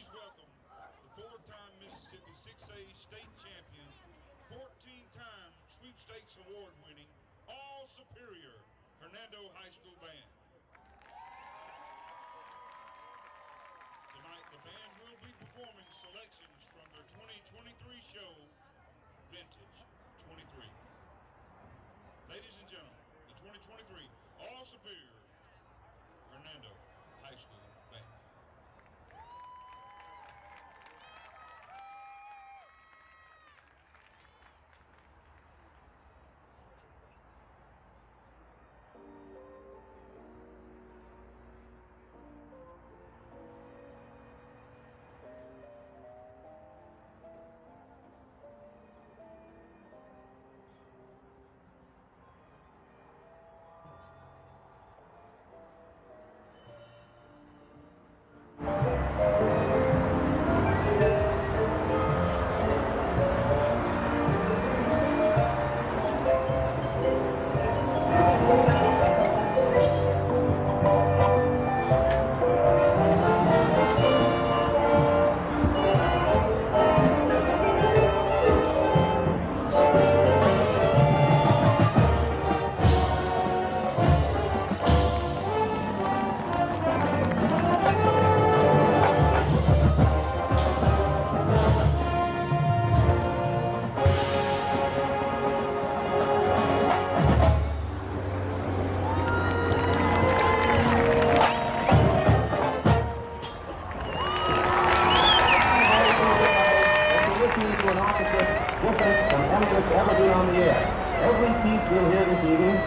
please welcome the four-time Mississippi 6A state champion, 14-time sweepstakes award-winning, all-superior Hernando High School Band. Tonight, the band will be performing selections from their 2023 show, Vintage 23. Ladies and gentlemen, the 2023 all-superior Hernando High School Band. Ever be on the air. Every piece you'll hear this evening is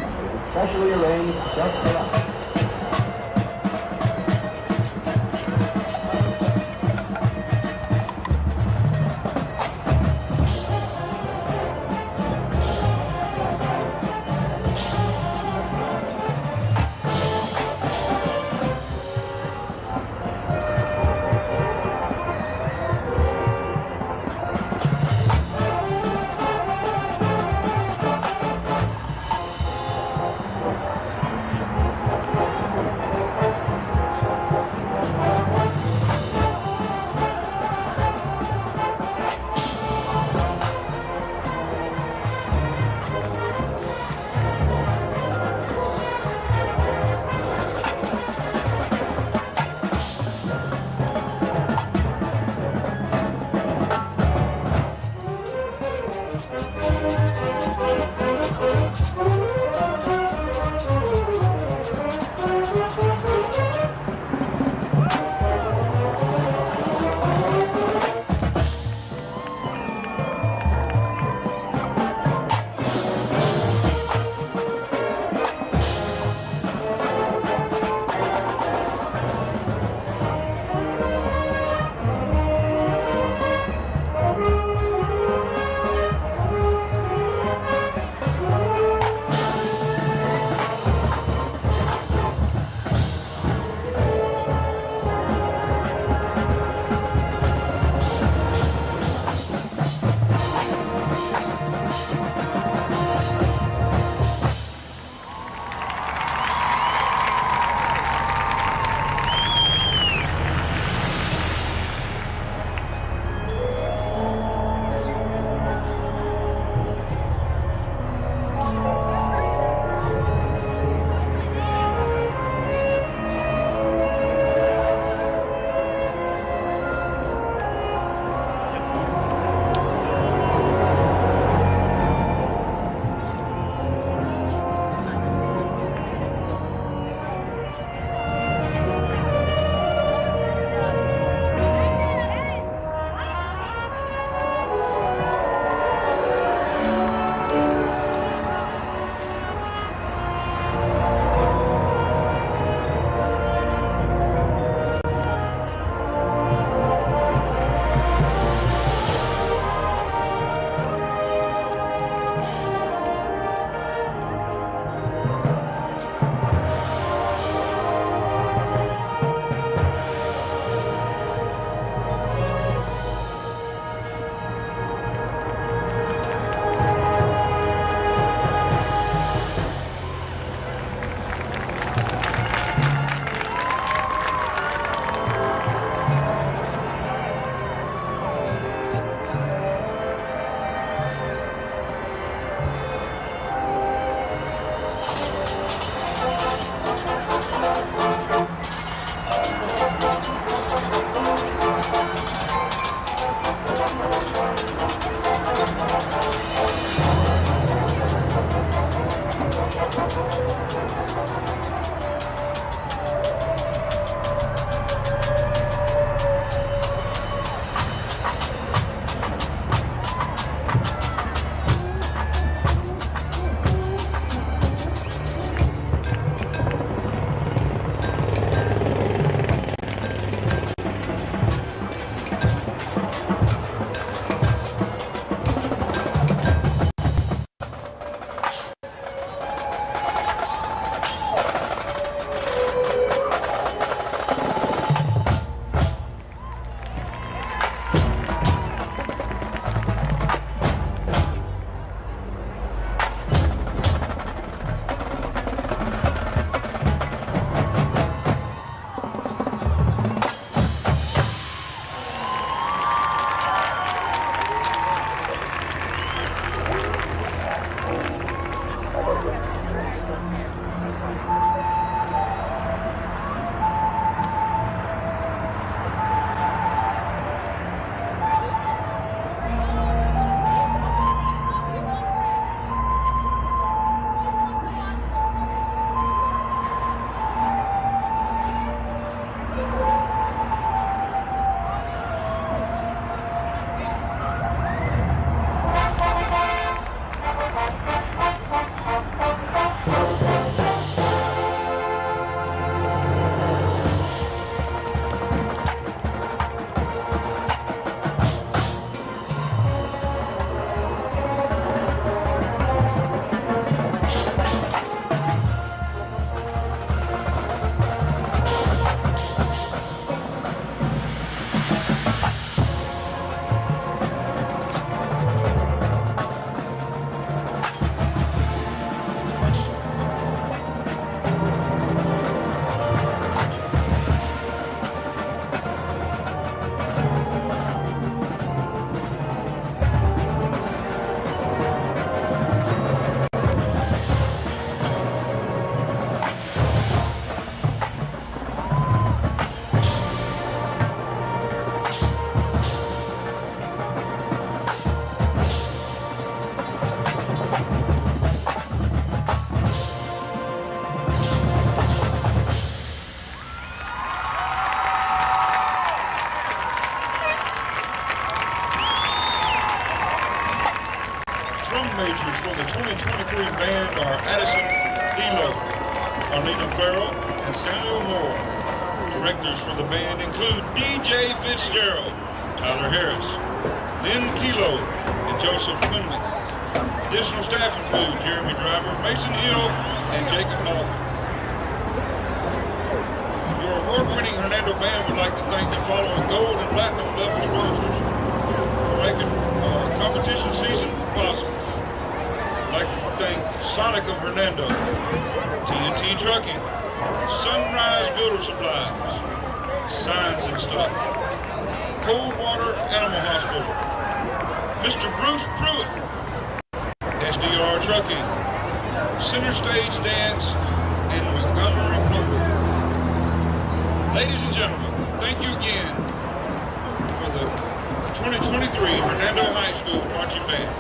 specially arranged just for us. Drum majors for the 2023 band are Addison Elo, Arlena Farrell, and Samuel Moore. Directors for the band include DJ Fitzgerald, Tyler Harris, Lynn Kelo, and Joseph Quinlan. Additional staff include Jeremy Driver, Mason Hill, and Jacob Alford. Your award-winning Hernando band would like to thank the following gold and platinum level sponsors for making competition season possible. I'd like to thank Sonic of Hernando, TNT Trucking, Sunrise Builder Supplies, Signs and Stuff, Coldwater Animal Hospital, Mr. Bruce Pruitt, SDR Trucking, Center Stage Dance, and Montgomery Plumbing. Ladies and gentlemen, thank you again for the 2023 Hernando High School Marching Band.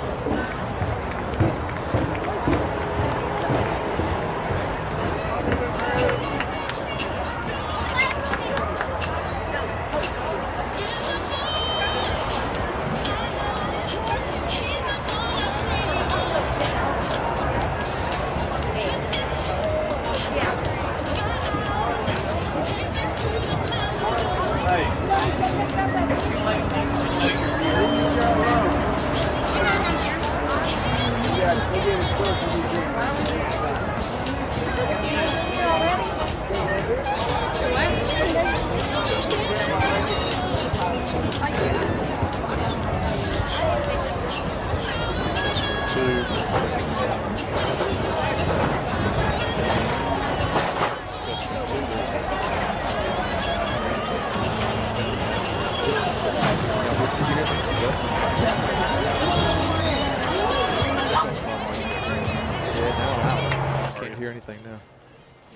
Hear anything now?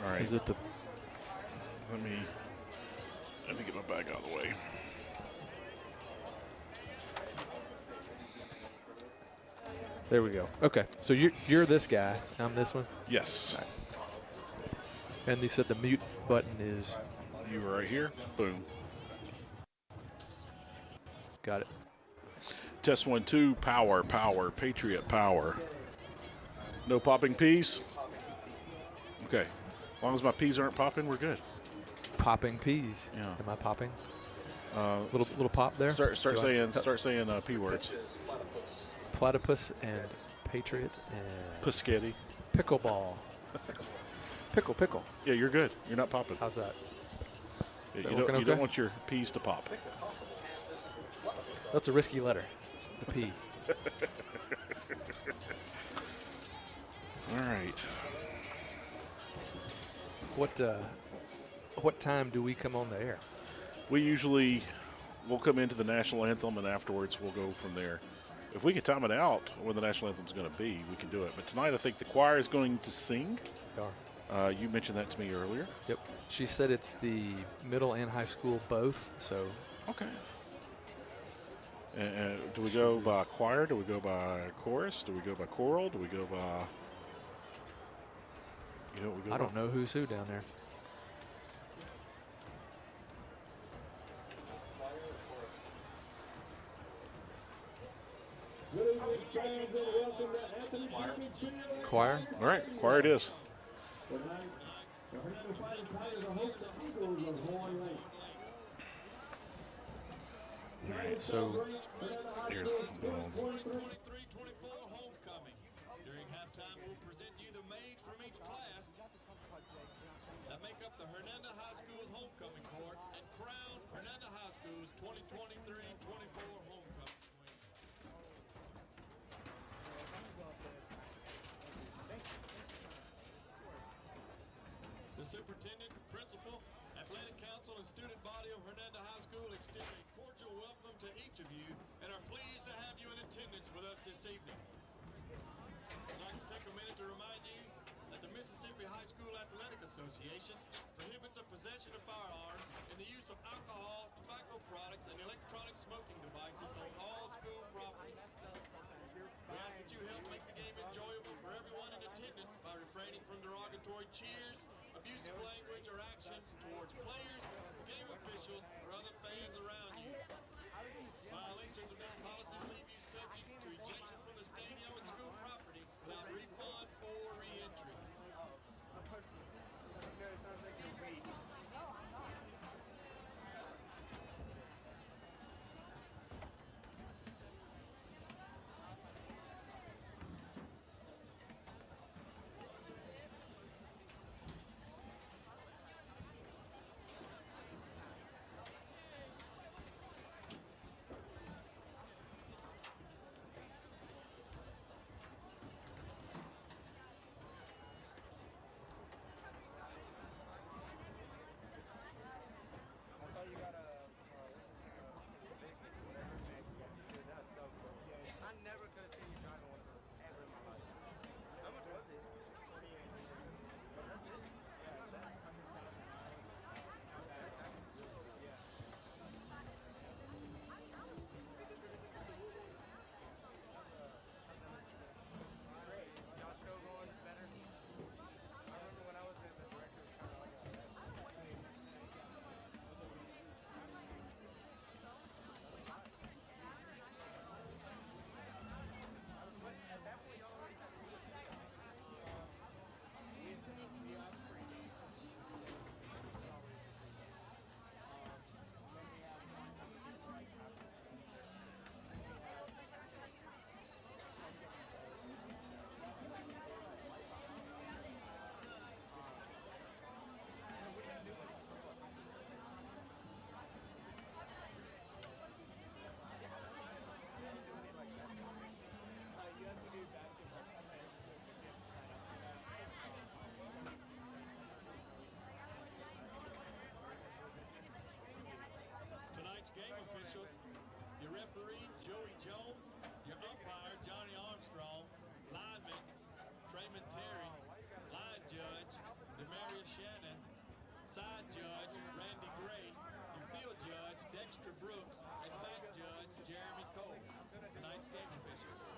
All right. Is it the? Let me get my bag out of the way. There we go. Okay, so you're this guy. I'm this one. Yes. Right. And you said the mute button is. You were right here. Boom. Got it. Test 1, 2. Power. Patriot power. No popping peas. Okay. As long as my peas aren't popping, we're good. Popping peas. Yeah. Am I popping? Little pop there. Start saying P words. Platypus and Patriot and Piscetti. pickleball. Pickle. Yeah, you're good. You're not popping. How's that? You that don't working okay? want your peas to pop. That's a risky letter. The P. All right. What time do we come on the air? We'll come into the national anthem, and afterwards we'll go from there. If we can time it out when the national anthem's going to be, we can do it. But tonight I think the choir is going to sing. You mentioned that to me earlier. Yep. She said it's the middle and high school both, so. Okay. And do we go by choir? Do we go by chorus? Do we go by choral? Do we go by? You know what we go I don't know who's who down there. Choir? All right, choir it is. All right, so here. 23-24 homecoming. During halftime, we'll present you the maids from each class that make up the Hernando High School's homecoming court and crown Hernando High School's 2023-24 homecoming queen. The superintendent, principal, athletic council, and student body of Hernando High School extend a cordial welcome to each of you and are pleased to have you in attendance with us this evening. I'd like to take a minute to remind you that the Mississippi High School Athletic Association prohibits the possession of firearms and the use of alcohol, tobacco products, and electronic smoking devices on all school property. We ask that you help make the game enjoyable for everyone in attendance by refraining from derogatory cheers, abusive language, or actions towards players, game officials, or other fans around you. Violations of these policies leave you subject to ejection from the stadium and school Tonight's game officials, your referee, Joey Jones, your umpire, Johnny Armstrong, lineman, Trayman Terry, line judge, Demarius Shannon, side judge, Randy Gray, your field judge, Dexter Brooks, and back judge, Jeremy Cole. Tonight's game officials.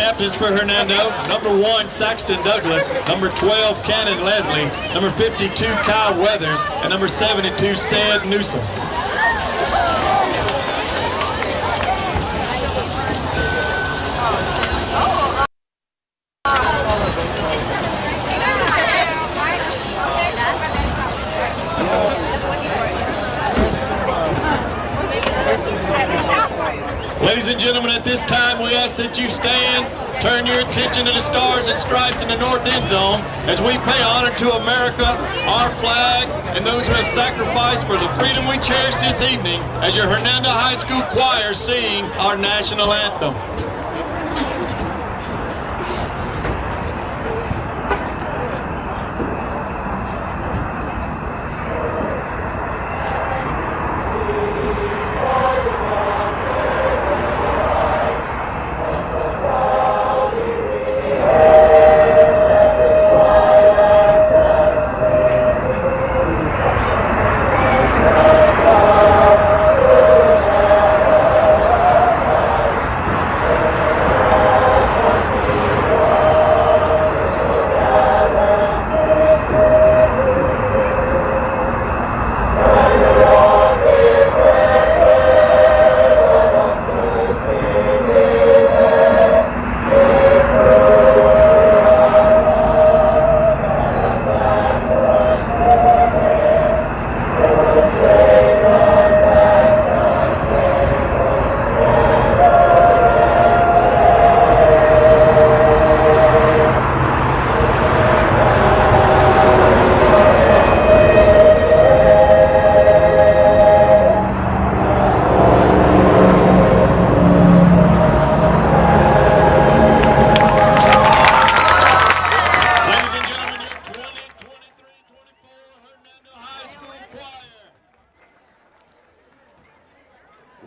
captains for Hernando. Number 1, Saxton Douglas. Number 12, Cannon Leslie. Number 52, Kyle Weathers. And number 72, Sid Newsom. Ladies and gentlemen, at this time we ask that you stand, turn your attention to the stars and stripes in the north end zone as we pay honor to America, our flag, and those who have sacrificed for the freedom we cherish this evening as your Hernando High School choir sing our national anthem.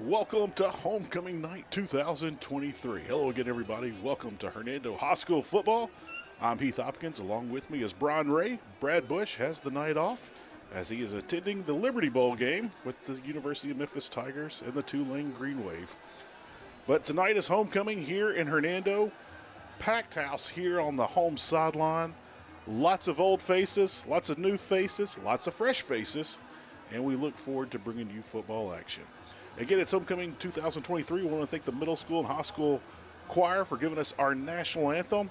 Welcome to Homecoming Night 2023. Hello again, everybody. Welcome to Hernando High School football. I'm Heath Hopkins. Along with me is Brian Ray. Brad Bush has the night off as he is attending the Liberty Bowl game with the University of Memphis Tigers and the Tulane Green Wave. But tonight is homecoming here in Hernando. Packed house here on the home sideline. Lots of old faces, lots of new faces, lots of fresh faces, and we look forward to bringing you football action. Again, it's homecoming 2023. We want to thank the middle school and high school choir for giving us our national anthem.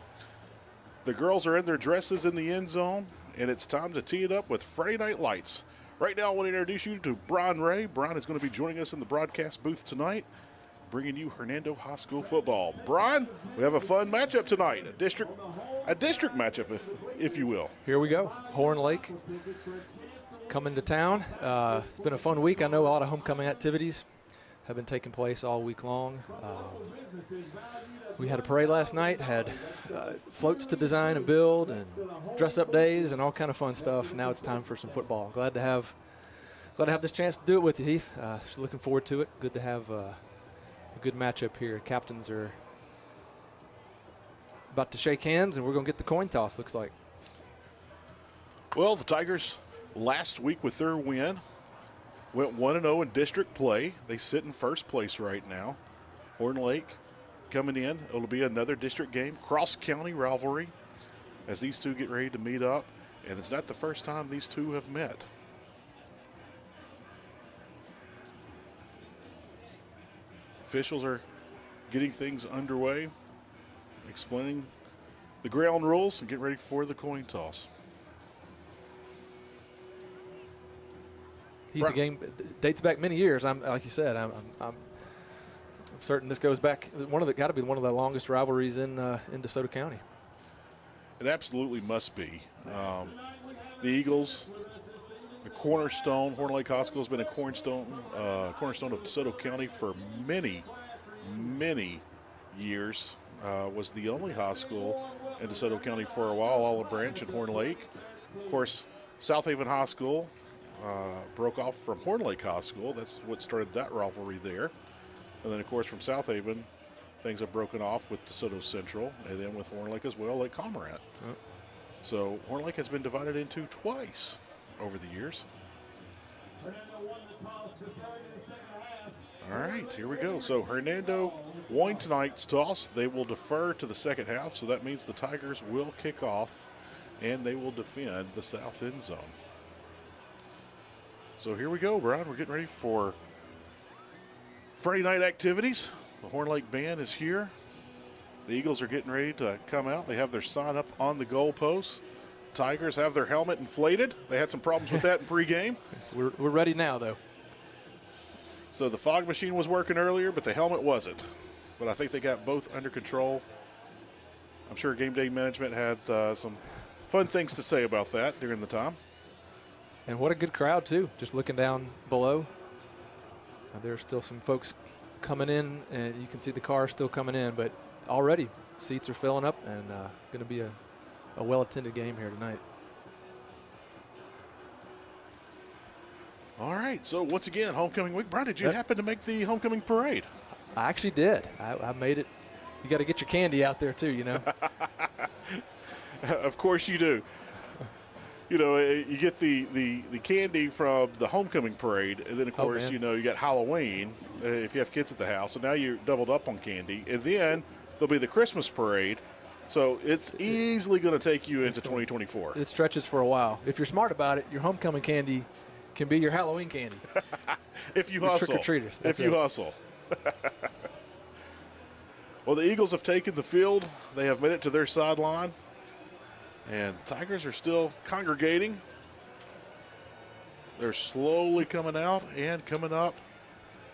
The girls are in their dresses in the end zone, and it's time to tee it up with Friday Night Lights. Right now, I want to introduce you to Brian Ray. Brian is going to be joining us in the broadcast booth tonight, bringing you Hernando High School football. Brian, we have a fun matchup tonight, a district matchup, if you will. Here we go. Horn Lake coming to town. It's been a fun week. I know a lot of homecoming activities have been taking place all week long. We had a parade last night, had floats to design and build, and dress-up days, and all kind of fun stuff. Now it's time for some football. Glad to have this chance to do it with you, Heath. Just looking forward to it. Good to have a good matchup here. Captains are about to shake hands, and we're going to get the coin toss, looks like. Well, the Tigers last week with their win went 1-0 in district play. They sit in first place right now. Horn Lake coming in. It'll be another district game, cross-county rivalry as these two get ready to meet up. And it's not the first time these two have met. Officials are getting things underway, explaining the ground rules, and getting ready for the coin toss. Heath, the game dates back many years. Like you said, I'm certain this goes back. Got to be one of the longest rivalries in DeSoto County. It absolutely must be. The Eagles, the cornerstone. Horn Lake High School has been a cornerstone of DeSoto County for many, many years. Was the only high school in DeSoto County for a while. Olive Branch and Horn Lake. Of course, South Haven High School broke off from Horn Lake High School. That's what started that rivalry there. And then, of course, from South Haven, things have broken off with DeSoto Central, and then with Horn Lake as well, Lake Comrade. Oh. So Horn Lake has been divided into twice over the years. All right, here we go. So Hernando won tonight's toss. They will defer to the second half, so that means the Tigers will kick off, and they will defend the south end zone. So here we go, Brian. We're getting ready for Friday night activities. The Horn Lake Band is here. The Eagles are getting ready to come out. They have their sign up on the goalposts. Tigers have their helmet inflated. They had some problems with that in pregame. We're ready now, though. So the fog machine was working earlier, but the helmet wasn't. But I think they got both under control. I'm sure game day management had some fun things to say about that during the time. And what a good crowd, too. Just looking down below. There's still some folks coming in, and you can see the cars still coming in, but already seats are filling up, and going to be a well-attended game here tonight. All right, so once again, homecoming week. Brian, did you happen to make the homecoming parade? I actually did. I made it. You got to get your candy out there, too, you know. Of course you do. You know, you get the candy from the homecoming parade, and then, of course, you know, you got Halloween if you have kids at the house. So now you're doubled up on candy. And then there'll be the Christmas parade. So it's easily going to take you into 2024. It stretches for a while. If you're smart about it, your homecoming candy can be your Halloween candy. If you hustle. Trick-or-treaters. If you hustle. Well, the Eagles have taken the field. They have made it to their sideline. And Tigers are still congregating. They're slowly coming out and coming up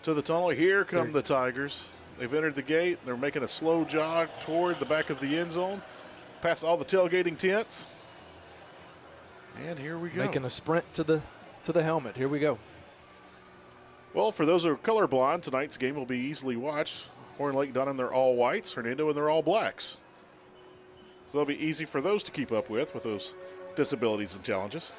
to the tunnel. Here come the Tigers. They've entered the gate. They're making a slow jog toward the back of the end zone, past all the tailgating tents. And here we go. Making a sprint to the helmet. Here we go. Well, for those who are colorblind, tonight's game will be easily watched. Horn Lake done in their all whites, Hernando in their all blacks. So it'll be easy for those to keep up with those disabilities and challenges.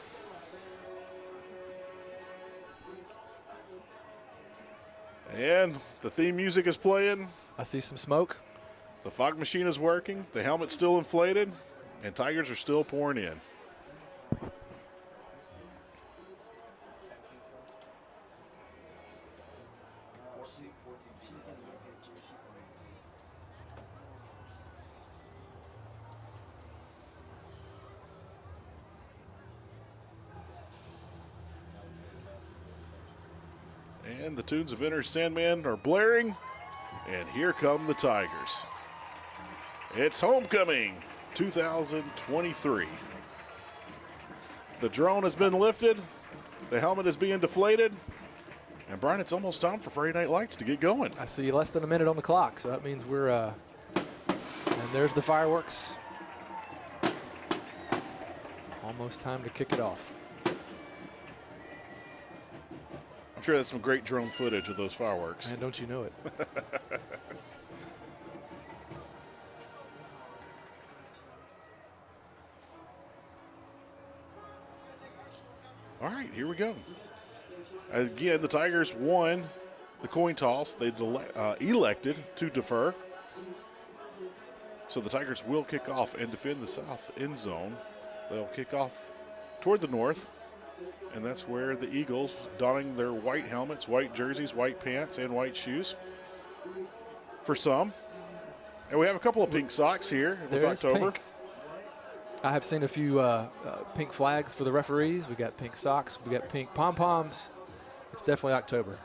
And the theme music is playing. I see some smoke. The fog machine is working. The helmet's still inflated. And Tigers are still pouring in. And the tunes of Enter Sandman are blaring, and here come the Tigers. It's homecoming 2023. The drone has been lifted, the helmet is being deflated, and Brian, it's almost time for Friday Night Lights to get going. I see less than a minute on the clock, so that means we're, and there's the fireworks. Almost time to kick it off. I'm sure that's some great drone footage of those fireworks. Man, don't you know it. All right, here we go. Again, the Tigers won the coin toss. They elected to defer. So the Tigers will kick off and defend the south end zone. They'll kick off toward the north. And that's where the Eagles, donning their white helmets, white jerseys, white pants, and white shoes for some. And we have a couple of pink socks here with October. Pink. I have seen a few pink flags for the referees. We got pink socks. We got pink pom-poms. It's definitely October.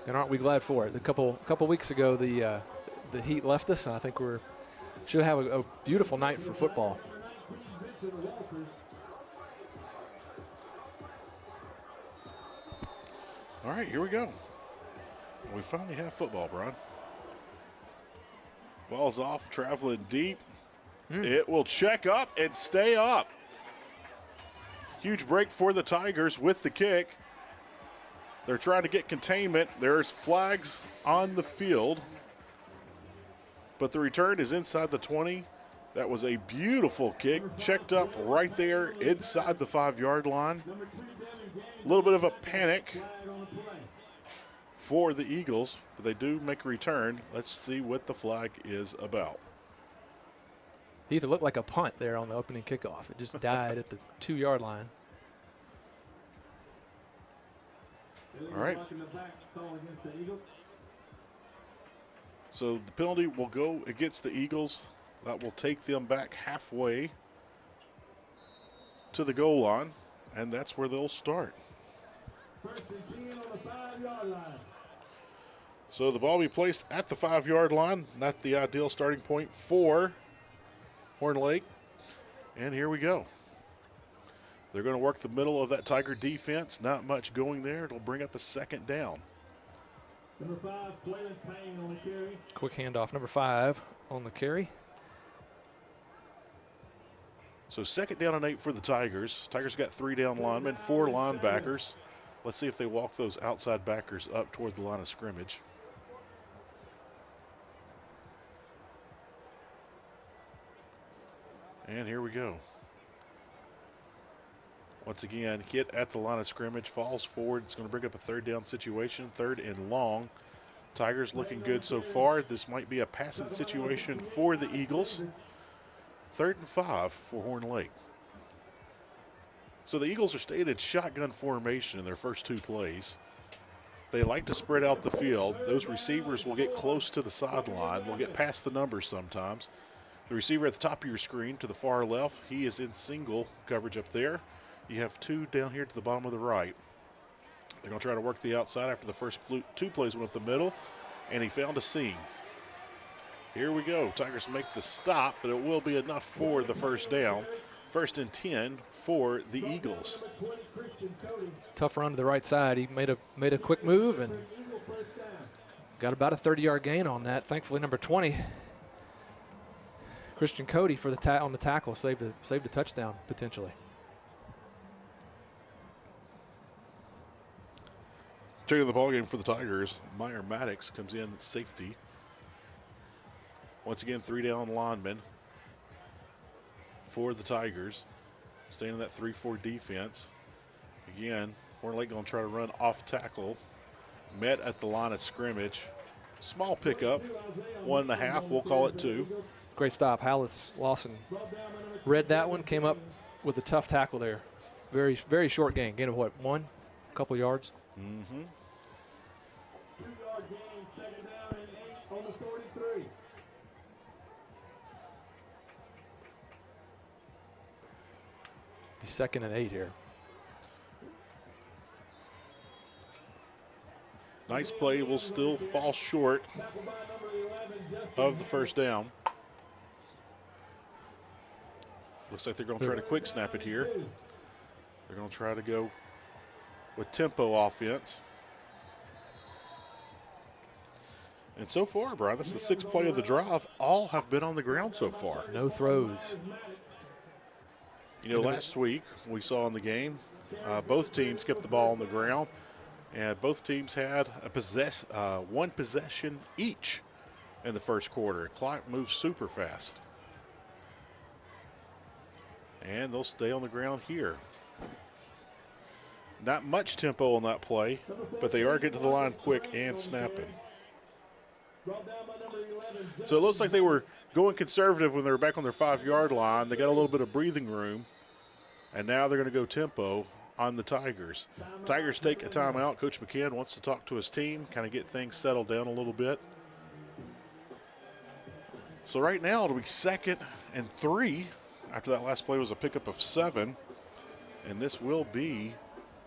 And aren't we glad for it? A couple weeks ago, the heat left us, and I think should have a beautiful night for football. All right, here we go. We finally have football, Brian. Ball's off, traveling deep. It will check up and stay up. Huge break for the Tigers with the kick. They're trying to get containment. There's flags on the field. But the return is inside the 20. That was a beautiful kick, checked up right there inside the 5-yard line. A little bit of a panic for the Eagles, but they do make a return. Let's see what the flag is about. Heath, it looked like a punt there on the opening kickoff. It just died at the 2-yard line. All right. So the penalty will go against the Eagles. That will take them back halfway to the goal line, and that's where they'll start. First and 10 on the 5-yard line. So the ball will be placed at the 5-yard line. Not the ideal starting point for Horn Lake. And here we go. They're going to work the middle of that Tiger defense. Not much going there. It'll bring up a second down. Number 5, Quaylen Payne on the carry. Quick handoff, number 5 on the carry. So 2nd down and 8 for the Tigers. Tigers got 3 down linemen, 4 linebackers. Let's see if they walk those outside backers up toward the line of scrimmage. And here we go. Once again, hit at the line of scrimmage, falls forward. It's going to bring up a 3rd down situation, 3rd and long. Tigers looking good so far. This might be a passing situation for the Eagles. 3rd and 5 for Horn Lake. So the Eagles are staying in shotgun formation in their first 2 plays. They like to spread out the field. Those receivers will get close to the sideline. Will get past the numbers sometimes. The receiver at the top of your screen to the far left, he is in single coverage up there. You have 2 down here to the bottom of the right. They're going to try to work the outside after the first 2 plays went up the middle, and he found a seam. Here we go. Tigers make the stop, but it will be enough for the first down. 1st and 10 for the Eagles. Tough run to the right side. He made a quick move and got about a 30-yard gain on that. Thankfully, number 20, Christian Cody for the on the tackle saved a touchdown potentially. Taking the ball game for the Tigers, Meyer Maddox comes in at safety. Once again, 3 down linemen for the Tigers, staying in that 3-4 defense. Again, Horn Lake going to try to run off tackle. Met at the line of scrimmage. Small pickup, 1.5. We'll call it 2. Great stop. Hallis Lawson read that one, came up with a tough tackle there. Very, very short gain. Gain of what, 1? A couple yards? Mm-hmm. 2-yard gain, 2nd down and 8 on the 43. Be 2nd and 8 here. Nice play. Will still fall short of the first down. Looks like they're going to try to quick snap it here. They're going to try to go with tempo offense. And so far, Brian, this is the 6th play of the drive. All have been on the ground so far. No throws. You know, last week we saw in the game, both teams kept the ball on the ground, and both teams had a 1 possession each in the first quarter. Clock moves super fast. And they'll stay on the ground here. Not much tempo on that play, but they are getting to the line quick and snapping. So it looks like they were going conservative when they were back on their 5-yard line. They got a little bit of breathing room, and now they're going to go tempo on the Tigers. Tigers take a timeout. Coach McCann wants to talk to his team, kind of get things settled down a little bit. So right now it'll be 2nd and 3. After that last play was a pickup of 7, and this will be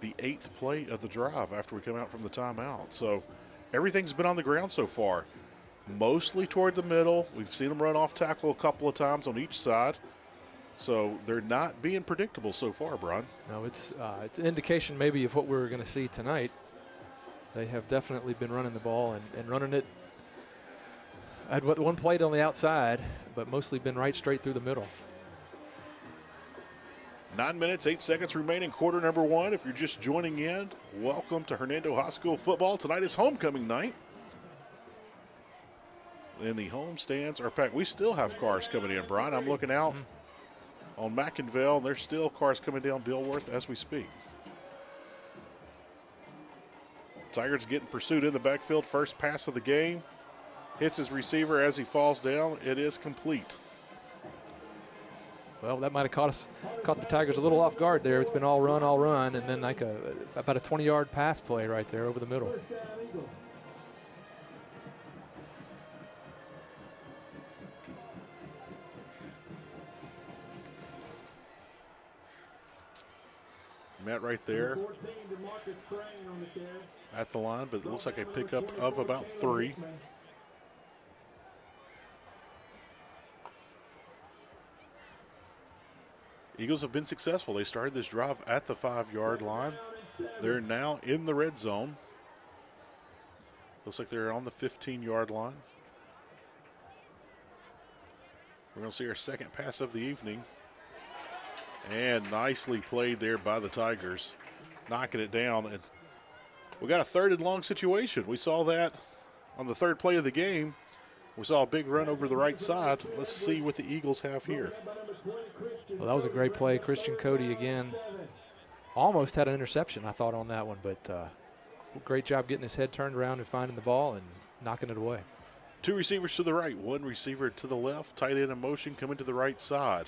the 8th play of the drive after we come out from the timeout. So everything's been on the ground so far, mostly toward the middle. We've seen them run off tackle a couple of times on each side. So they're not being predictable so far, Brian. No, it's an indication maybe of what we're going to see tonight. They have definitely been running the ball and running it. I had 1 play on the outside, but mostly been right straight through the middle. 9 minutes, 8 seconds remaining, quarter number 1. If you're just joining in, welcome to Hernando High School football. Tonight is homecoming night. And the home stands are packed. We still have cars coming in, Brian. I'm looking out on McInville, and there's still cars coming down Dilworth as we speak. Tigers getting pursued in the backfield. First pass of the game. Hits his receiver as he falls down. It is complete. Well, that might have caught the Tigers a little off guard there. It's been all run, and then like about a 20-yard pass play right there over the middle. Matt right there at the line, but it looks like a pickup of about 3. Eagles have been successful. They started this drive at the 5-yard line. They're now in the red zone. Looks like they're on the 15-yard line. We're going to see our second pass of the evening. And nicely played there by the Tigers, knocking it down. And we got a 3rd and long situation. We saw that on the 3rd play of the game. We saw a big run over the right side. Let's see what the Eagles have here. Well, that was a great play. Christian Cody again almost had an interception, I thought, on that one, but great job getting his head turned around and finding the ball and knocking it away. 2 receivers to the right, 1 receiver to the left. Tight end in motion coming to the right side.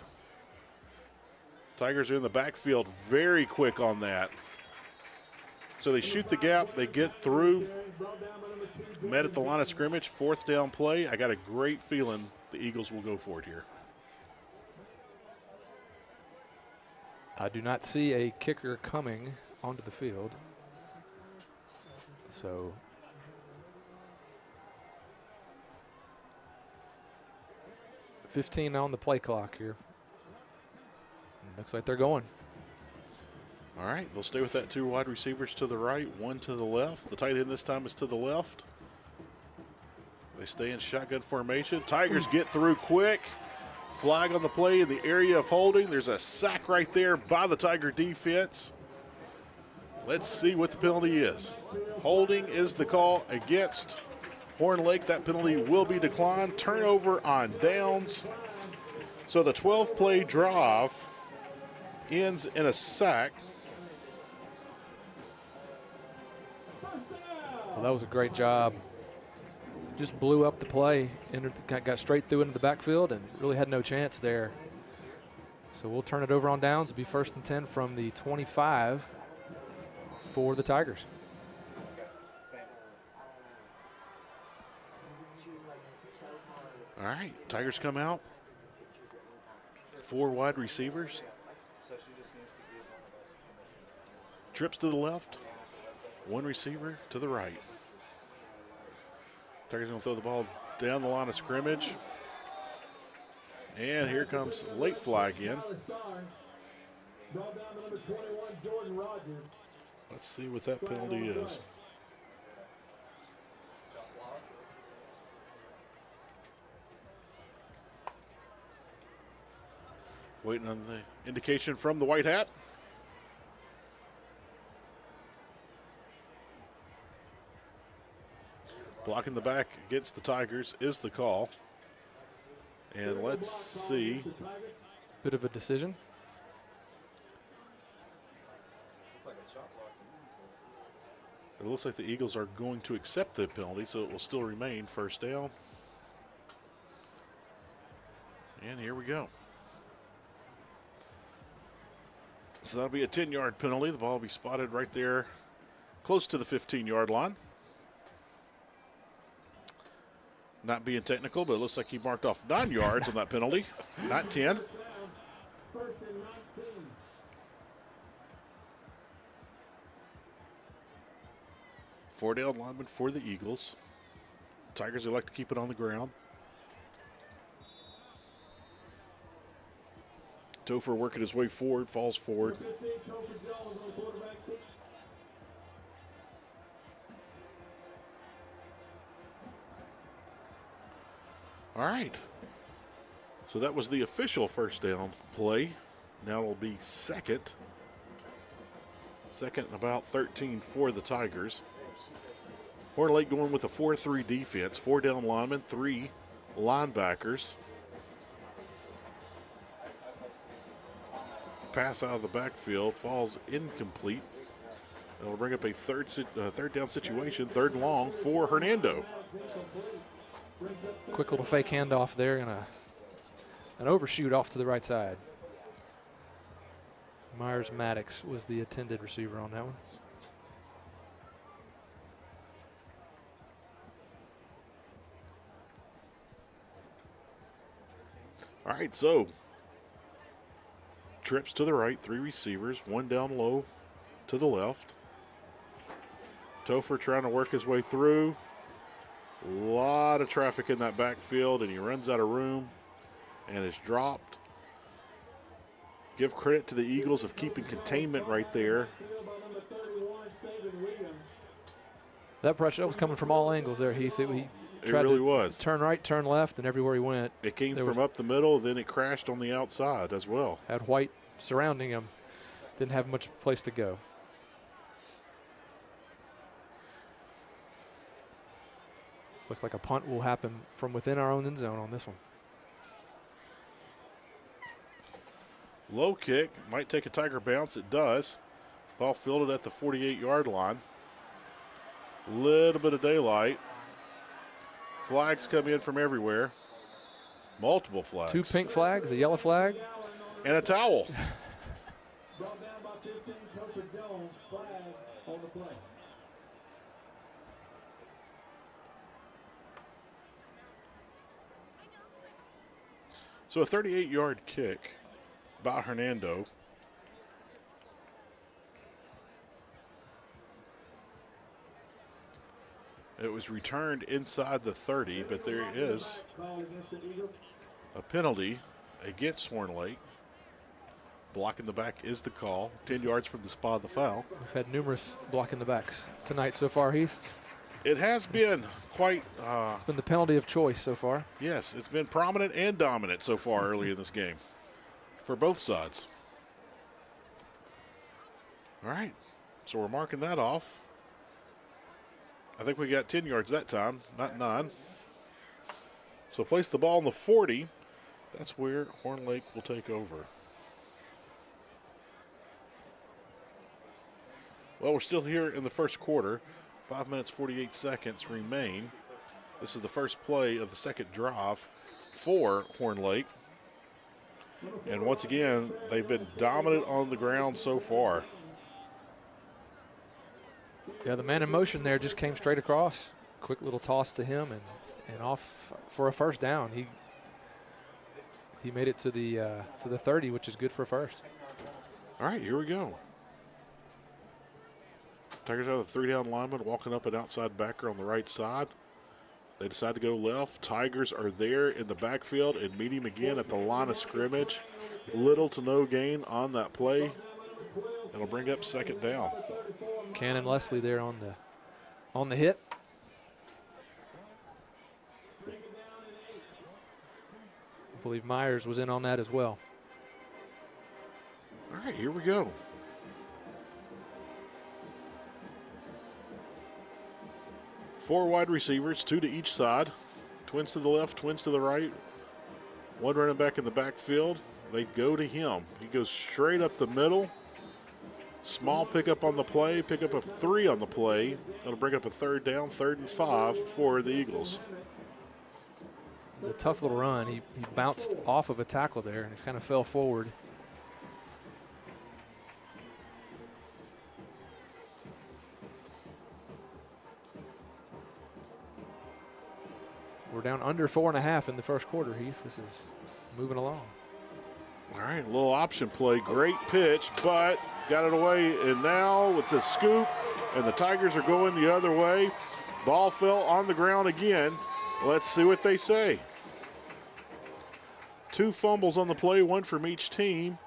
Tigers are in the backfield very quick on that. So they shoot the gap, they get through. Met at the line of scrimmage, 4th down play. I got a great feeling the Eagles will go for it here. I do not see a kicker coming onto the field. So $15 on the play clock here. Looks like they're going. All right, they'll stay with that 2 wide receivers to the right, 1 to the left. The tight end this time is to the left. They stay in shotgun formation. Tigers get through quick. Flag on the play in the area of holding. There's a sack right there by the Tiger defense. Let's see what the penalty is. Holding is the call against Horn Lake. That penalty will be declined. Turnover on downs. So the 12-play drive ends in a sack. Well, that was a great job. Just blew up the play, got straight through into the backfield, and really had no chance there. So we'll turn it over on downs. It'll be 1st and 10 from the 25 for the Tigers. All right, Tigers come out. 4 wide receivers. Trips to the left, 1 receiver to the right. Tigers going to throw the ball down the line of scrimmage. And here comes late flag in. Let's see what that penalty is. Waiting on the indication from the white hat. Blocking the back against the Tigers is the call. And let's see. Bit of a decision. It looks like the Eagles are going to accept the penalty, so it will still remain 1st down. And here we go. So that'll be a 10-yard penalty. The ball will be spotted right there close to the 15-yard line. Not being technical, but it looks like he marked off 9 yards on that penalty, not 10. Four down lineman for the Eagles. Tigers would like to keep it on the ground. Topher working his way forward, falls forward. All right. So that was the official 1st down play. Now it'll be second. Second and about 13 for the Tigers. Horn Lake going with a 4-3 defense. 4 down linemen, 3 linebackers. Pass out of the backfield falls incomplete. It'll bring up a third down situation, 3rd and long for Hernando. Quick little fake handoff there and an overshoot off to the right side. Myers Maddox was the intended receiver on that one. All right, so trips to the right, 3 receivers, 1 down low to the left. Topher trying to work his way through. A lot of traffic in that backfield, and he runs out of room and is dropped. Give credit to the Eagles of keeping containment right there. That pressure was coming from all angles there, Heath. He tried really to was. turn right, turn left, and everywhere he went. It came from up the middle, then it crashed on the outside as well. Had White surrounding him. Didn't have much place to go. Looks like a punt will happen from within our own end zone on this one. Low kick, might take a Tiger bounce. It does. Ball fielded at the 48-yard line. Little bit of daylight. Flags come in from everywhere. Multiple flags. 2 pink flags, a yellow flag. And a towel. Brought down by 15, Topher Jones, flag on the play. So a 38-yard kick by Hernando. It was returned inside the 30, but there is a penalty against Horn Lake. Blocking the back is the call. 10 yards from the spot of the foul. We've had numerous blocking the backs tonight so far, Heath. It has been quite. It's been the penalty of choice so far. Yes, it's been prominent and dominant so far early in this game for both sides. All right, so we're marking that off. I think we got 10 yards that time, not 9. So place the ball on the 40. That's where Horn Lake will take over. Well, we're still here in the first quarter. 5 minutes, 48 seconds remain. This is the first play of the second drive for Horn Lake. And once again, they've been dominant on the ground so far. Yeah, the man in motion there just came straight across. Quick little toss to him and off for a first down. He made it to the 30, which is good for a first. All right, here we go. Tigers have the 3-down lineman walking up an outside backer on the right side. They decide to go left. Tigers are there in the backfield and meet him again at the line of scrimmage. Little to no gain on that play. It'll bring up second down. Cannon Leslie there on the hit. I believe Myers was in on that as well. All right, here we go. Four wide receivers, 2 to each side. Twins to the left, twins to the right. One running back in the backfield. They go to him. He goes straight up the middle. Small pickup on the play, pick up a 3 on the play. That'll bring up a third down, 3rd and 5 for the Eagles. It was a tough little run. He bounced off of a tackle there and kind of fell forward. We're down under 4.5 in the first quarter, Heath. This is moving along. All right, a little option play. Great pitch, but got it away. And now it's a scoop, and the Tigers are going the other way. Ball fell on the ground again. Let's see what they say. 2 fumbles on the play, 1 from each team.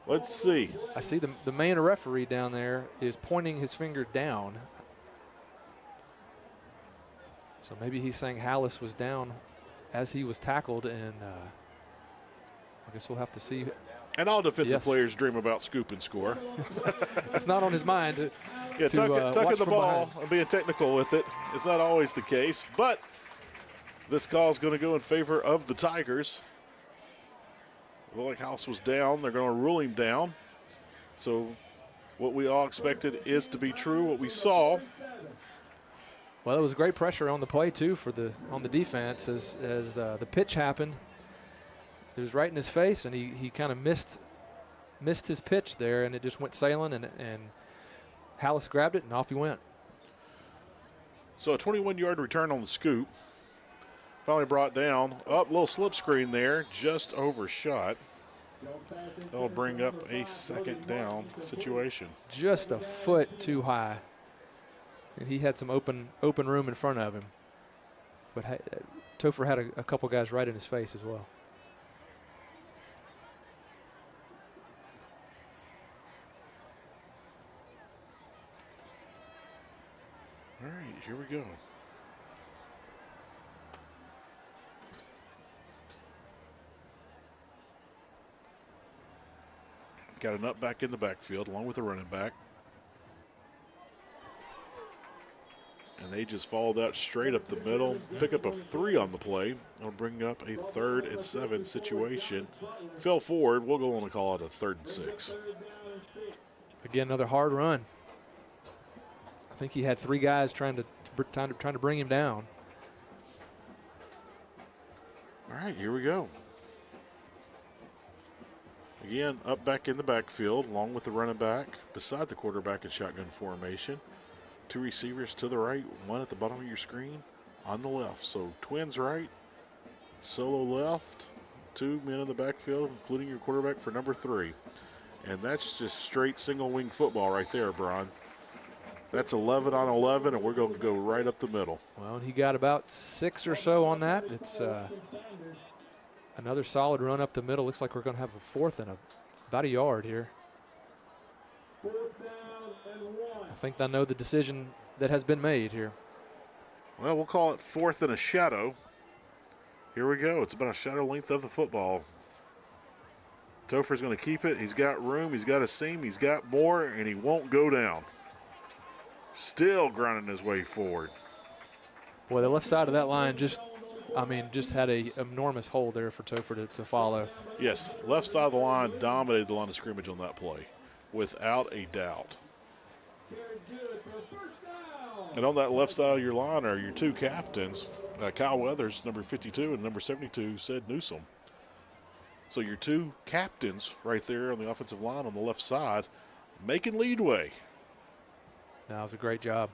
Let's see. I see the main referee down there is pointing his finger down. So maybe he's saying Hallis was down as he was tackled, and I guess we'll have to see. And all defensive players dream about scoop and score. It's not on his mind. Tucking the ball and being technical with it is not always the case, but this call is going to go in favor of the Tigers. Looked like House was down. They're going to rule him down. So what we all expected is to be true, what we saw. Well, it was great pressure on the play, too, on the defense as the pitch happened. It was right in his face, and he kind of missed missed his pitch there, and it just went sailing, and Hallis grabbed it, and off he went. So a 21-yard return on the scoop. Finally brought down. Up, little slip screen there, just overshot. That'll bring up a second down situation. Just a foot too high. And he had some open room in front of him. But Topher had a couple guys right in his face as well. All right, here we go. Got an up back in the backfield along with the running back. And they just followed that straight up the middle. Pick up a 3 on the play. That'll bring up a 3rd and 7 situation. Fell forward. We'll go on and call it a 3rd and 6. Again, another hard run. I think he had 3 guys trying to bring him down. All right, here we go. Again, up back in the backfield, along with the running back, beside the quarterback in shotgun formation. 2 receivers to the right, 1 at the bottom of your screen on the left. So twins right, solo left, 2 men in the backfield, including your quarterback for number 3. And that's just straight single wing football right there, Brian. That's 11 on 11, and we're going to go right up the middle. Well, and he got about 6 or so on that. It's another solid run up the middle. Looks like we're going to have a 4th and about a yard here. I think I know the decision that has been made here. Well, we'll call it 4th and a shadow. Here we go. It's about a shadow length of the football. Topher's going to keep it. He's got room. He's got a seam. He's got more, and he won't go down. Still grinding his way forward. Boy, the left side of that line just had a enormous hole there for Topher to follow. Yes, left side of the line dominated the line of scrimmage on that play, without a doubt. And on that left side of your line are your 2 captains, Kyle Weathers, number 52, and number 72, Sid Newsom. So your 2 captains right there on the offensive line on the left side making leadway. That was a great job.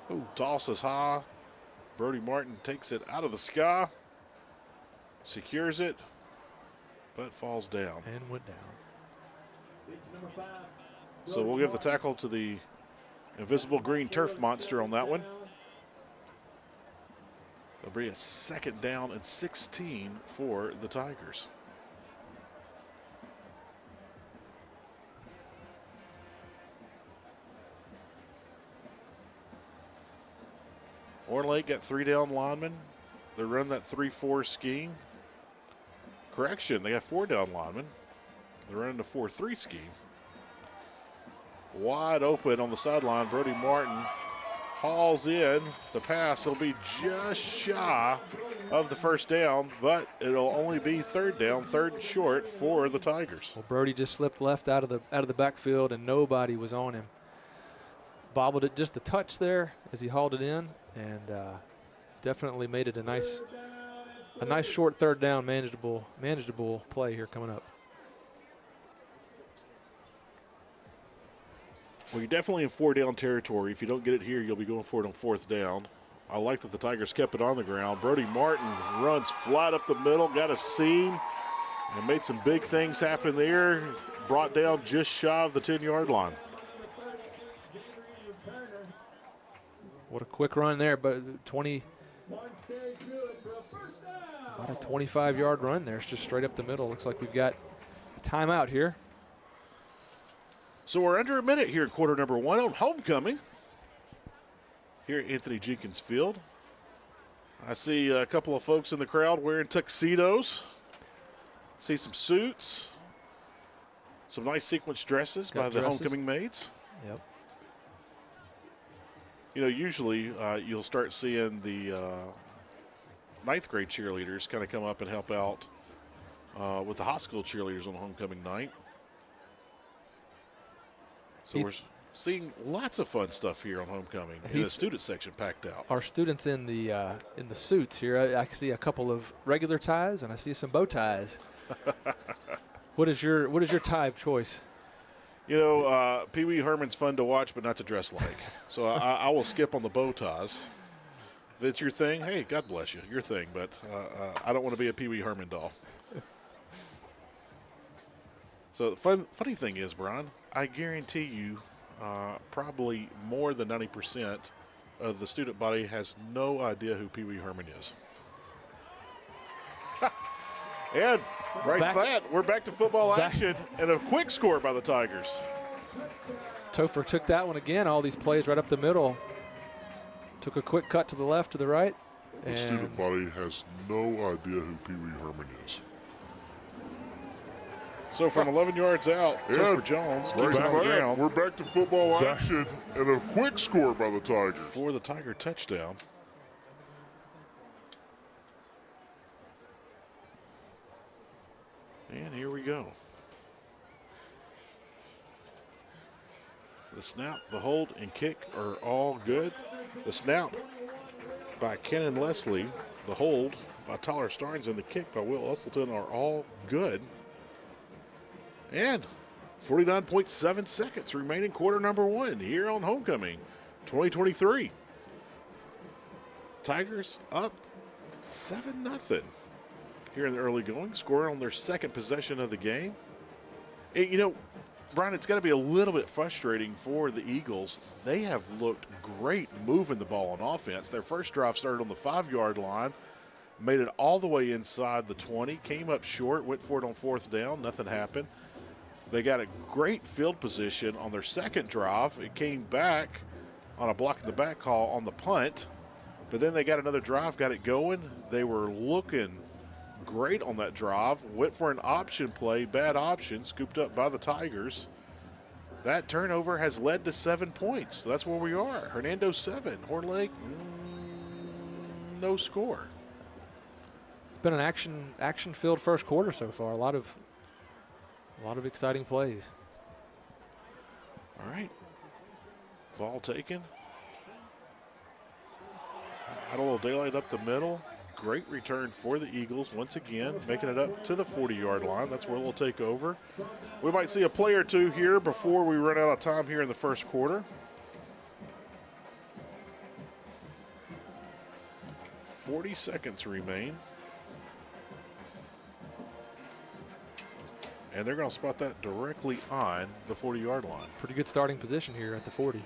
Ooh, toss is high. Brody Martin takes it out of the sky, secures it, but falls down. And went down. So we'll give the tackle to the invisible green turf monster on that one. It'll be a 2nd down and 16 for the Tigers. Orange Lake got 3 down linemen. They run that 3-4 scheme. Correction, they got 4 down linemen. They're running the 4-3 scheme. Wide open on the sideline. Brody Martin hauls in the pass. He'll be just shy of the 1st down, but it'll only be 3rd down, 3rd and short for the Tigers. Well, Brody just slipped left out of the backfield, and nobody was on him. Bobbled it just a touch there as he hauled it in, and definitely made it a nice short 3rd down, manageable play here coming up. Well, you're definitely in 4-down territory. If you don't get it here, you'll be going for it on 4th down. I like that the Tigers kept it on the ground. Brody Martin runs flat up the middle, got a seam, and made some big things happen there. Brought down just shy of the 10-yard line. What a quick run there, but about a 25-yard run there. It's just straight up the middle. Looks like we've got a timeout here. So we're under a minute here in quarter number 1 on homecoming here at Anthony Jenkins Field. I see a couple of folks in the crowd wearing tuxedos. See some suits, some nice sequence dresses by the homecoming maids. Yep. You know, usually you'll start seeing the 9th grade cheerleaders kind of come up and help out with the high school cheerleaders on homecoming night. So seeing lots of fun stuff here on homecoming. And the student section packed out. Our students in the suits here, I see a couple of regular ties, and I see some bow ties. What is your tie of choice? You know, Pee Wee Herman's fun to watch, but not to dress like. So I will skip on the bow ties. If it's your thing, hey, God bless you, your thing. But I don't want to be a Pee Wee Herman doll. So the funny thing is, Brian, I guarantee you probably more than 90% of the student body has no idea who Pee Wee Herman is. And we're back to football action and a quick score by the Tigers. Topher took that one again. All these plays right up the middle. Took a quick cut to the left, to the right. The student body has no idea who Pee Wee Herman is. So from 11 yards out, Topher Jones keeps on the ground. We're back to football action and a quick score by the Tigers. For the Tiger touchdown. And here we go. The snap, the hold, and kick are all good. The snap by Kenan Leslie, the hold by Tyler Starnes, and the kick by Will Usselton are all good. And 49.7 seconds remaining, quarter number one here on homecoming 2023. Tigers up 7-0 here in the early going, scoring on their second possession of the game. And, you know, Brian, it's got to be a little bit frustrating for the Eagles. They have looked great moving the ball on offense. Their first drive started on the 5-yard line, made it all the way inside the 20, came up short, went for it on fourth down, nothing happened. They got a great field position on their second drive. It came back on a block in the back call on the punt, but then they got another drive, got it going. They were looking great on that drive, went for an option play, bad option, scooped up by the Tigers. That turnover has led to 7 points. So that's where we are. Hernando 7, Horn Lake no score. It's been an action-filled first quarter so far. A lot of exciting plays. All right. Ball taken. Had a little daylight up the middle. Great return for the Eagles once again, making it up to the 40-yard line. That's where they'll take over. We might see a play or two here before we run out of time here in the first quarter. 40 seconds remain. And they're going to spot that directly on the 40-yard line. Pretty good starting position here at the 40.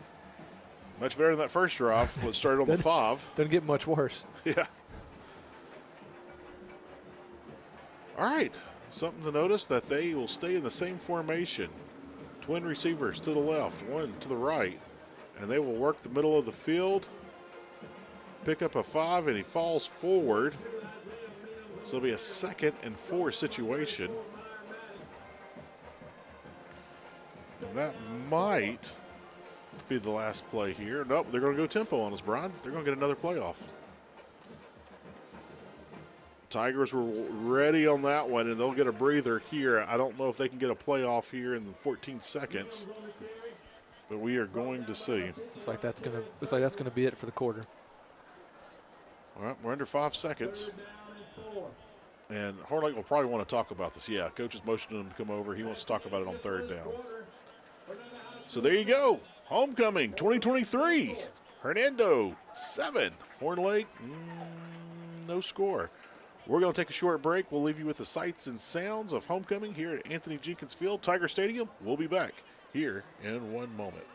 Much better than that first drive, which started on the 5. Doesn't get much worse. Yeah. All right, something to notice that they will stay in the same formation. Twin receivers to the left, one to the right, and they will work the middle of the field, pick up a 5, and he falls forward. So it'll be a 2nd and 4 situation. And that might be the last play here. Nope, they're going to go tempo on us, Brian. They're going to get another playoff. Tigers were ready on that one, and they'll get a breather here. I don't know if they can get a playoff here in 14 seconds, but we are going to see. Looks like that's gonna be it for the quarter. All right, we're under 5 seconds, and Horn Lake will probably want to talk about this. Yeah, coach is motioning him to come over. He wants to talk about it on third down. So there you go, homecoming 2023. Hernando 7, Horn Lake no score. We're going to take a short break. We'll leave you with the sights and sounds of homecoming here at Anthony Jenkins Field, Tiger Stadium. We'll be back here in one moment.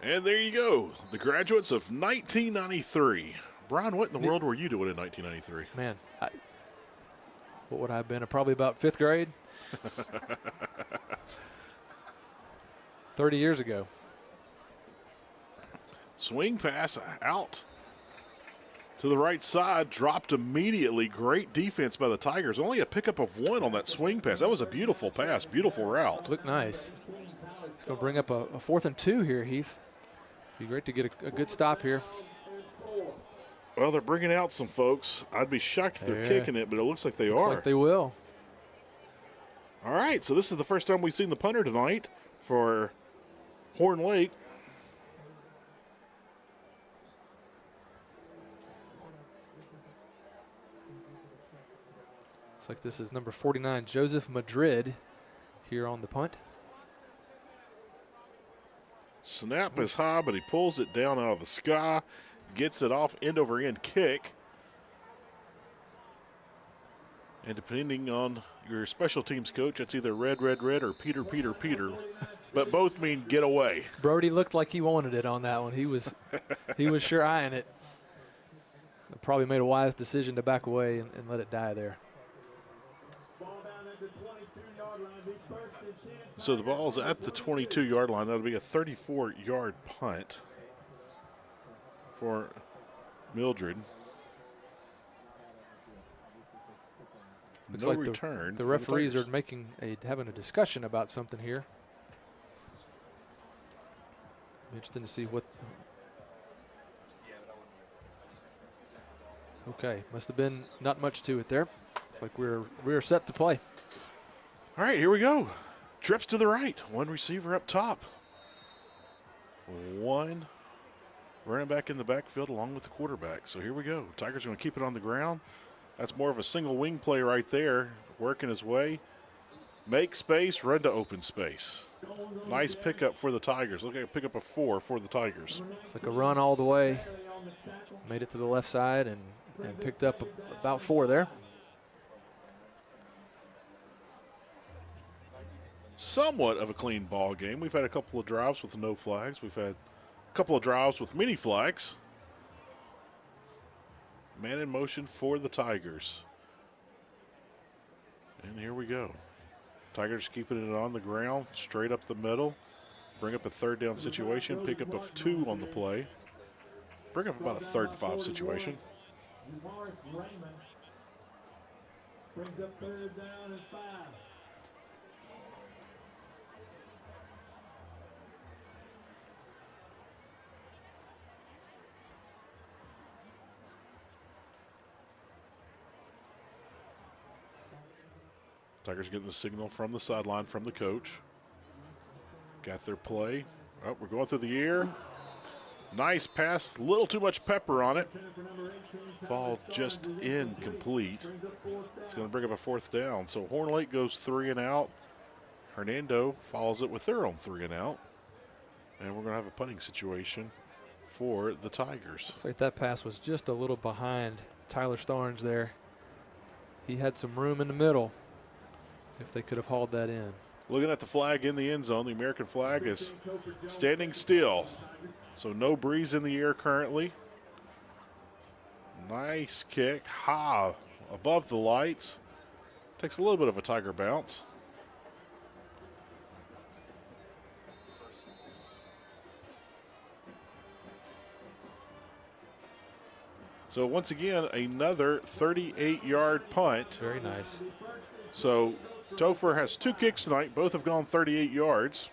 And there you go, the graduates of 1993. Brian, what in the world were you doing in 1993? Man, what would I have been? Probably about 5th grade. 30 years ago. Swing pass out to the right side, dropped immediately. Great defense by the Tigers. Only a pickup of 1 on that swing pass. That was a beautiful pass, beautiful route. Looked nice. It's going to bring up a 4th and 2 here, Heath. Be great to get a good stop here. Well, they're bringing out some folks. I'd be shocked if they're kicking it, but it looks like they are. Looks like they will. All right, so this is the first time we've seen the punter tonight for Horn Lake. Looks like this is number 49, Joseph Madrid, here on the punt. Snap is high, but he pulls it down out of the sky, gets it off end over end kick. And depending on your special teams coach, it's either red, red, red, or Peter, Peter, Peter. But both mean get away. Brody looked like he wanted it on that one. He was sure eyeing it. Probably made a wise decision to back away and let it die there. So the ball's at the 22-yard line. That'll be a 34-yard punt for Mildred. Looks No like return. The referees are having a discussion about something here. Interesting to see what. Okay, must have been not much to it there. Looks like we're set to play. All right, here we go. Trips to the right. 1 receiver up top. 1 running back in the backfield along with the quarterback. So here we go. Tigers are going to keep it on the ground. That's more of a single wing play right there. Working his way. Make space, run to open space. Nice pickup for the Tigers. Look like a pickup of 4 for the Tigers. It's like a run all the way. Made it to the left side and picked up about 4 there. Somewhat of a clean ball game. We've had a couple of drives with no flags. We've had a couple of drives with many flags. Man in motion for the Tigers. And here we go. Tigers keeping it on the ground, straight up the middle. Bring up a 3rd down situation, pick up of 2 on the play. Bring up about a 3rd and 5 situation. Brings up 3rd down and 5. Tigers getting the signal from the sideline from the coach. Got their play. Oh, we're going through the air. Nice pass, a little too much pepper on it. Fall just incomplete. It's going to bring up a 4th down. So Horn Lake goes 3 and out. Hernando follows it with their own 3 and out. And we're going to have a punting situation for the Tigers. Looks like that pass was just a little behind Tyler Starnes there. He had some room in the middle if they could have hauled that in. Looking at the flag in the end zone, the American flag is standing still. So no breeze in the air currently. Nice kick, high above the lights. Takes a little bit of a Tiger bounce. So once again, another 38-yard punt. Very nice. So Topher has 2 kicks tonight. Both have gone 38 yards.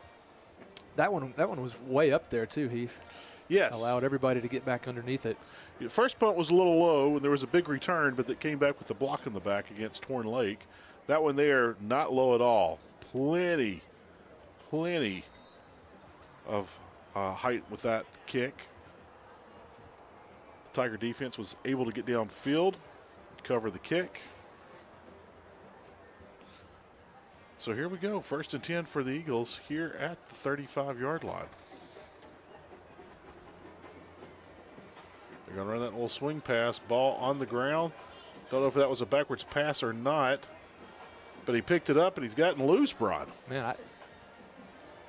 That one was way up there too, Heath. Yes. Allowed everybody to get back underneath it. The first punt was a little low, and there was a big return, but it came back with a block in the back against Horn Lake. That one there, not low at all. Plenty of height with that kick. The Tiger defense was able to get downfield, cover the kick. So here we go, 1st and 10 for the Eagles here at the 35-yard line. They're going to run that little swing pass, ball on the ground. Don't know if that was a backwards pass or not, but he picked it up and he's gotten loose, Brian. Man,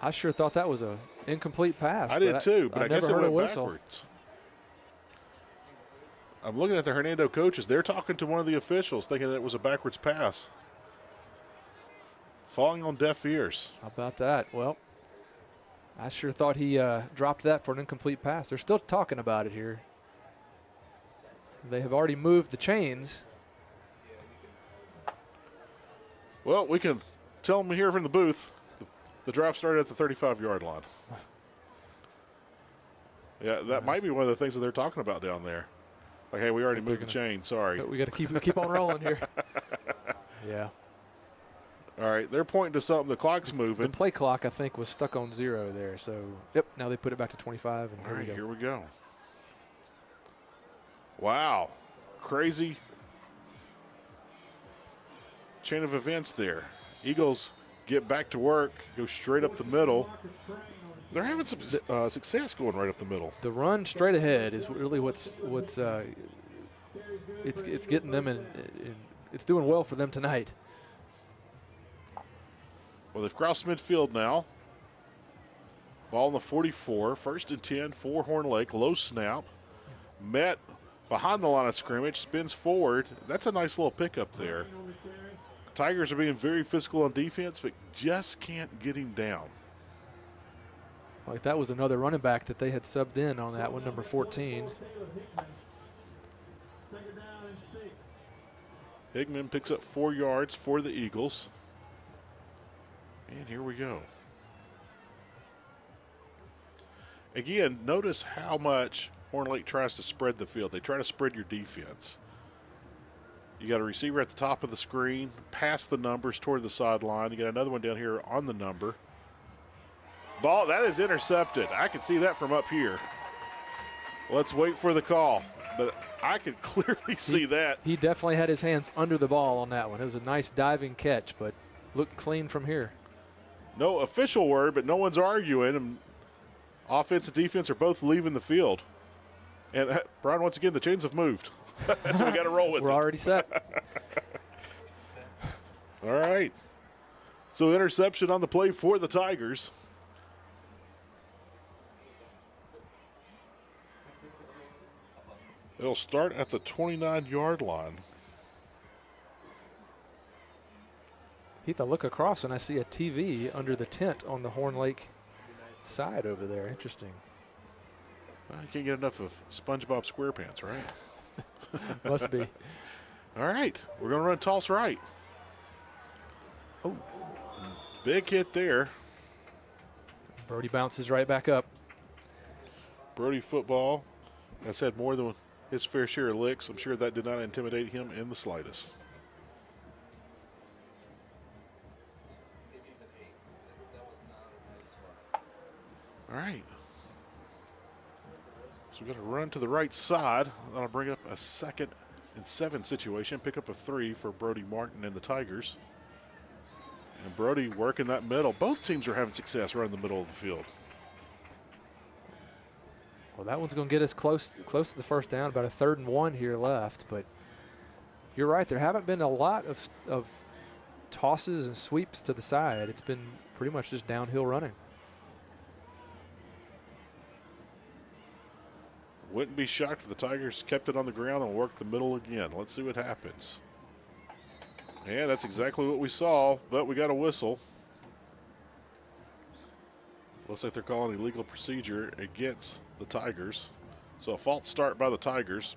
I sure thought that was a incomplete pass. I did too, but I guess never it heard a went whistle. backwards. I'm looking at the Hernando coaches. They're talking to one of the officials thinking that it was a backwards pass. Falling on deaf ears. How about that? Well, I sure thought he dropped that for an incomplete pass. They're still talking about it here. They have already moved the chains. Well, we can tell them here from the booth. The drive started at the 35-yard line. Yeah, that might be one of the things that they're talking about down there. Like, hey, we already moved the chain. Sorry. We got to keep on rolling here. Yeah. All right, they're pointing to something. The clock's The moving. play clock, I think, was stuck on 0 there. So, yep, now they put it back to 25, and All here right, we go. here we go. Wow. Crazy chain of events there. Eagles get back to work, go straight up the middle. They're having some success going right up the middle. The run straight ahead is really what's it's getting them in it's doing well for them tonight. Well, they've crossed midfield now. Ball in the 44, 1st and 10 for Horn Lake. Low snap. Met behind the line of scrimmage, spins forward. That's a nice little pickup there. Tigers are being very physical on defense, but just can't get him down. Like that was another running back that they had subbed in on that one, number 14. Higman picks up 4 yards for the Eagles. And here we go. Again, notice how much Horn Lake tries to spread the field. They try to spread your defense. You got a receiver at the top of the screen, past the numbers toward the sideline. You got another one down here on the number. Ball, that is intercepted. I can see that from up here. Let's wait for the call. But I could clearly see that. He definitely had his hands under the ball on that one. It was a nice diving catch, but looked clean from here. No official word, but no one's arguing. And offense and defense are both leaving the field. And, Brian, once again, the chains have moved. So we got to roll with it. We're already set. All right. So interception on the play for the Tigers. It'll start at the 29-yard line. Heath, I look across and I see a TV under the tent on the Horn Lake side over there. Interesting. Well, you can't get enough of SpongeBob SquarePants, right? Must be. All right. We're going to run toss right. Oh. Big hit there. Brody bounces right back up. Brody football has had more than his fair share of licks. I'm sure that did not intimidate him in the slightest. All right. So we're going to run to the right side. That'll bring up a 2nd and 7 situation. Pick up a 3 for Brody Martin and the Tigers. And Brody working that middle. Both teams are having success right in the middle of the field. Well, that one's going to get us close to the first down, about a 3rd and 1 here left. But you're right, there haven't been a lot of tosses and sweeps to the side. It's been pretty much just downhill running. Wouldn't be shocked if the Tigers kept it on the ground and worked the middle again. Let's see what happens. Yeah, that's exactly what we saw, but we got a whistle. Looks like they're calling illegal procedure against the Tigers. So a false start by the Tigers.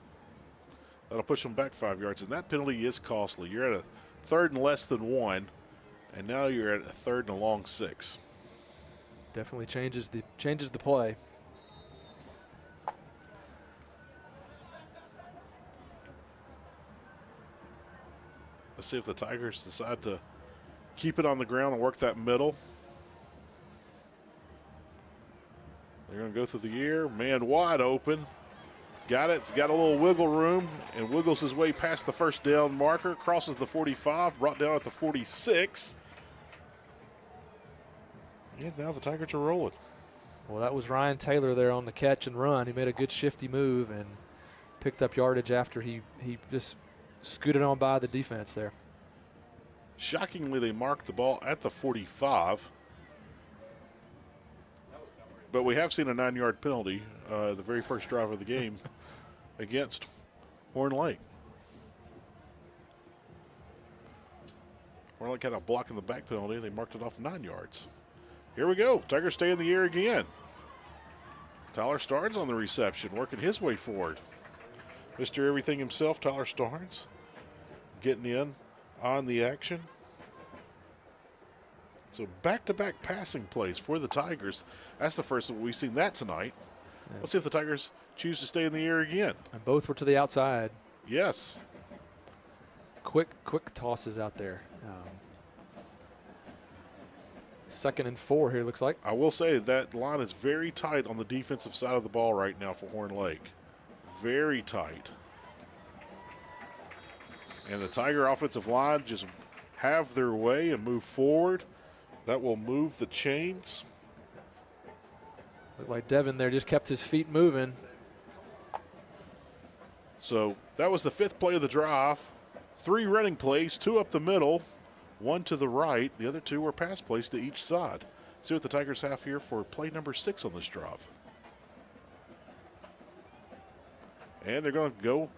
That'll push them back 5 yards, and that penalty is costly. You're at a 3rd and less than 1, and now you're at a 3rd and a long 6. Definitely changes the play. Let's see if the Tigers decide to keep it on the ground and work that middle. They're going to go through the air. Man wide open. Got it. It's got a little wiggle room and wiggles his way past the first down marker. Crosses the 45. Brought down at the 46. And now the Tigers are rolling. Well, that was Ryan Taylor there on the catch and run. He made a good shifty move and picked up yardage after he just scooted on by the defense there. Shockingly, they marked the ball at the 45. But we have seen a 9-yard penalty the very first drive of the game against Horn Lake. Horn Lake had a block in the back penalty. They marked it off 9 yards. Here we go. Tigers stay in the air again. Tyler Starnes on the reception, working his way forward. Mr. Everything himself, Tyler Starnes, getting in on the action. So back-to-back passing plays for the Tigers. That's the first we've seen that tonight. Yeah. Let's see if the Tigers choose to stay in the air again. And both were to the outside. Yes. Quick tosses out there. 2nd and 4 here, looks like. I will say that line is very tight on the defensive side of the ball right now for Horn Lake. Very tight. And the Tiger offensive line just have their way and move forward. That will move the chains. Looked like Devin there just kept his feet moving. So that was the 5th play of the drive. 3 running plays, 2 up the middle, 1 to the right. The other 2 were pass plays to each side. See what the Tigers have here for play number 6 on this drive. And they're going to go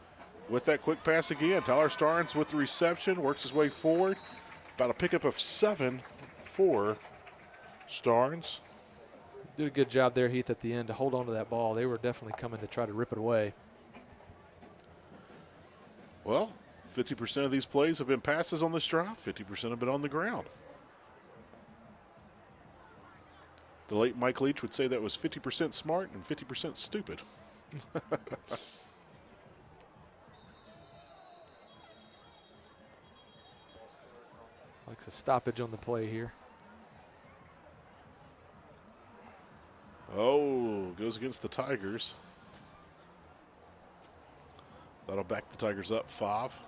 with that quick pass again. Tyler Starnes with the reception, works his way forward. About a pickup of 7 for Starnes. Did a good job there, Heath, at the end to hold on to that ball. They were definitely coming to try to rip it away. Well, 50% of these plays have been passes on this drive. 50% have been on the ground. The late Mike Leach would say that was 50% smart and 50% stupid. Likes a stoppage on the play here. Oh, goes against the Tigers. That'll back the Tigers up 5.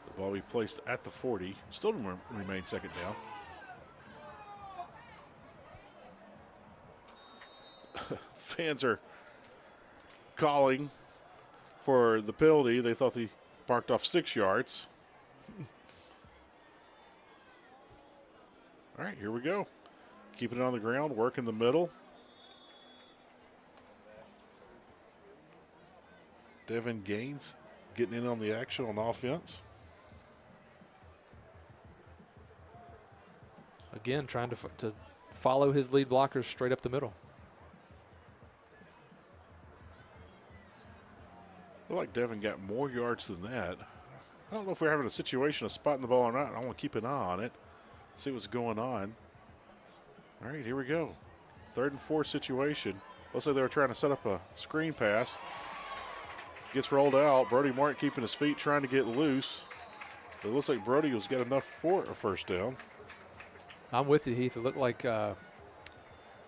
The ball will be placed at the 40. Still remain 2nd down. Fans are calling for the penalty. They thought they marked off 6 yards. All right, here we go. Keeping it on the ground, work in the middle. Devin Gaines getting in on the action on offense. Again, trying to follow his lead blockers straight up the middle. I feel like Devin got more yards than that. I don't know if we're having a situation of spotting the ball or not. I want to keep an eye on it, see what's going on. All right, here we go. 3rd and 4 situation. Looks like they were trying to set up a screen pass. Gets rolled out. Brody Martin keeping his feet, trying to get loose. But it looks like Brody was got enough for a first down. I'm with you, Heath. It looked like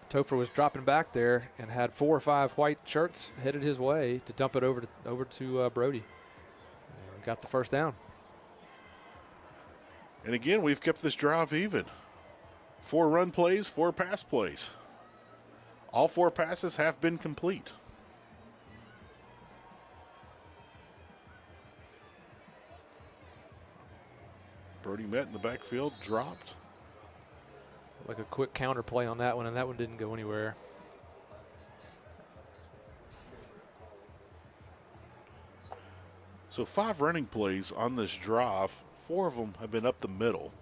Topher was dropping back there and had 4 or 5 white shirts headed his way to dump it over to Brody. And got the first down. And again, we've kept this drive even. 4 run plays, 4 pass plays. All 4 passes have been complete. Brody met in the backfield, dropped. Like a quick counter play on that one, and that one didn't go anywhere. So 5 running plays on this drive. 4 of them have been up the middle.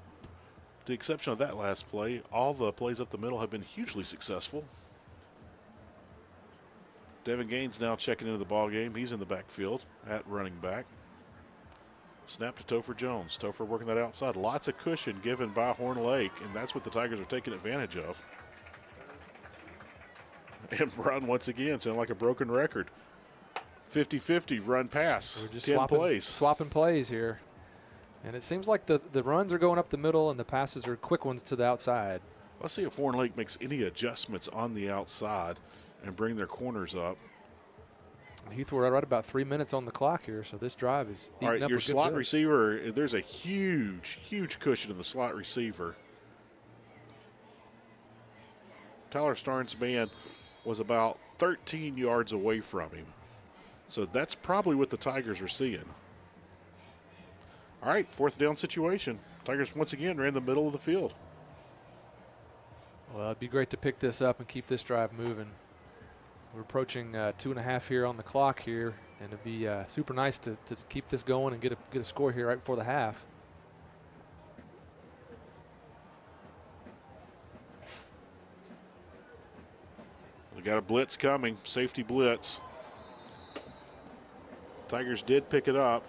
With the exception of that last play, all the plays up the middle have been hugely successful. Devin Gaines now checking into the ball game. He's in the backfield at running back. Snap to Topher Jones. Topher working that outside. Lots of cushion given by Horn Lake, and that's what the Tigers are taking advantage of. And Brown once again sounding like a broken record. 50-50 run pass. We're just 10 plays. Swapping plays here. And it seems like the runs are going up the middle and the passes are quick ones to the outside. Let's see if Horn Lake makes any adjustments on the outside and bring their corners up. Heath, we're right about 3 minutes on the clock here, so this drive is eating all right, up your a good slot bit. receiver, there's a huge cushion in the slot receiver. Tyler Starnes' man was about 13 yards away from him. So that's probably what the Tigers are seeing. All right, 4th down situation. Tigers once again ran the middle of the field. Well, it'd be great to pick this up and keep this drive moving. We're approaching 2.5 here on the clock here, and it'd be super nice to keep this going and get a score here right before the half. We got a blitz coming, safety blitz. Tigers did pick it up,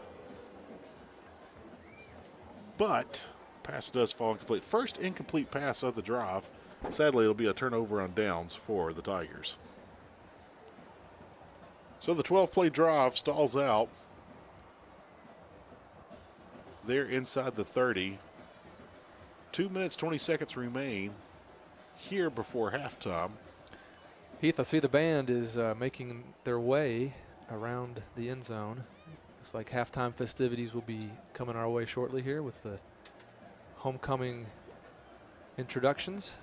but pass does fall incomplete. First incomplete pass of the drive. Sadly, it'll be a turnover on downs for the Tigers. So the 12-play drive stalls out. They're inside the 30. 2 minutes, 20 seconds remain here before halftime. Heath, I see the band is making their way around the end zone. Looks like halftime festivities will be coming our way shortly here with the homecoming introductions.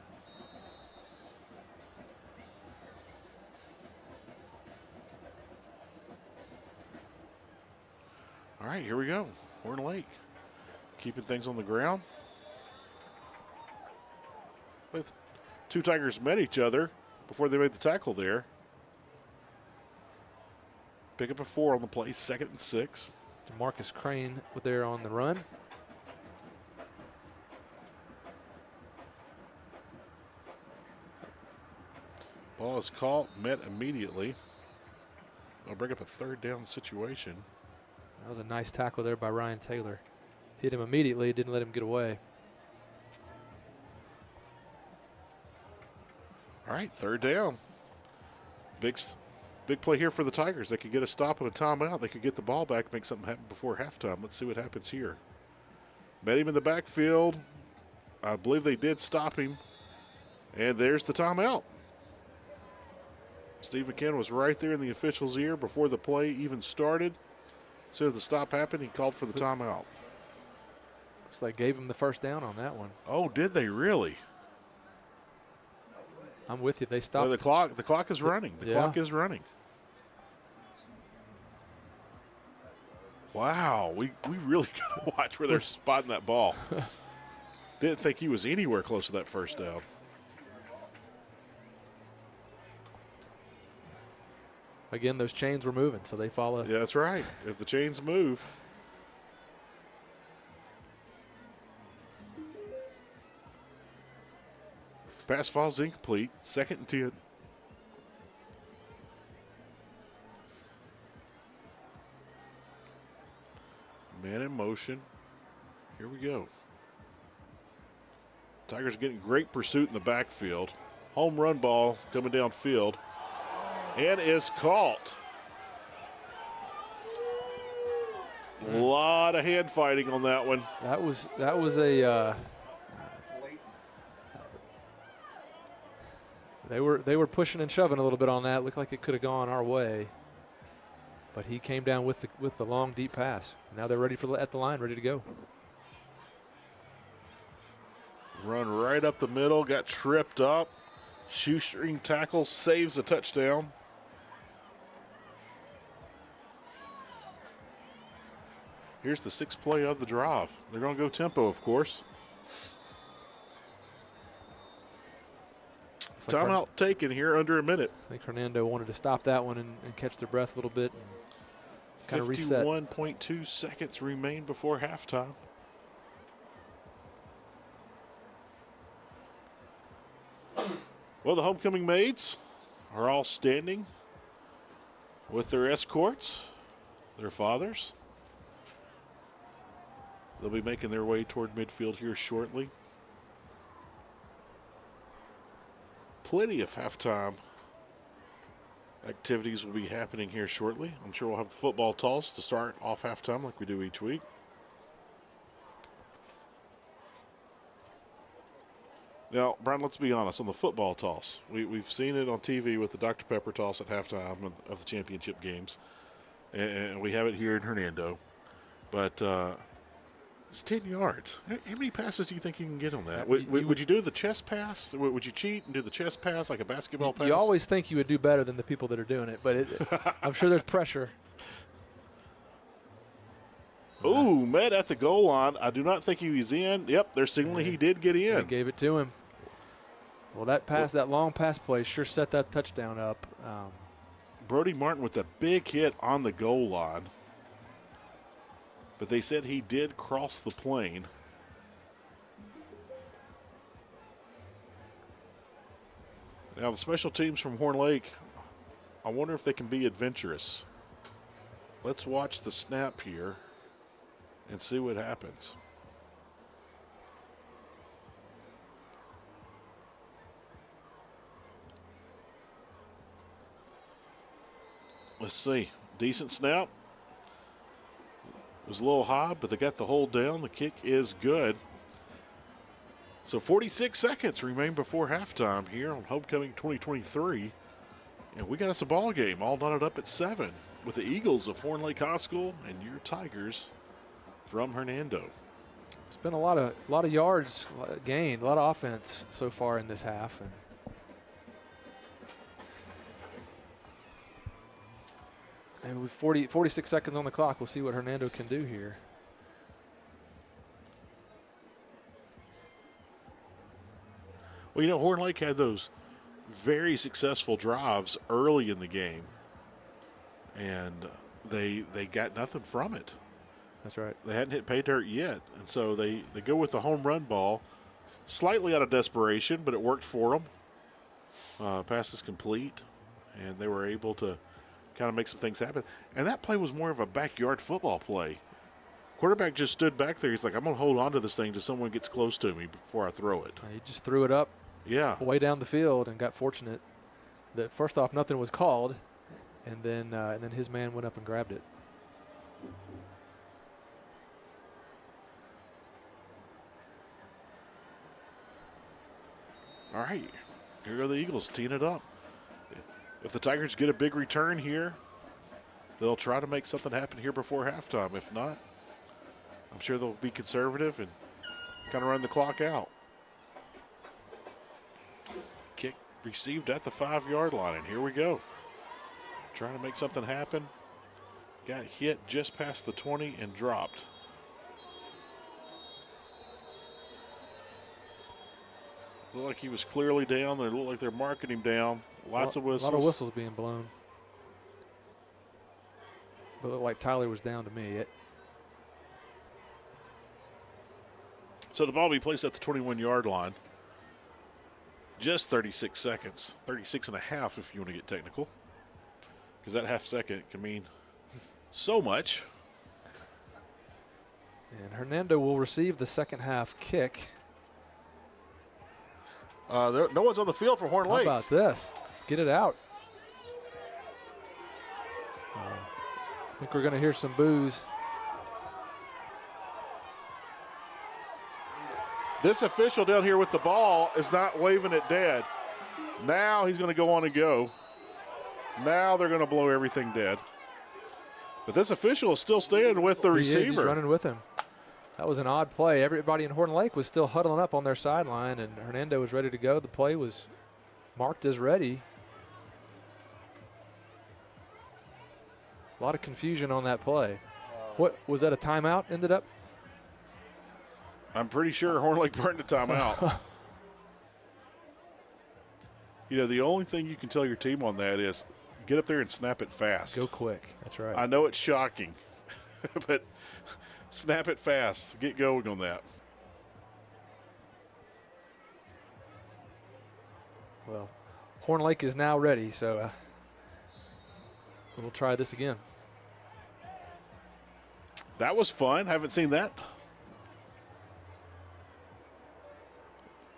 All right, here we go. Horn Lake keeping things on the ground. With two Tigers met each other before they made the tackle there. Pick up a 4 on the play, 2nd and 6. Marcus Crane there on the run. Ball is caught, met immediately. I'll bring up a 3rd down situation. That was a nice tackle there by Ryan Taylor. Hit him immediately, didn't let him get away. All right, 3rd down. Big play here for the Tigers. They could get a stop and a timeout. They could get the ball back, make something happen before halftime. Let's see what happens here. Met him in the backfield. I believe they did stop him. And there's the timeout. Steve McKenna was right there in the official's ear before the play even started. So as the stop happened, he called for the timeout. Looks like gave him the first down on that one. Oh, did they really? I'm with you. They stopped. Well, the clock is running. The clock is running. Wow, we really got to watch where they're spotting that ball. Didn't think he was anywhere close to that first down. Again, those chains were moving, so they follow. Yeah, that's right. If the chains move. Pass falls incomplete. 2nd and 10. Man in motion. Here we go. Tigers getting great pursuit in the backfield. Home run ball coming downfield. And is caught. A lot of hand fighting on that one. That was a. They were pushing and shoving a little bit on that. Looked like it could have gone our way, but he came down with the long deep pass. Now they're ready at the line, ready to go. Run right up the middle, got tripped up. Shoestring tackle, saves a touchdown. Here's the 6th play of the drive. They're going to go tempo, of course. Timeout taken here under a minute. I think Hernando wanted to stop that one and catch their breath a little bit. And kind of reset. 51.2 seconds remain before halftime. Well, the homecoming maids are all standing with their escorts, their fathers. They'll be making their way toward midfield here shortly. Plenty of halftime activities will be happening here shortly. I'm sure we'll have the football toss to start off halftime like we do each week. Now, Brian, let's be honest, on the football toss, we've seen it on TV with the Dr. Pepper toss at halftime of the championship games, and we have it here in Hernando. But it's 10 yards. How many passes do you think you can get on that? Would you do the chest pass? Would you cheat and do the chest pass like a basketball pass? You always think you would do better than the people that are doing it, but I'm sure there's pressure. Ooh, met at the goal line. I do not think he was in. Yep, they're signaling he did get in. They gave it to him. Well, that long pass play sure set that touchdown up. Brody Martin with a big hit on the goal line. But they said he did cross the plane. Now the special teams from Horn Lake, I wonder if they can be adventurous. Let's watch the snap here and see what happens. Let's see. Decent snap. It was a little high, but they got the hold down. The kick is good. So 46 seconds remain before halftime here on Homecoming 2023. And we got us a ball game all knotted up at 7 with the Eagles of Horn Lake High School and your Tigers from Hernando. It's been a lot of yards gained, a lot of offense so far in this half. And with 46 seconds on the clock, we'll see what Hernando can do here. Well, you know, Horn Lake had those very successful drives early in the game, and they got nothing from it. That's right. They hadn't hit pay dirt yet, and so they go with the home run ball, slightly out of desperation, but it worked for them. Pass is complete, and they were able to kind of make some things happen. And that play was more of a backyard football play. Quarterback just stood back there. He's like, I'm going to hold on to this thing until someone gets close to me before I throw it. He just threw it up way down the field and got fortunate that first off nothing was called, and then his man went up and grabbed it. All right, here go the Eagles teeing it up. If the Tigers get a big return here, they'll try to make something happen here before halftime. If not, I'm sure they'll be conservative and kind of run the clock out. Kick received at the 5-yard line, and here we go. Trying to make something happen. Got hit just past the 20 and dropped. Looked like he was clearly down. They looked like they're marking him down. Lots of whistles. A lot of whistles being blown. But it looked like Tyler was down to me. So the ball will be placed at the 21-yard line. Just 36 seconds. 36 and a half if you want to get technical. Because that half second can mean so much. And Hernando will receive the second half kick. No one's on the field for Horn Lake. How about this? Get it out. I think we're going to hear some boos. This official down here with the ball is not waving it dead. Now he's going to go on and go. Now they're going to blow everything dead. But this official is still staying with the receiver. He's running with him. That was an odd play. Everybody in Horn Lake was still huddling up on their sideline, and Hernando was ready to go. The play was marked as ready. A lot of confusion on that play. What was that, a timeout ended up? I'm pretty sure Horn Lake burned a timeout. You know, the only thing you can tell your team on that is get up there and snap it fast. Go quick. That's right. I know it's shocking, but snap it fast. Get going on that. Well, Horn Lake is now ready, so we'll try this again. That was fun. Haven't seen that.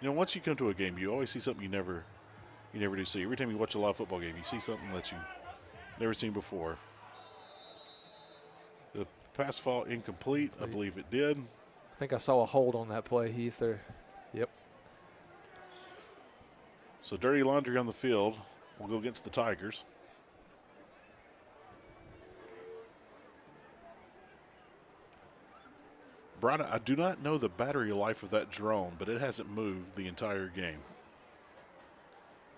You know, once you come to a game, you always see something you never do see. Every time you watch a live football game, you see something that you never seen before. The pass fall incomplete. I believe it did. I think I saw a hold on that play, Heath. Yep. So dirty laundry on the field. We'll go against the Tigers. Brian, I do not know the battery life of that drone, but it hasn't moved the entire game.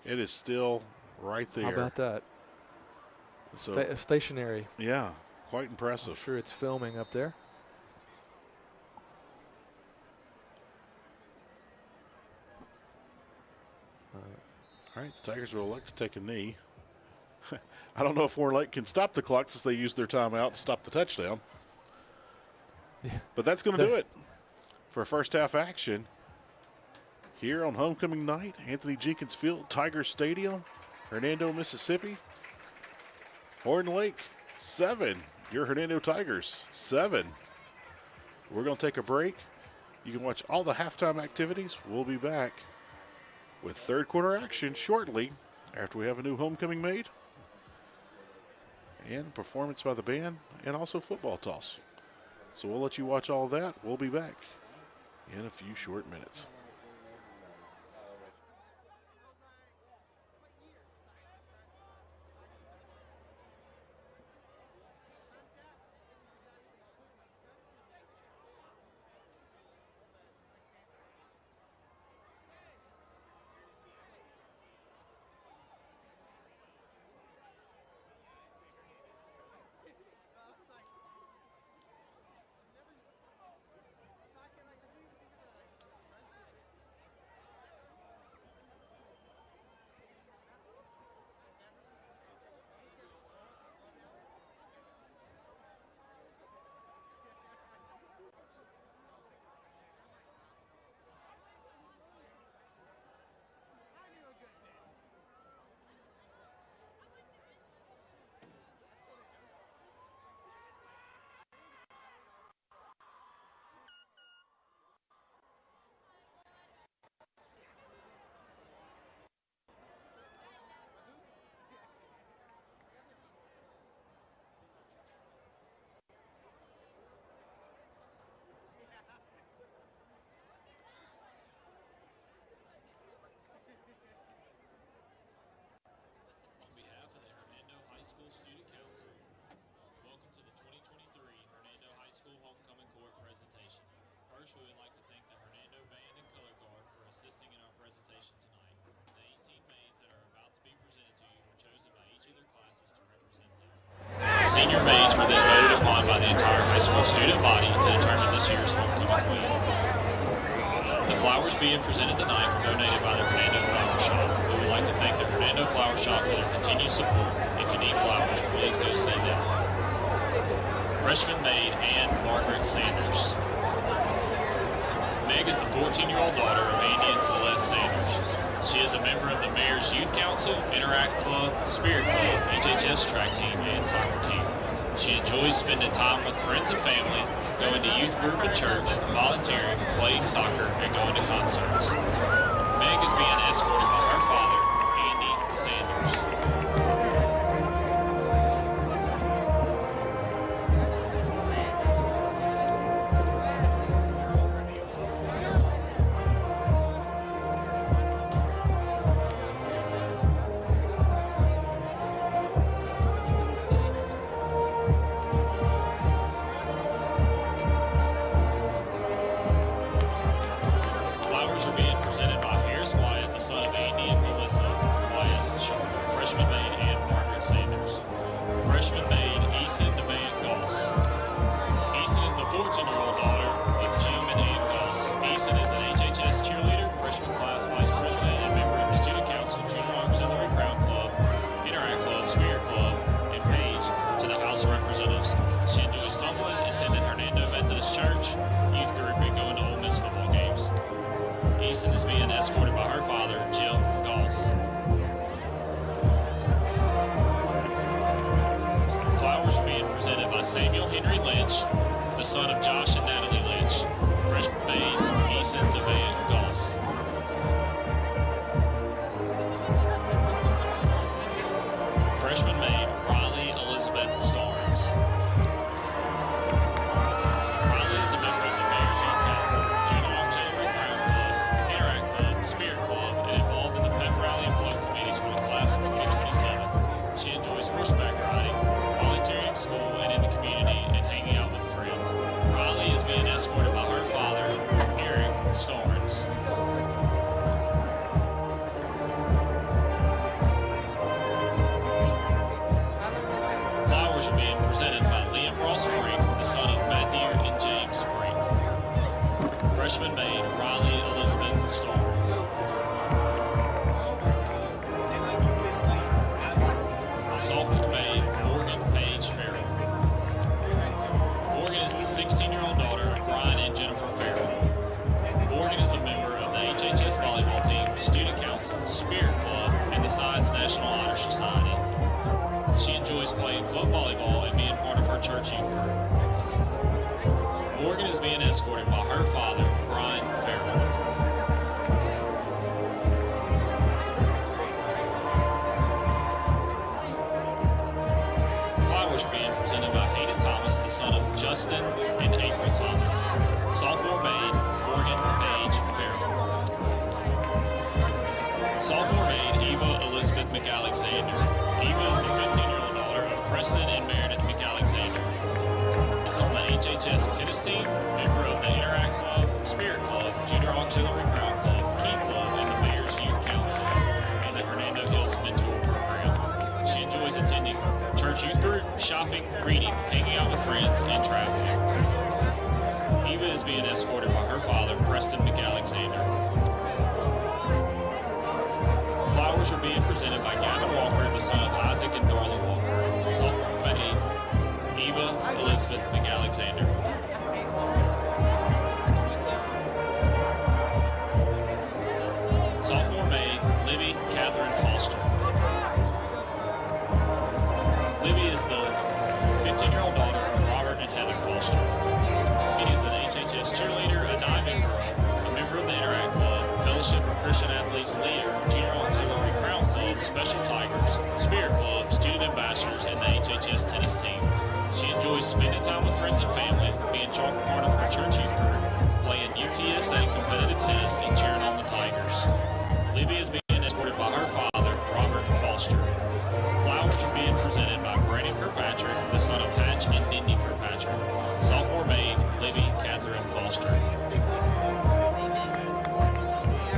It is still right there. How about that? So, stationary. Yeah, quite impressive. I'm sure it's filming up there. All right, the Tigers will elect to take a knee. I don't know if Warren Lake can stop the clock since they used their timeout to stop the touchdown. Yeah. But that's going to do it for first half action here on homecoming night, Anthony Jenkins Field, Tiger Stadium, Hernando, Mississippi. Horton Lake, 7. Your Hernando Tigers, 7. We're going to take a break. You can watch all the halftime activities. We'll be back with third quarter action shortly after we have a new homecoming made and performance by the band and also football toss. So we'll let you watch all that. We'll be back in a few short minutes. On behalf of the Hernando High School Student Council, welcome to the 2023 Hernando High School Homecoming Court presentation. First, we would like to thank the Hernando Band and Color Guard for assisting in our presentation tonight. The 18 maids that are about to be presented to you were chosen by each of their classes to represent them. Senior maids were then voted upon by the entire high school student body to determine this year's homecoming queen. The flowers being presented tonight were donated by the Hernando Flower Shop. We would like to thank the Hernando Flower Shop for their continued support. If you need flowers, please go see them. Freshman maid Ann Margaret Sanders. Meg is the 14-year-old daughter of Andy and Celeste Sanders. She is a member of the Mayor's Youth Council, Interact Club, Spirit Club, HHS track team, and soccer team. She enjoys spending time with friends and family, going to youth group and church, volunteering, playing soccer, and going to concerts. Meg is being escorted by her father, Andy Sanders. Flowers are being presented by Harris Wyatt, the son of Andy and Melissa Wyatt Sharp, freshman maid Ann Margaret Sanders. Freshman maid Eason DeVan Goss. Eason is the 14-year-old daughter of Jim and Ann Goss. Eason is an HHS cheerleader, freshman class vice president, and member of the student council, junior auxiliary crown club, Interact Club, Spirit Club, and page to the House of Representatives. She enjoys tumbling, attending Hernando Methodist Church, youth group, and going to Ole Miss football games. Easton is being escorted by her father, Jim Goss. Flowers are being presented by Samuel Henry Lynch, the son of Josh and Natalie Lynch. Freshman maid, Easton DeVan Goss. Freshman maid, Riley Elizabeth Starnes. Riley is a member of the Mayor's Youth Council, Junior Auxiliary Crown Club, Interact Club, Spirit Club, and involved in the pep rally and float committees for the class of 2027. She enjoys horseback riding, volunteering at school and in the community, and hanging out with friends. Riley is being escorted by her father, Eric Starnes. volleyball team, student council, Spirit Club, and the Science National Honor Society. She enjoys playing club volleyball and being part of her church youth group. Morgan is being escorted by her father, Brian Farrell. Flowers are being presented by Hayden Thomas, the son of Justin and April Thomas. Sophomore maid, Morgan Page Farrell. Sophomore maid, Eva Elizabeth McAlexander. Eva is the 15-year-old daughter of Preston and Meredith McAlexander. She's on the HHS tennis team, member of the Interact Club, Spirit Club, Junior Auxiliary Crown Club, Key Club, and the Mayor's Youth Council, and the Hernando Hills Mentor Program. She enjoys attending church youth group, shopping, reading, hanging out with friends, and traveling. Eva is being escorted by her father, Preston McAlexander. Flowers are being presented by Gavin Walker, the son of Isaac and Darla Walker. Sophomore maid, Eva Elizabeth McAlexander. Sophomore maid, Libby Catherine Foster. Libby is the 15-year-old daughter of Robert and Heather Foster. She is an HHS cheerleader, a diamond girl, a member of the Interact Club, Fellowship of Christian Athletes leader, Junior Auxiliary Crown Club, Special Tigers, Spirit Club, student ambassadors, and the HHS tennis team. She enjoys spending time with friends and family, being part of her church youth group, playing UTSA competitive tennis, and cheering on the Tigers. Libby is being escorted by her father, Robert Foster. Flowers are being presented by Brandon Kirkpatrick, the son of Hatch and Dindy Kirkpatrick. Sophomore maid, Libby Catherine Foster.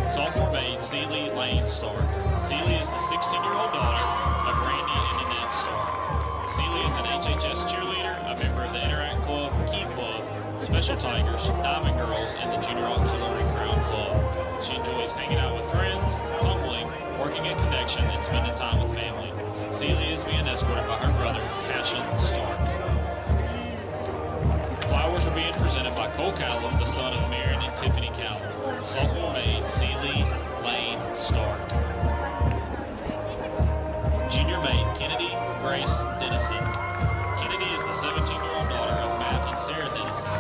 Sophomore maid, Celie Lane Stark. Celie is the 16-year-old daughter of Randy and Annette Stark. Celie is an HHS cheerleader, a member of the Interact Club, Key Club, Special Tigers, Diamond Girls, and the Junior Auxiliary Crown Club. She enjoys hanging out with friends, tumbling, working at Connection, and spending time with family. Celie is being escorted by her brother, Cashin Stark. Flowers are being presented by Cole Callum, the son of Marion and Tiffany Callum. Sophomore maid, Celie Lane Stark. Junior maid, Kennedy Grace Dennison. Kennedy is the 17-year-old daughter of Matt and Sarah Dennison.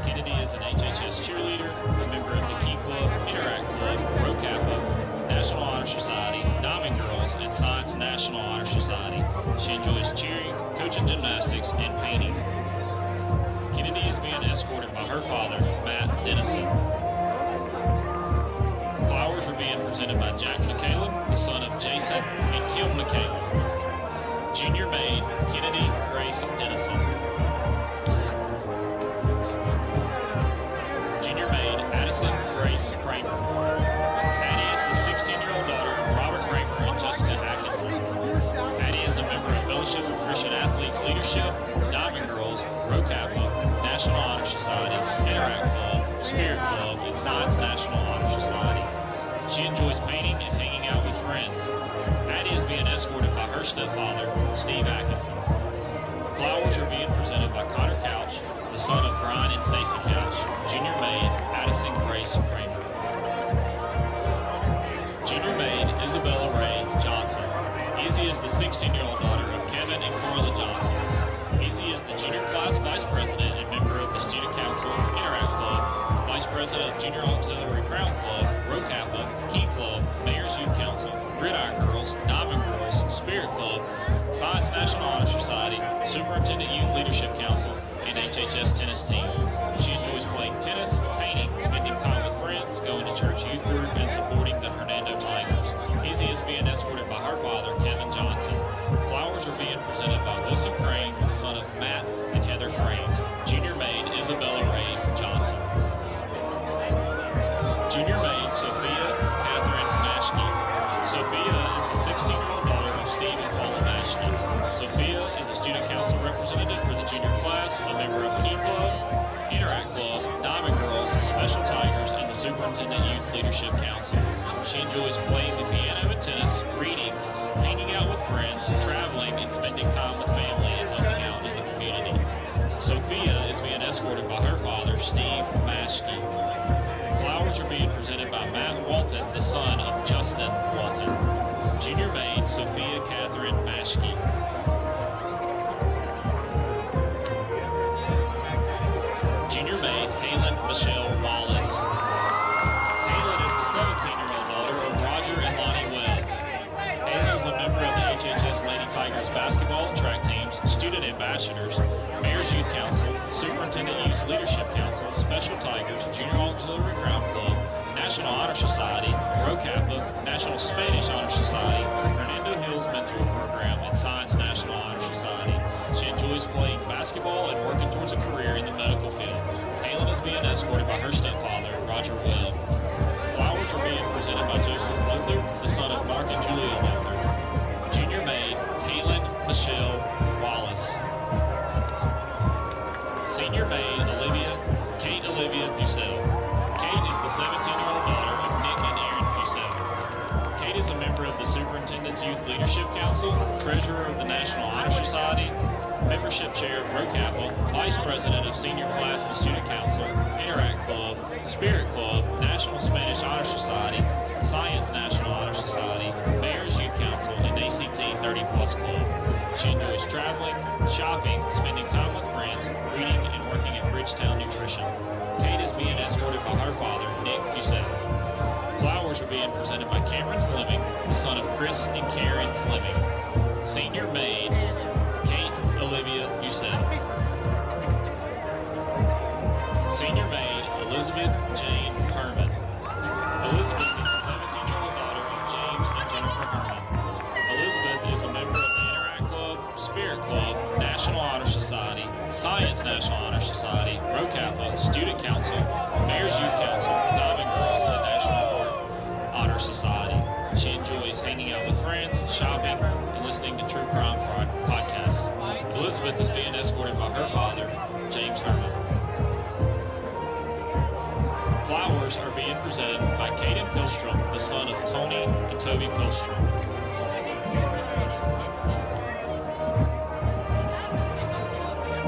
Kennedy is an HHS cheerleader, a member of the Key Club, Interact Club, Rho Kappa, National Honor Society, Diamond Girls, and Science National Honor Society. She enjoys cheering, coaching gymnastics, and painting. Kennedy is being escorted by her father, Matt Dennison. Flowers are being presented by Jack McCaleb, the son of Jason and Kim McCaleb. Junior maid, Kennedy Grace Dennison. Junior maid, Addison Grace Kramer. Addie is the 16-year-old daughter of Robert Kramer and Jessica Atkinson. Addie is a member of Fellowship of Christian Athletes Leadership, Diamond Girls, Rho Kappa, National Honor Society, Interact Club, Spirit Club, and Science National Honor Society. She enjoys painting and hanging out with friends. Addie is being escorted by her stepfather, Steve Atkinson. Flowers are being presented by Connor Couch, the son of Brian and Stacy Couch. Junior maid, Addison Grace Kramer. Junior maid, Isabella Ray Johnson. Izzy is the 16-year-old daughter of Kevin and Carla Johnson. Izzy is the junior class vice president and member of the Student Council, Interact Club, vice president of Junior Auxiliary Crown Club, Rho Kappa, Key Club, Mayor's Youth Council, Gridiron Girls, Diamond Girls, Spirit Club, Science National Honor Society, Superintendent Youth Leadership Council, and HHS tennis team. She enjoys playing tennis, painting, spending time with friends, going to church youth group, and supporting the Hernando Tigers. Izzy is being escorted by her father, Kevin Johnson. Flowers are being presented by Wilson Crane, the son of Matt and Heather Crane. Junior maid, Isabella Ray Johnson. Junior maid, Sophia Catherine Maschke. Sophia is the 16-year-old daughter of Steve and Paula Maschke. Sophia is a student council representative for the junior class, a member of Key Club, Interact Club, Diamond Girls, Special Tigers, and the Superintendent Youth Leadership Council. She enjoys playing the piano and tennis, reading, hanging out with friends, traveling, and spending time with family and helping out in the community. Sophia is being escorted by her father, Steve Maschke. Flowers Flowers are being presented by Matt Walton, the son of Justin Walton. Junior maid, Sophia Catherine Maschke. Junior maid, Halen Michelle Wallace. Halen is the 17-year-old daughter of Roger and Lonnie Webb. Halen is a member of the HHS Lady Tigers basketball and track teams, student ambassadors, Mayor's Youth Council, Superintendent Youth Leadership Council, Special Tigers, Junior Auxiliary Crown Club, National Honor Society, Rho Kappa, National Spanish Honor Society, Hernando Hills Mentor Program, and Science National Honor Society. She enjoys playing basketball and working towards a career in the medical field. Halen is being escorted by her stepfather, Roger Webb. Flowers are being presented by Joseph Luther, the son of Mark and Julia Luther. Junior maid, Halen Michelle Wallace. Senior maid, Kate Olivia Fussell. Kate is the 17-year-old daughter of Nick and Aaron Fussell. Kate is a member of the Superintendent's Youth Leadership Council, treasurer of the National Honor Society, membership chair of Rho Kappa, vice president of Senior Class and Student Council, Interact Club, Spirit Club, National Spanish Honor Society, Science National Honor Society, Mayor's Youth Council, and ACT 30+ Club. She enjoys traveling, shopping, spending time with friends, reading, and working at Bridgetown Nutrition. Kate is being escorted by her father, Nick Fussell. Flowers are being presented by Cameron Fleming, the son of Chris and Karen Fleming. Senior maid, Kate Olivia Fussell. Senior maid, Elizabeth Jane Herman. Elizabeth is the 17-year-old daughter of James and Jennifer Herman. Elizabeth is a member of the Interact Club, Spirit Club, National Honor Society, Science National Honor Society, Rho Kappa, Student Council, Mayor's Youth Council, Diamond Girls, and National Honor Society. She enjoys hanging out with friends, shopping, and listening to true crime podcasts. Elizabeth is being escorted by her father, James Herman. Flowers are being presented by Caden Pilstrom, the son of Tony and Toby Pilstrom.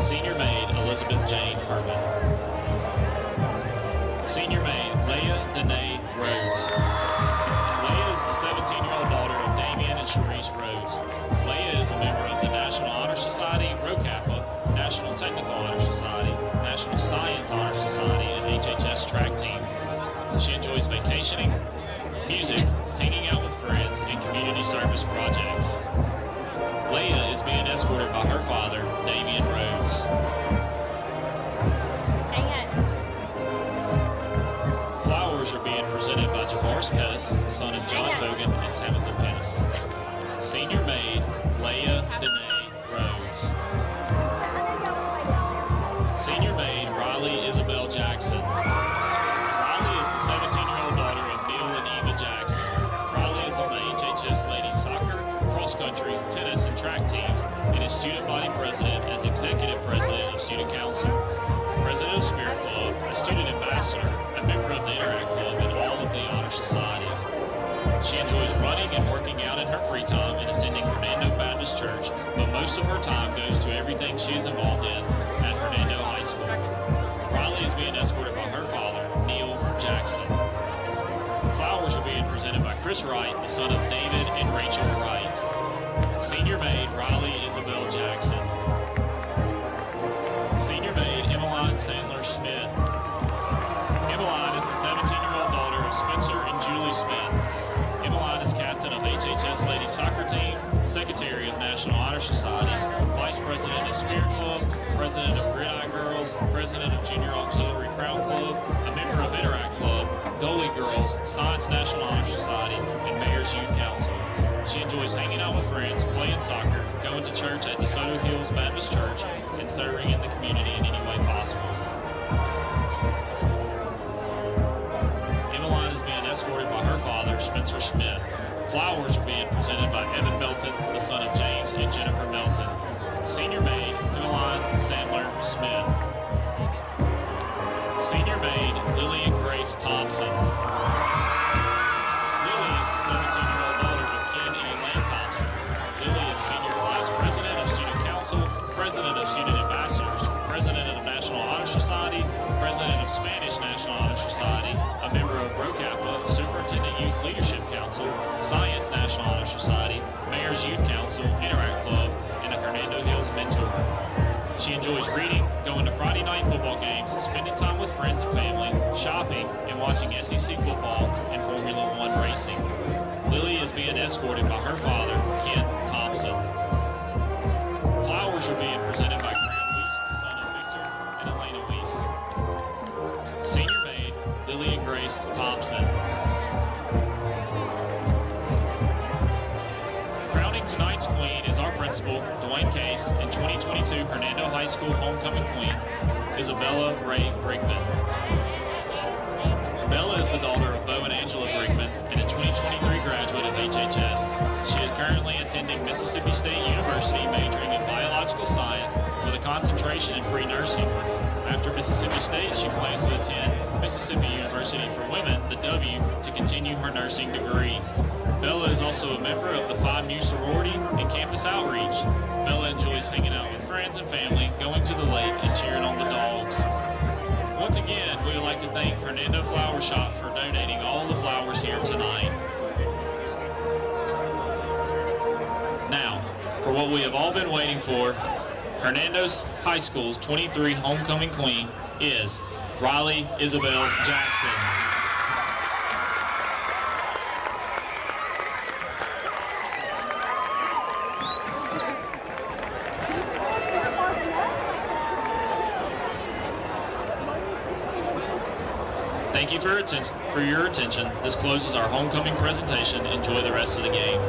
Senior maid, Elizabeth Jane Herman. Senior maid, Leah Danae Rhodes. Leah is the 17-year-old daughter of Damian and Sharice Rhodes. Leah is a member of the National Honor Society, Rho Kappa, National Technical Honor Society, National Science Honor Society, and HHS track team. She enjoys vacationing, music, hanging out with friends, and community service projects. Leah is being escorted by her father, Damian Rhodes. Flowers are being presented by Javaris Pettis, son of John Hogan and Tabitha Pettis. Senior maid, Leah Danae Rhodes. Senior maid, Riley Isabel Jackson. Riley is the 17-year-old daughter of Neil and Eva Jackson. Riley is on the HHS ladies soccer, cross-country, tennis, and track teams, and is student body president as executive president of Student Council, president of Spirit Club, a student ambassador, a member of the Interact Club, and all of the honor societies. She enjoys running and working out in her free time and attending Hernando Baptist Church, but most of her time goes to everything she is involved in at Hernando High School. Riley is being escorted by her father, Neil Jackson. Flowers are being presented by Chris Wright, the son of David and Rachel Wright. Senior maid, Riley Isabel Jackson. Senior maid, Emmeline Sandler Smith. Emmeline is the 17-year-old daughter of Spencer and Julie Smith. Emmeline is captain of HHS ladies soccer team, secretary of National Honor Society, vice president of Spirit Club, president of Gridiron Girls, president of Junior Auxiliary Crown Club, a member of Interact Club, Goalie Girls, Science National Honor Society, and Mayor's Youth Council. She enjoys hanging out with friends, playing soccer, going to church at DeSoto Hills Baptist Church, and serving in the community in any way possible. Emmeline is being escorted by her father, Spencer Smith. Flowers are being presented by Evan Melton, the son of James and Jennifer Melton. Senior maid, Emmeline Sandler Smith. Senior maid, Lillian Grace Thompson. Lily is the 17-year-old daughter of Ken and Elaine Thompson. Lily is senior class president of Student Council, president of Student Ambassadors, president of the National Honor Society, president of Spanish National Honor Society, Society, a member of Rho Kappa, Superintendent Youth Leadership Council, Science National Honor Society, Mayor's Youth Council, Interact Club, and a Hernando Hills mentor. She enjoys reading, going to Friday night football games, spending time with friends and family, shopping, and watching SEC football and Formula One racing. Lily is being escorted by her father, Kent Thompson. Flowers are being presented by Graham Weiss, the son of Victor and Elena Weiss. Senior maid, Lillian Grace Thompson. Crowning tonight's queen is our principal, Dwayne Case, and 2022 Hernando High School homecoming queen, Isabella Ray Brigman. Bella is the daughter of Bo and Angela Brigman and a 2023 graduate of HHS. She is currently attending Mississippi State University, majoring in biological science with a concentration in pre-nursing. After Mississippi State, she plans to attend Mississippi University for Women, the W, to continue her nursing degree. Bella is also a member of the Phi Mu sorority and campus outreach. Bella enjoys hanging out with friends and family, going to the lake, and cheering on the dogs. Once again, we would like to thank Hernando Flower Shop for donating all the flowers here tonight. Now, for what we have all been waiting for, Hernando's High School's 23 homecoming queen is Riley Isabel Jackson. Thank you for your attention. This closes our homecoming presentation. Enjoy the rest of the game.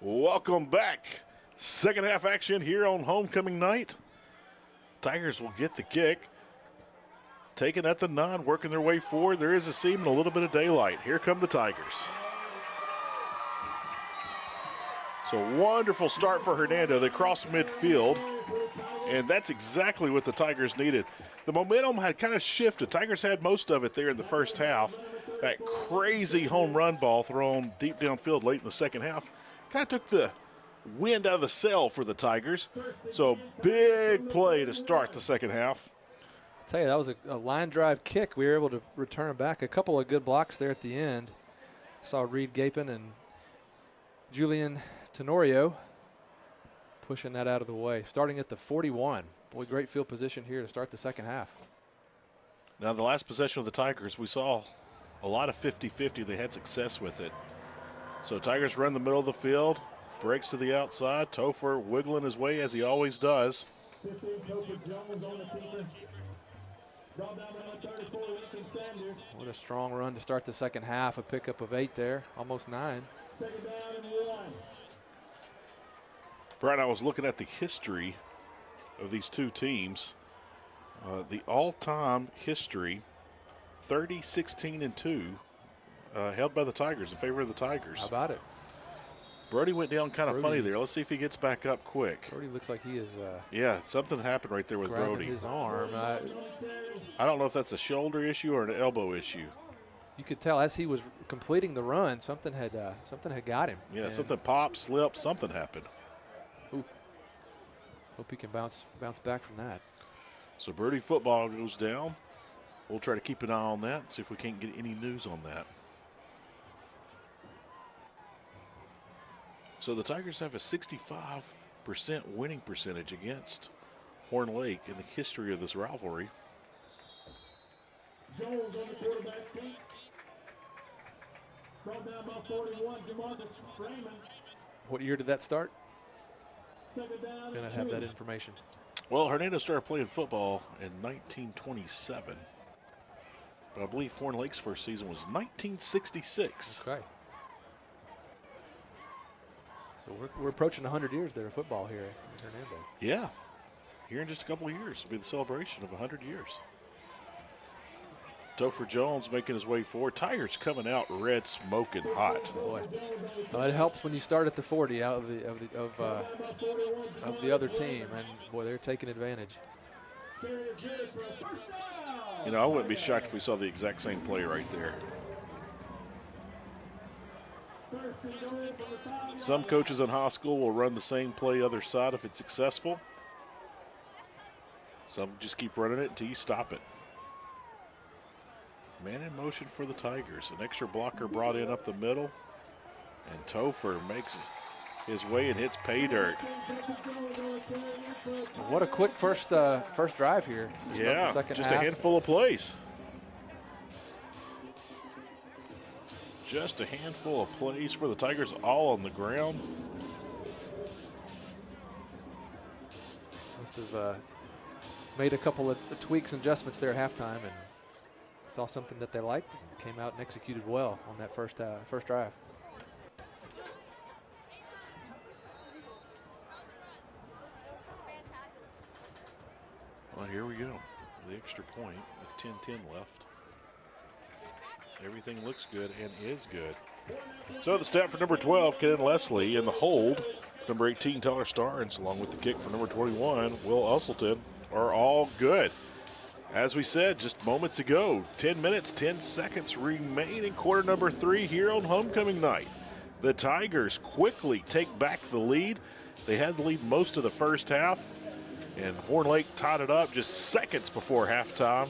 Welcome back. Second half action here on homecoming night. Tigers will get the kick. Taking at the 9, working their way forward. There is a seam and a little bit of daylight. Here come the Tigers. So wonderful start for Hernando. They cross midfield, and that's exactly what the Tigers needed. The momentum had kind of shifted. Tigers had most of it there in the first half. That crazy home run ball thrown deep downfield late in the second half kind of took the wind out of the sail for the Tigers. So big play to start the second half. I'll tell you, that was a line drive kick. We were able to return back. A couple of good blocks there at the end. Saw Reed Gapin and Julian Tenorio pushing that out of the way. Starting at the 41. Boy, great field position here to start the second half. Now, the last possession of the Tigers, we saw a lot of 50-50. They had success with it. So Tigers run the middle of the field, breaks to the outside. Topher wiggling his way as he always does. What a strong run to start the second half. A pickup of 8 there, almost 9. Brian, I was looking at the history of these two teams. The all-time history, 30-16-2, held by the Tigers, in favor of the Tigers. How about it? Brody went down kind of funny there. Let's see if he gets back up quick. Brody looks like he is yeah, something happened right there with grabbing Brody. his arm. I don't know if that's a shoulder issue or an elbow issue. You could tell as he was completing the run, something had got him. Yeah, and something popped, slipped, something happened. Hope he can bounce back from that. So Birdie football goes down. We'll try to keep an eye on that and see if we can't get any news on that. So the Tigers have a 65% winning percentage against Horn Lake in the history of this rivalry. Jones on the quarterback seat. Brought down by 41, DeMarcus Raymond. What year did that start? Second down. Gonna have that information. Well, Hernando started playing football in 1927. But I believe Horn Lake's first season was 1966. Okay. So we're approaching 100 years there of football here in Hernando. Yeah. Here in just a couple of years will be the celebration of 100 years. Topher Jones making his way forward. Tigers coming out red, smoking hot. Boy, well, it helps when you start at the 40 out of the other team, and boy, they're taking advantage. You know, I wouldn't be shocked if we saw the exact same play right there. Some coaches in high school will run the same play other side if it's successful. Some just keep running it until you stop it. Man in motion for the Tigers. An extra blocker brought in up the middle. And Topher makes his way and hits pay dirt. What a quick first drive here. Yeah, second just half. a handful of plays. Just a handful of plays for the Tigers, all on the ground. Must have made a couple of tweaks and adjustments there at halftime and saw something that they liked and came out and executed well on that first drive. Well, here we go. The extra point with 10:10 left. Everything looks good and is good. So the snap for number 12, Ken Leslie, and the hold, number 18, Tyler Starnes, along with the kick for number 21, Will Usselton, are all good. As we said just moments ago, 10 minutes, 10 seconds remain in quarter number 3 here on homecoming night. The Tigers quickly take back the lead. They had the lead most of the first half, and Horn Lake tied it up just seconds before halftime.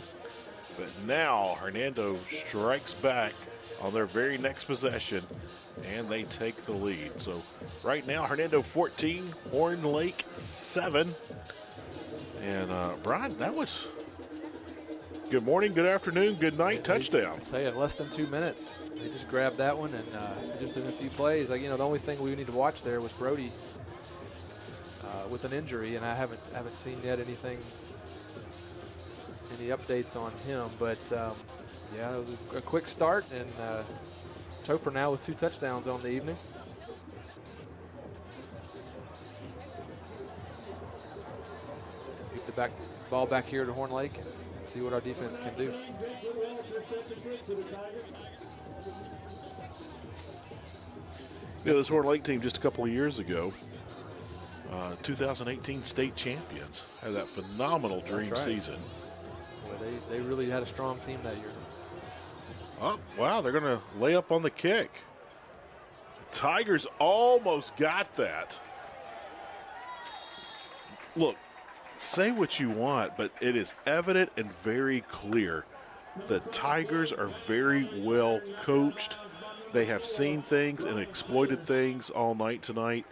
But now Hernando strikes back on their very next possession, and they take the lead. So right now, Hernando 14, Horn Lake 7. And Brian, that was good morning, good afternoon, good night touchdown. I tell you, in less than 2 minutes, they just grabbed that one and just in a few plays. Like, you know, the only thing we need to watch there was Brody with an injury, and I haven't seen yet any updates on him. But yeah, it was a quick start, and Topher now with 2 touchdowns on the evening. Get the ball back here to Horn Lake and see what our defense can do. You know, this Horn Lake team just a couple of years ago, 2018 state champions, had that phenomenal dream season. Boy, they really had a strong team that year. Oh, wow, they're going to lay up on the kick. Tigers almost got that. Look, say what you want, but it is evident and very clear that Tigers are very well coached. They have seen things and exploited things all night tonight.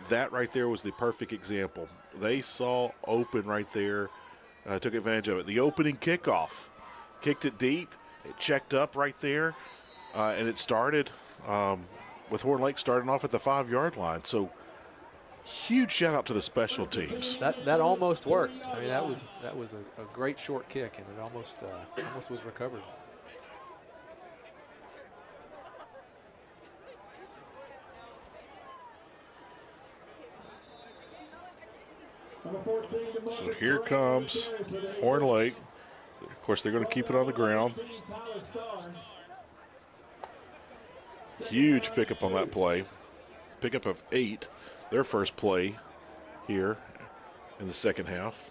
That right there was the perfect example. They saw open right there, took advantage of it. The opening kickoff, kicked it deep, it checked up right there, and it started with Horn Lake starting off at the 5-yard line. So huge shout out to the special teams. That almost worked. I mean, that was a great short kick, and it almost was recovered. So here comes Horn Lake. Of course, they're going to keep it on the ground. Huge pickup on that play. Pickup of 8, their first play here in the second half.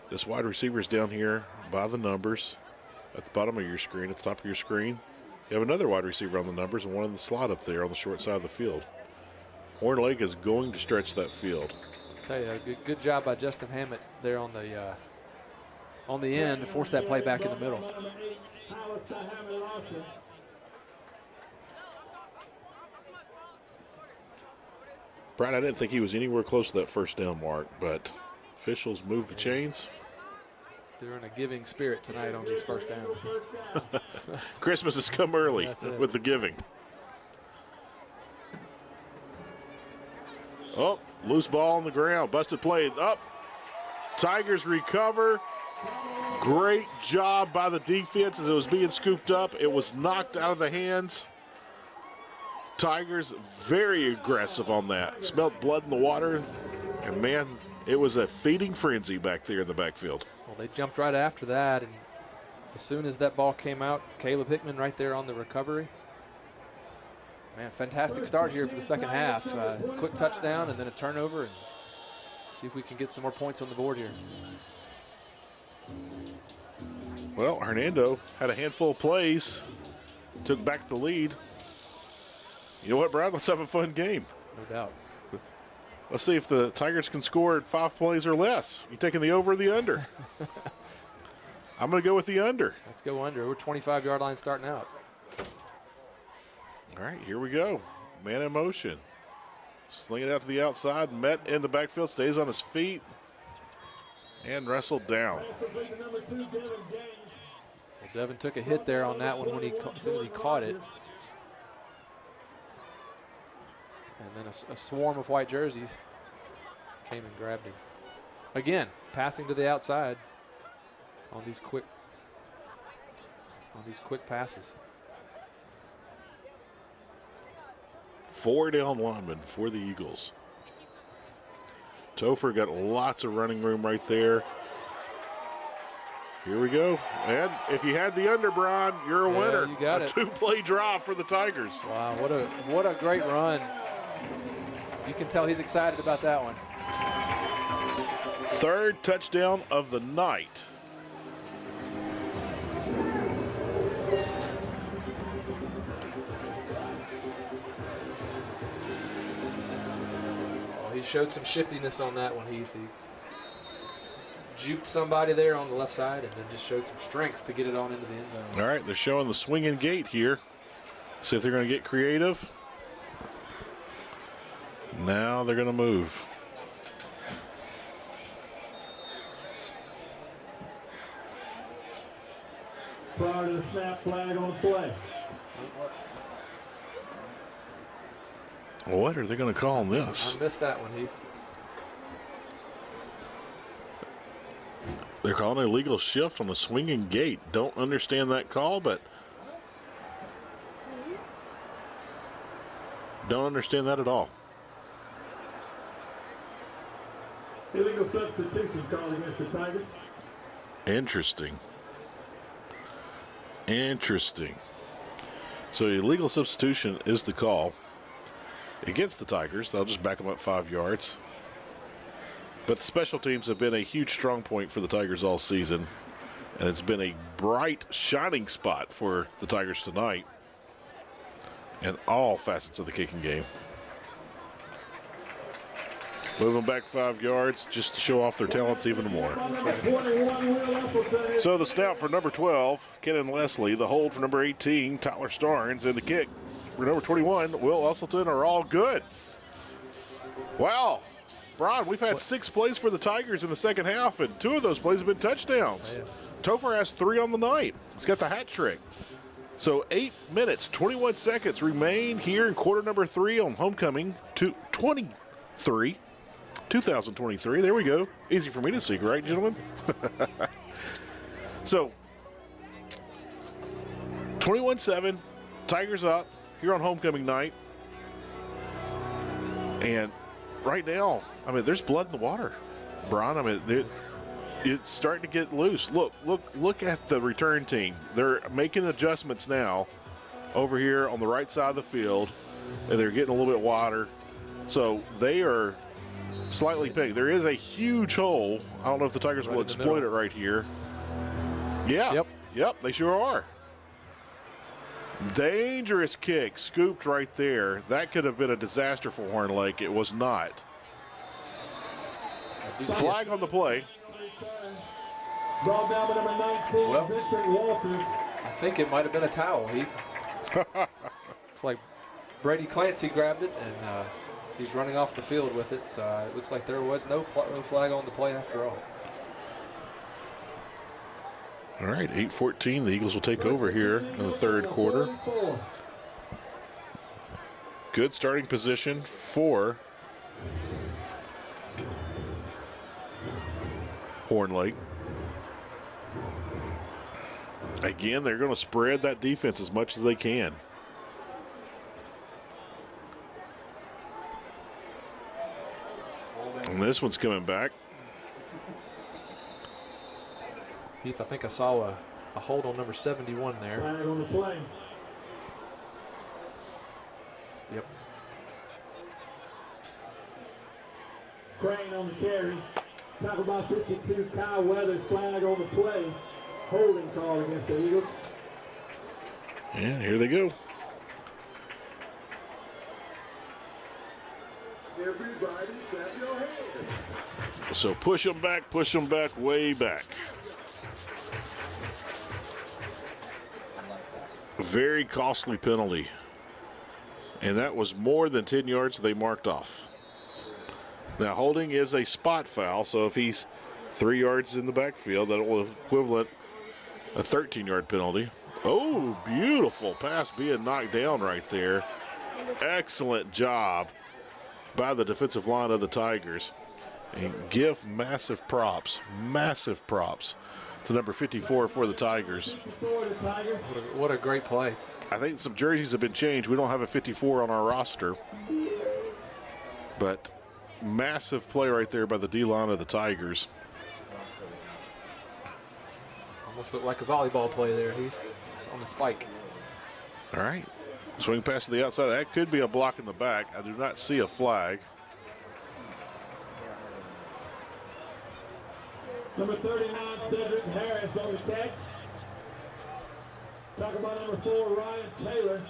This wide receiver is down here by the numbers at the bottom of your screen, at the top of your screen. You have another wide receiver on the numbers and one in the slot up there on the short side of the field. Horn Lake is going to stretch that field. I'll tell you, good job by Justin Hammett there on the end to force that play back in the middle. Brian, I didn't think he was anywhere close to that first down mark, but officials moved the chains. They're in a giving spirit tonight on these first downs. Christmas has come early with the giving. Oh, loose ball on the ground. Busted play. Up. Tigers recover. Great job by the defense as it was being scooped up. It was knocked out of the hands. Tigers very aggressive on that. Smelled blood in the water. And, man, it was a feeding frenzy back there in the backfield. Well, they jumped right after that. And as soon as that ball came out, Caleb Hickman right there on the recovery. Man, fantastic start here for the second half. Quick touchdown and then a turnover, and see if we can get some more points on the board here. Well, Hernando had a handful of plays, took back the lead. You know what, Brad? Let's have a fun game. No doubt. Let's see if the Tigers can score at 5 plays or less. You taking the over or the under? I'm going to go with the under. Let's go under. We're 25-yard line starting out. All right, here we go. Man in motion. Sling it out to the outside. Met in the backfield. Stays on his feet. And wrestled down. Well, Devin took a hit there on that one when as soon as he caught it. And then a swarm of white jerseys came and grabbed him. Again, passing to the outside on these quick passes. 4 down linemen for the Eagles. Topher got lots of running room right there. Here we go. And if you had the under, Brian, you're a winner. You got it. 2-play drive for the Tigers. Wow, what a great run. You can tell he's excited about that one. 3rd touchdown of the night. He showed some shiftiness on that one, Heath. He juked somebody there on the left side and then just showed some strength to get it on into the end zone. All right, they're showing the swinging gate here. See if they're going to get creative. Now they're going to move. Prior to the snap, flag on the play. What are they going to call on this? I missed that one, Heath. They're calling an illegal shift on a swinging gate. Don't understand that call, but don't understand that at all. Illegal substitution called against the Tigers. Interesting. So illegal substitution is the call against the Tigers. They'll just back them up 5 yards. But the special teams have been a huge strong point for the Tigers all season. And it's been a bright, shining spot for the Tigers tonight in all facets of the kicking game. Move them back 5 yards just to show off their talents even more. So the snap for number 12, Kenan Leslie. The hold for number 18, Tyler Starnes. And the kick for number 21, Will Usselton, are all good. Wow. Brian, we've had 6 plays for the Tigers in the second half, and 2 of those plays have been touchdowns. Topher has 3 on the night. He's got the hat trick. So 8 minutes, 21 seconds remain here in quarter number 3 on homecoming 2023. There we go. Easy for me to see, right, gentlemen? So 21-7, Tigers up here on homecoming night. And right now, I mean, there's blood in the water, Brian. I mean, it's starting to get loose. Look at the return team. They're making adjustments now over here on the right side of the field, and they're getting a little bit wider. So they are slightly pink. There is a huge hole. I don't know if the Tigers will exploit it right here. Yeah. Yep, they sure are. Dangerous kick, scooped right there. That could have been a disaster for Horn Lake. It was not. Flag on the play. Ball down to number 19, Well, Vincent Walters. I think it might have been a towel, Heath. It's like Brady Clancy grabbed it, and he's running off the field with it. So it looks like there was no flag on the play after all. All right, 8:14. The Eagles will take over here in the third quarter. Good starting position for Horn Lake. Again, they're going to spread that defense as much as they can. And this one's coming back. Heath, I think I saw a hold on number 71 there. Flag on the play. Yep. Crane on the carry. Tackle by 52, Kyle Weathers. Flag on the play. Holding call against the Eagles. And here they go. Everybody clap your hands. So push them back, way back. Very costly penalty. And that was more than 10 yards they marked off. Now, holding is a spot foul, so if he's 3 yards in the backfield, that will equivalent a 13-yard penalty. Oh, beautiful pass being knocked down right there. Excellent job by the defensive line of the Tigers. And give massive props to number 54 for the Tigers. What a great play. I think some jerseys have been changed. We don't have a 54 on our roster. But massive play right there by the D-line of the Tigers. Almost looked like a volleyball play there, Heath. It's on the spike. All right. Swing pass to the outside. That could be a block in the back. I do not see a flag. Number 39, Cedric Harris on the catch. Talk about number 4, Ryan Taylor.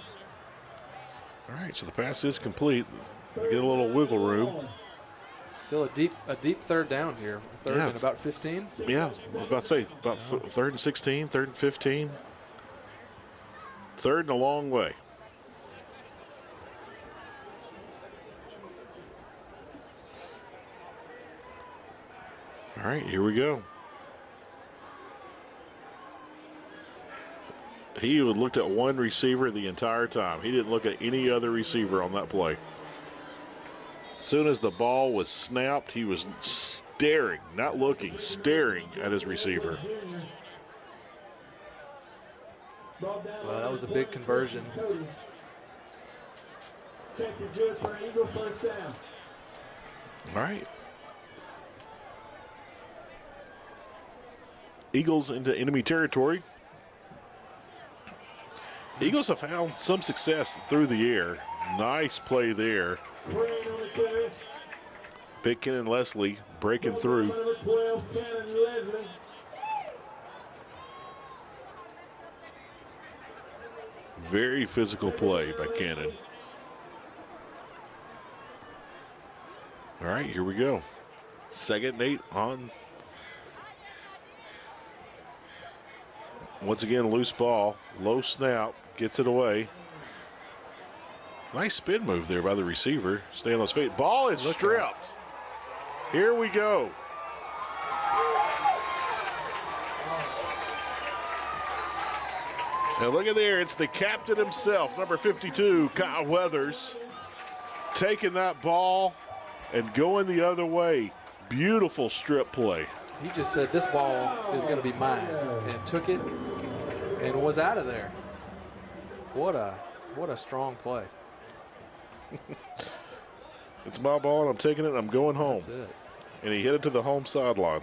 All right, so the pass is complete. Get a little wiggle room. Still a deep third down here. Third and about 15. Yeah, I was about to say, about third and 16, third and 15. Third and a long way. All right, here we go. He looked at one receiver the entire time. He didn't look at any other receiver on that play. As soon as the ball was snapped, he was staring, not looking, staring at his receiver. Well, that was a big conversion. All right. Eagles into enemy territory. Eagles have found some success through the air. Nice play there. Big Ken and Leslie breaking through. Very physical play by Cannon. All right, here we go. 2nd and 8 on. Once again, loose ball, low snap, gets it away. Nice spin move there by the receiver. Staying on his feet. Ball is stripped. Here we go. And look at there, it's the captain himself, number 52, Kyle Weathers, taking that ball and going the other way. Beautiful strip play. He just said this ball is going to be mine, and took it and was out of there. What a strong play. It's my ball, and I'm taking it, and I'm going home. That's it. And he hit it to the home sideline.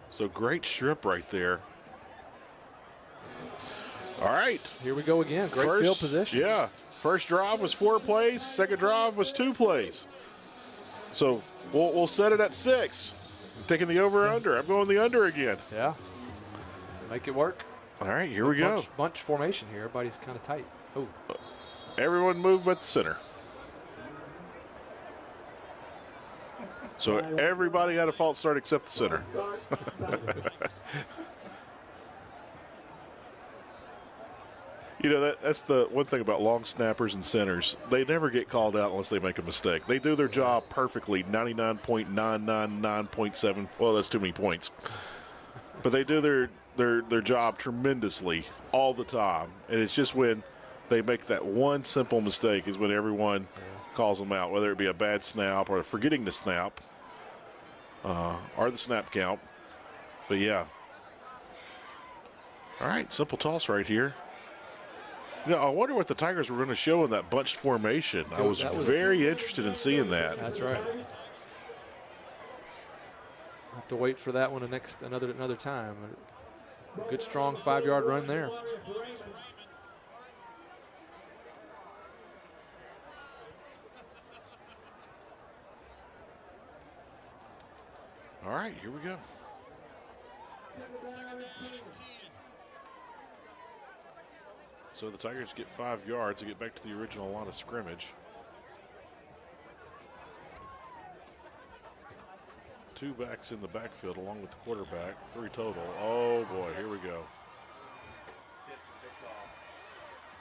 So great strip right there. All right. Here we go again. Great field position. Yeah. First drive was 4 plays. Second drive was 2 plays. So we'll set it at 6. I'm taking the over-under. I'm going the under again. Yeah. Make it work. All right, here we go. Bunch formation here. Everybody's kind of tight. Oh. Everyone moved but the center. So everybody had a false start except the center. You know, that's the one thing about long snappers and centers. They never get called out unless they make a mistake. They do their job perfectly, 99.999.7. Well, that's too many points. But they do their job tremendously all the time. And it's just when they make that one simple mistake is when everyone calls them out, whether it be a bad snap or forgetting to snap or the snap count. But, yeah. All right, simple toss right here. You know, I wonder what the Tigers were going to show in that bunched formation. I was very interested in seeing that. That's right. I'll have to wait for that one another time. Good, strong 5-yard run there. All right, here we go. So the Tigers get 5 yards to get back to the original line of scrimmage. 2 backs in the backfield along with the quarterback. 3 total. Oh, boy, here we go.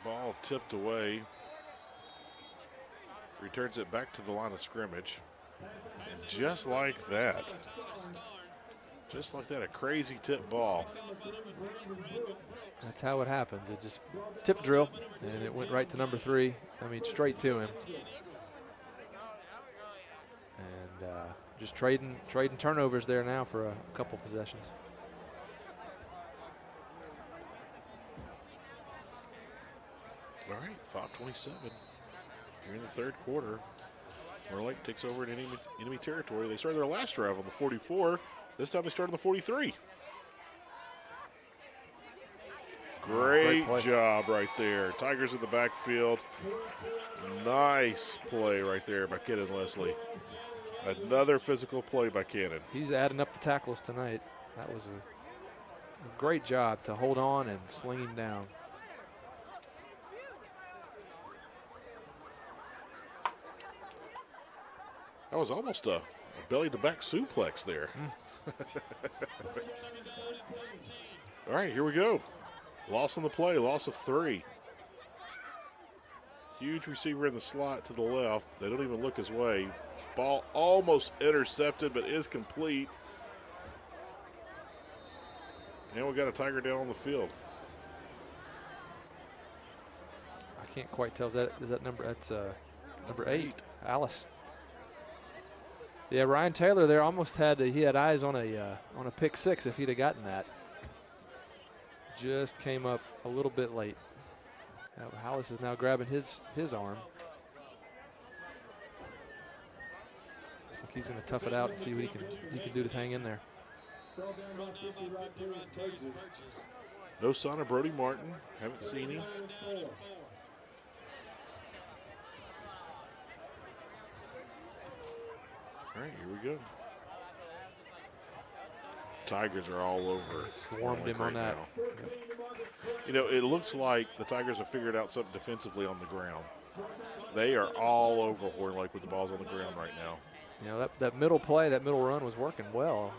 Ball tipped away. Returns it back to the line of scrimmage. And just like that, a crazy tip ball. That's how it happens. It just tip drill, and it went right to number 3. I mean, straight to him. And just trading turnovers there now for a couple possessions. All right, 5:27 here in the 3rd quarter. Moore Lake takes over in enemy territory. They started their last drive on the 44. This time they started on the 43. Great job right there. Tigers in the backfield. Nice play right there by Ken and Leslie. Another physical play by Cannon. He's adding up the tackles tonight. That was a great job to hold on and sling him down. That was almost a belly-to-back suplex there. All right, here we go. Loss on the play, loss of 3. Huge receiver in the slot to the left. They don't even look his way. Ball almost intercepted, but is complete. And we got a Tiger down on the field. I can't quite tell. Is that number? That's number 8, Alice. Yeah, Ryan Taylor there almost he had eyes on a pick six if he'd have gotten that. Just came up a little bit late. Hollis is now grabbing his arm. Looks like he's going to tough it out and see what he can do to hang in there. No sign of Brody Martin. Haven't seen him. All right, here we go. Tigers are all over. Swarmed him on that. You know, it looks like the Tigers have figured out something defensively on the ground. They are all over Horn Lake with the balls on the ground right now. You know, that middle play, that middle run was working well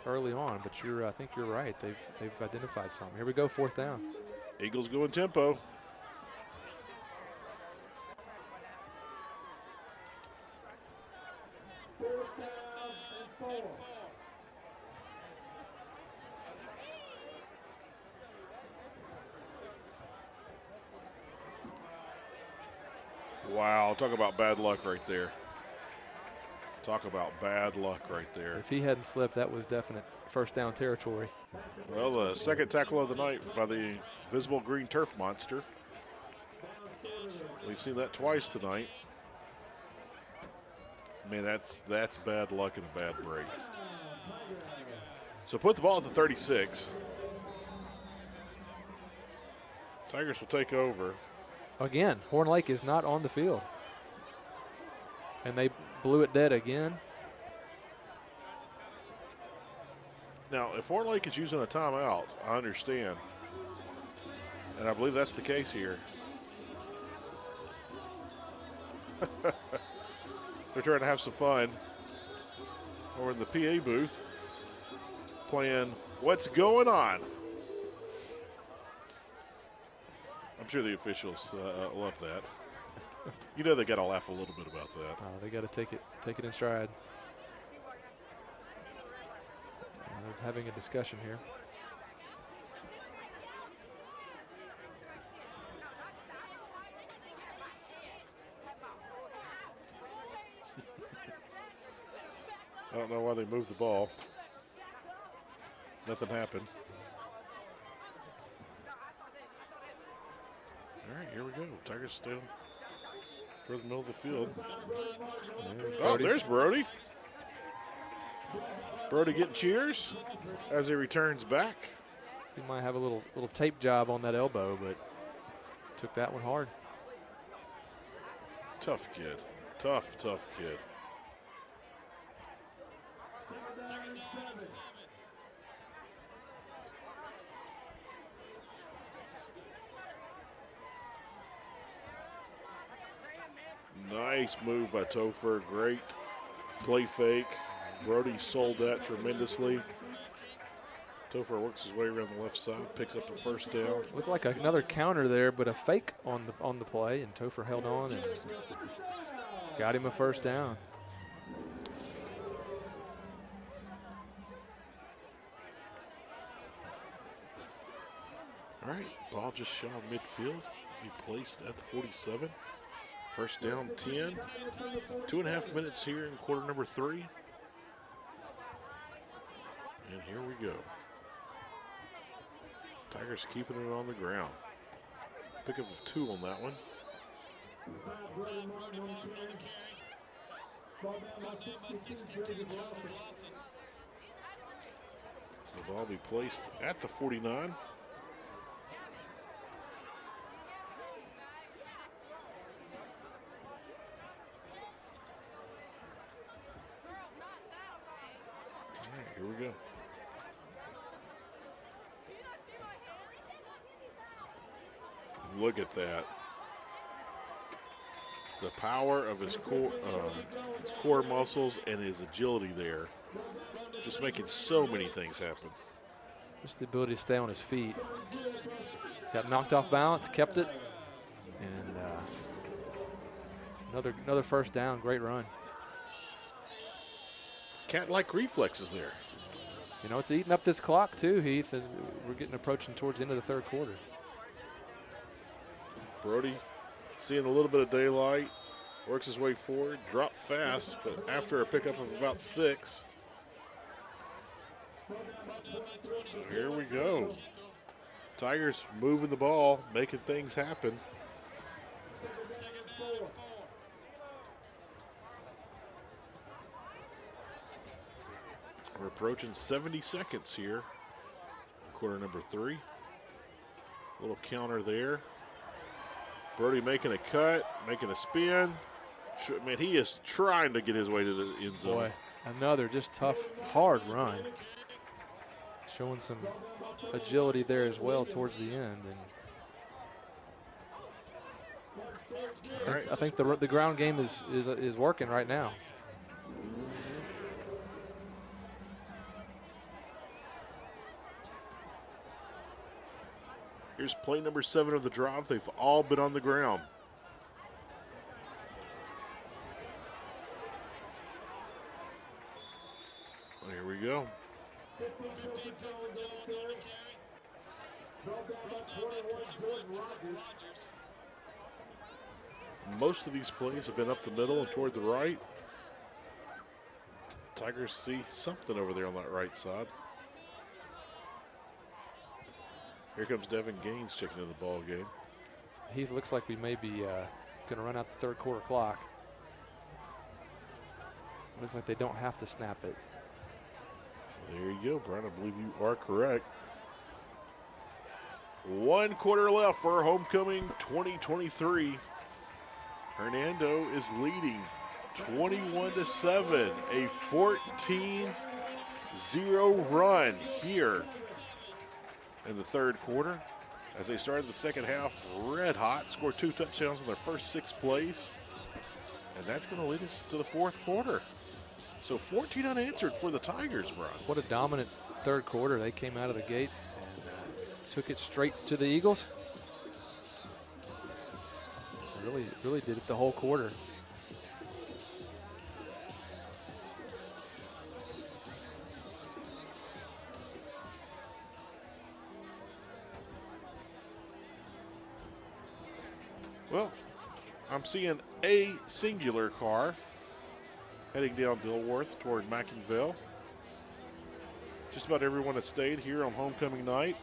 early on, but I think you're right. They've identified something. Here we go, 4th down. Eagles going tempo. Wow, talk about bad luck right there. Talk about bad luck right there. If he hadn't slipped, that was definite 1st down territory. Well, the 2nd tackle of the night by the visible green turf monster. We've seen that twice tonight. Man, that's bad luck and a bad break. So put the ball at the 36. Tigers will take over. Again, Horn Lake is not on the field. And they blew it dead again. Now, if Horn Lake is using a timeout, I understand. And I believe that's the case here. They're trying to have some fun over in the PA booth, playing What's Going On. I'm sure the officials love that. You know they got to laugh a little bit about that. Oh, they got to take it in stride. They're having a discussion here. I don't know why they moved the ball. Nothing happened. All right, here we go. Tigers stay toward the middle of the field. There's Brody. Brody getting cheers as he returns back. He might have a little tape job on that elbow, but took that one hard. Tough kid. Tough kid. Nice move by Topher. Great play fake. Brody sold that tremendously. Topher works his way around the left side, picks up a 1st down. Looked like another counter there, but a fake on the play, and Topher held on and got him a 1st down. All right, ball just shy of midfield. Be placed at the 47. 1st down, 10. 2.5 minutes here in quarter number 3. And here we go. Tigers keeping it on the ground. Pickup of 2 on that one. So the ball will be placed at the 49. Here we go. Look at that. The power of his core muscles and his agility there. Just making so many things happen. Just the ability to stay on his feet. Got knocked off balance, kept it. And another 1st down, great run. Cat-like reflexes there. You know, it's eating up this clock too, Heath, and we're approaching towards the end of the 3rd quarter. Brody seeing a little bit of daylight. Works his way forward, dropped fast, but after a pickup of about 6. So here we go. Tigers moving the ball, making things happen. We're approaching 70 seconds here. Quarter number 3. Little counter there. Brody making a cut, making a spin. Man, he is trying to get his way to the end zone. Boy, another just tough, hard run. Showing some agility there as well towards the end. And I think the ground game is working right now. Here's play number 7 of the drive. They've all been on the ground. Well, here we go. Most of these plays have been up the middle and toward the right. Tigers see something over there on that right side. Here comes Devin Gaines checking in the ball game. He looks like we may be going to run out the third quarter clock. Looks like they don't have to snap it. There you go, Brian. I believe you are correct. 1 quarter left for homecoming 2023. Hernando is leading 21-7, a 14-0 run here in the third quarter. As they started the second half red hot, scored 2 touchdowns in their first 6 plays. And that's going to lead us to the fourth quarter. So 14 unanswered for the Tigers, Brian. What a dominant third quarter. They came out of the gate and took it straight to the Eagles. Really did it the whole quarter. Well, I'm seeing a singular car heading down Dilworth toward Mackinville. Just about everyone has stayed here on homecoming night.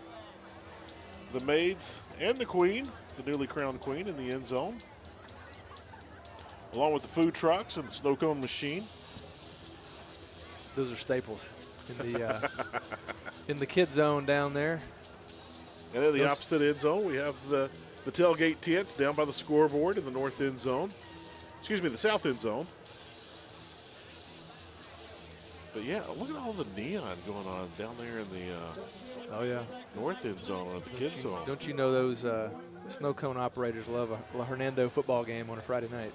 The maids and the queen, the newly crowned queen, in the end zone, along with the food trucks and the snow cone machine. Those are staples in the kid zone down there. And in the opposite end zone, we have the tailgate tents down by the scoreboard in the north end zone. Excuse me, the south end zone. But yeah, look at all the neon going on down there in the north end zone or the kids zone. Don't you know those snow cone operators love a Hernando football game on a Friday night?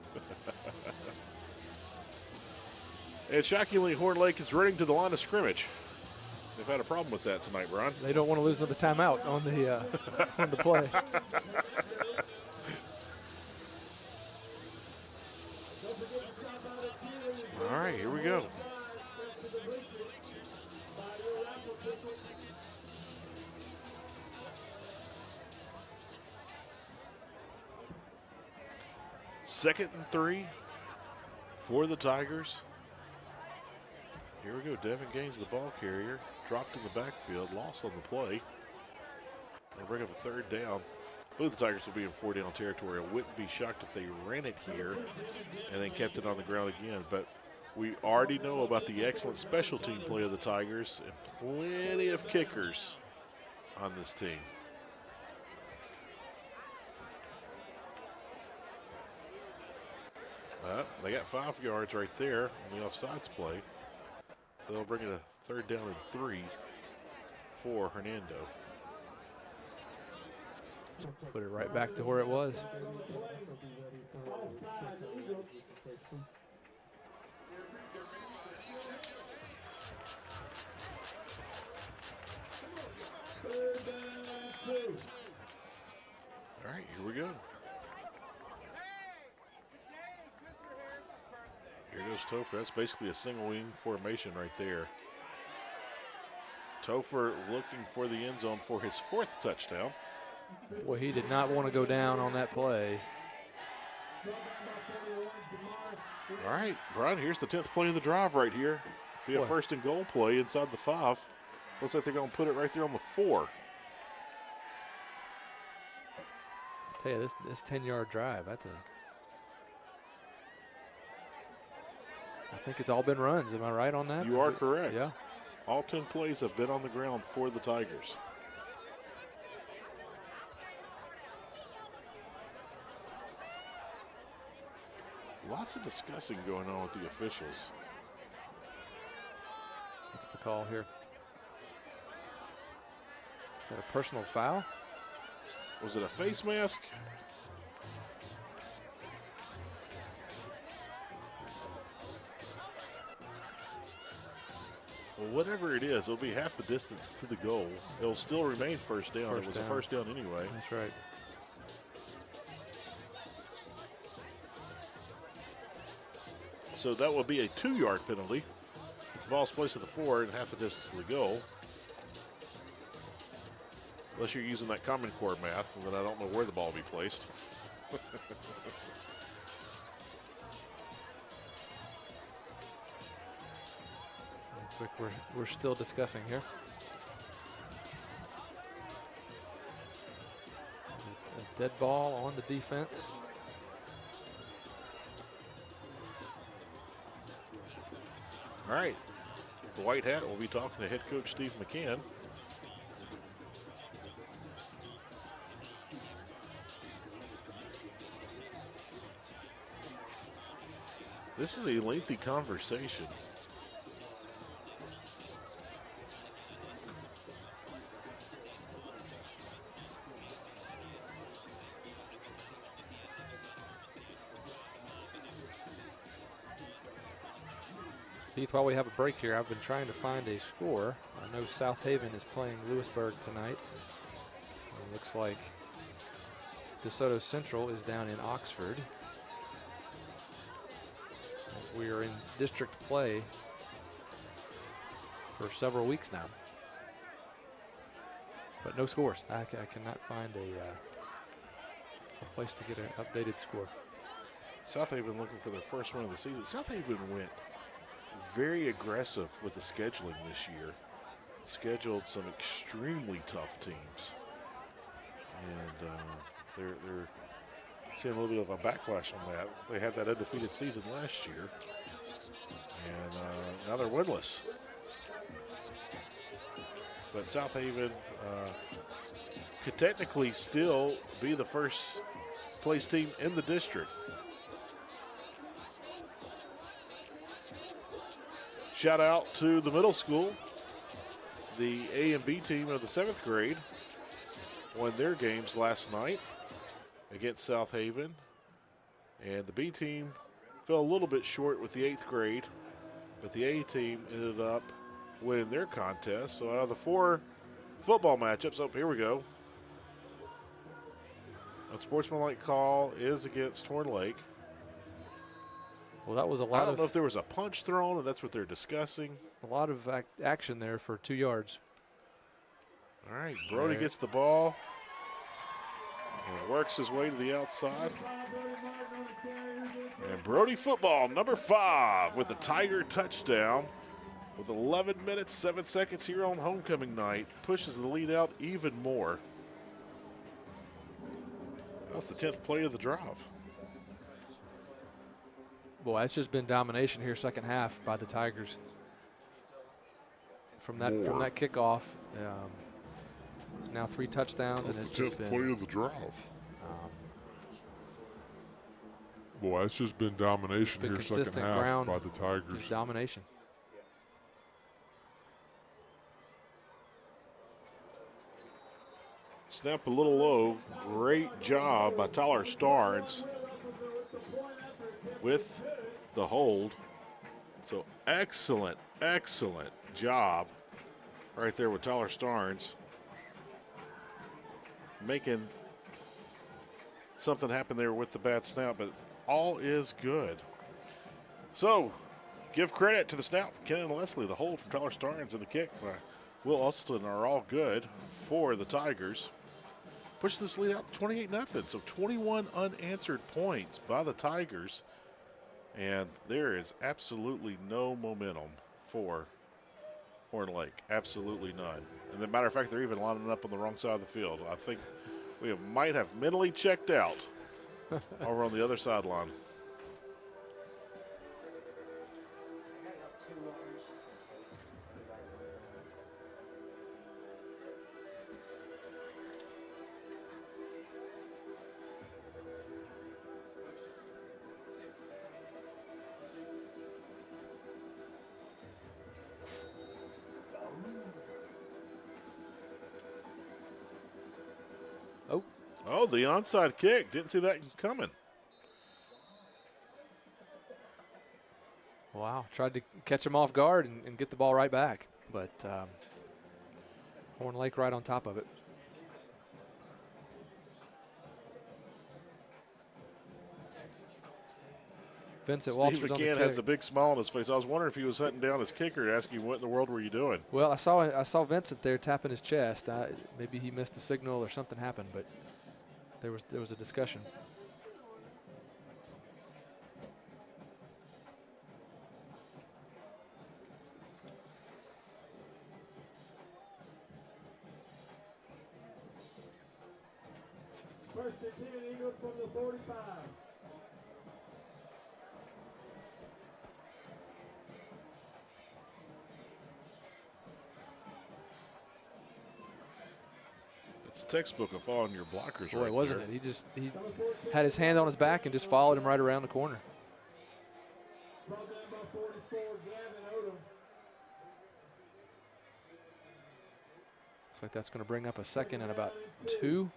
And shockingly, Horn Lake is running to the line of scrimmage. They've had a problem with that tonight, Brian. They don't want to lose another timeout on the on the play. All right, here we go. Second and 3 for the Tigers. Here we go. Devin Gaines, the ball carrier, dropped in the backfield, lost on the play. They'll bring up a third down. Both the Tigers will be in 4-down territory. I wouldn't be shocked if they ran it here and then kept it on the ground again. But we already know about the excellent special team play of the Tigers and plenty of kickers on this team. They got 5 yards right there on the offsides play. So they'll bring it a third down and 3 for Hernando. Put it right back to where it was. All right, here we go. Here goes Topher. That's basically a single wing formation right there. Topher looking for the end zone for his 4th touchdown. Boy, he did not want to go down on that play. All right, Brian, here's the 10th play of the drive right here. Be a Boy. 1st and goal play inside the 5. Looks like they're going to put it right there on the 4. Tell you, this 10-yard drive, I think it's all been runs. Am I right on that? You are correct. Yeah. All 10 plays have been on the ground for the Tigers. Lots of discussing going on with the officials. What's the call here? Is that a personal foul? Was it a face mask? Well, whatever it is, it'll be half the distance to the goal. It'll still remain first down. It was a first down anyway. That's right. So that will be a 2-yard penalty. The ball's placed at the 4 and half the distance to the goal. Unless you're using that Common Core math, then I don't know where the ball will be placed. Looks like we're still discussing here. A dead ball on the defense. All right. The White Hat will be talking to head coach Steve McCann. This is a lengthy conversation. Heath, while we have a break here, I've been trying to find a score. I know South Haven is playing Lewisburg tonight. It looks like DeSoto Central is down in Oxford. As we are in district play for several weeks now. But no scores. I cannot find a place to get an updated score. South Haven looking for their first win of the season. South Haven went very aggressive with the scheduling this year. Scheduled some extremely tough teams. And they're seeing a little bit of a backlash on that. They had that undefeated season last year. And now they're winless. But South Haven could technically still be the first place team in the district. Shout out to the middle school. The A and B team of the 7th grade won their games last night against South Haven. And the B team fell a little bit short with the 8th grade, but the A team ended up winning their contest. So out of the 4 football matchups, oh, here we go. A sportsmanlike call is against Horn Lake. Well, that was a lot I don't know if there was a punch thrown, and that's what they're discussing. A lot of action there for 2 yards. All right, Brody gets the ball and works his way to the outside. And Brody football, number 5, with the Tiger touchdown. With 11 minutes, 7 seconds here on homecoming night, pushes the lead out even more. That's the 10th play of the drive. Boy, it's just been domination here second half by the Tigers. From that kickoff, now 3 touchdowns, That's and it's the just 10th been play of the drive. Boy, it's just been domination been here second consistent half ground, by the Tigers. just domination. Snap a little low. Great job by Tyler Starnes with the hold. So excellent, excellent job right there with Tyler Starnes, making something happen there with the bad snap, but all is good. So give credit to the snap, Kenan Leslie, the hold from Tyler Starnes, and the kick by Will Usleton are all good for the Tigers. push this lead out 28-0. So 21 unanswered points by the Tigers. And there is absolutely no momentum for Horn Lake. Absolutely none. And as a matter of fact, they're even lining up on the wrong side of the field. I think we might have mentally checked out over on the other sideline. Oh, the onside kick. Didn't see that coming. Wow, tried to catch him off guard and get the ball right back. But Horn Lake right on top of it. Vincent Walters Steve on the McCann carry. has a big smile on his face. I was wondering if he was hunting down his kicker and asking him, what in the world were you doing? Well, I saw Vincent there tapping his chest. Maybe he missed a signal or something happened, but there was a discussion. First and 10, Eagles from the 45. It's textbook of following your blockers. Boy, right wasn't there. it? He had his hand on his back and just followed him right around the corner. Brought down by 44, Gavin Odom. Looks like that's going to bring up a second and about 2.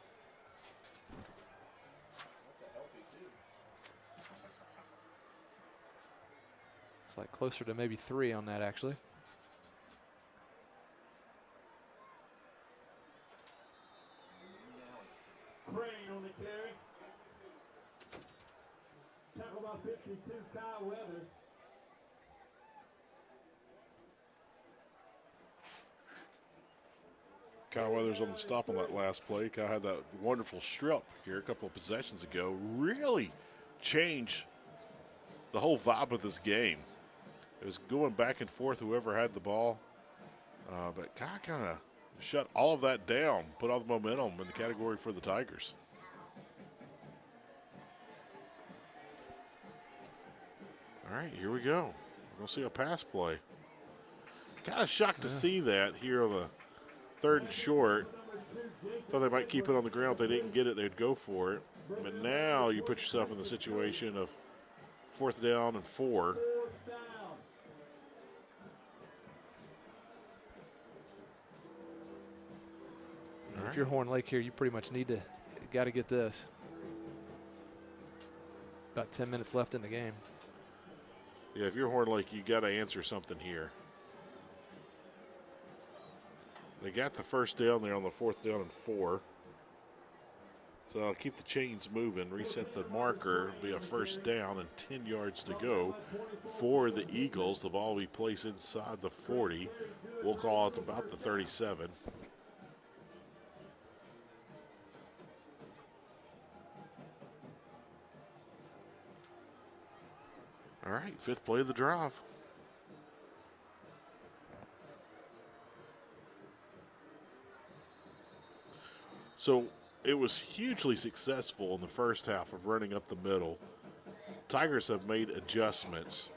Looks like closer to maybe 3 on that, actually. Crane on the carry. Tackle by 52, Kyle Weathers. Kyle Weathers on the stop on that last play. Kyle had that wonderful strip here a couple of possessions ago. Really changed the whole vibe of this game. It was going back and forth, whoever had the ball. But Kyle kind of shut all of that down, put all the momentum in the category for the Tigers. All right, here we go. We're going to see a pass play. Kind of shocked to see that here on the 3rd and short. Thought they might keep it on the ground. If they didn't get it, they'd go for it. But now you put yourself in the situation of 4th down and 4. If you're Horn Lake here, you pretty much got to get this. About 10 minutes left in the game. Yeah, if you're Horn Lake, you got to answer something here. They got the first down there on the 4th down and 4. So I'll keep the chains moving, reset the marker, be a first down and 10 yards to go for the Eagles. The ball will be placed inside the 40. We'll call it about the 37. All right, 5th play of the drive. So it was hugely successful in the first half of running up the middle. Tigers have made adjustments,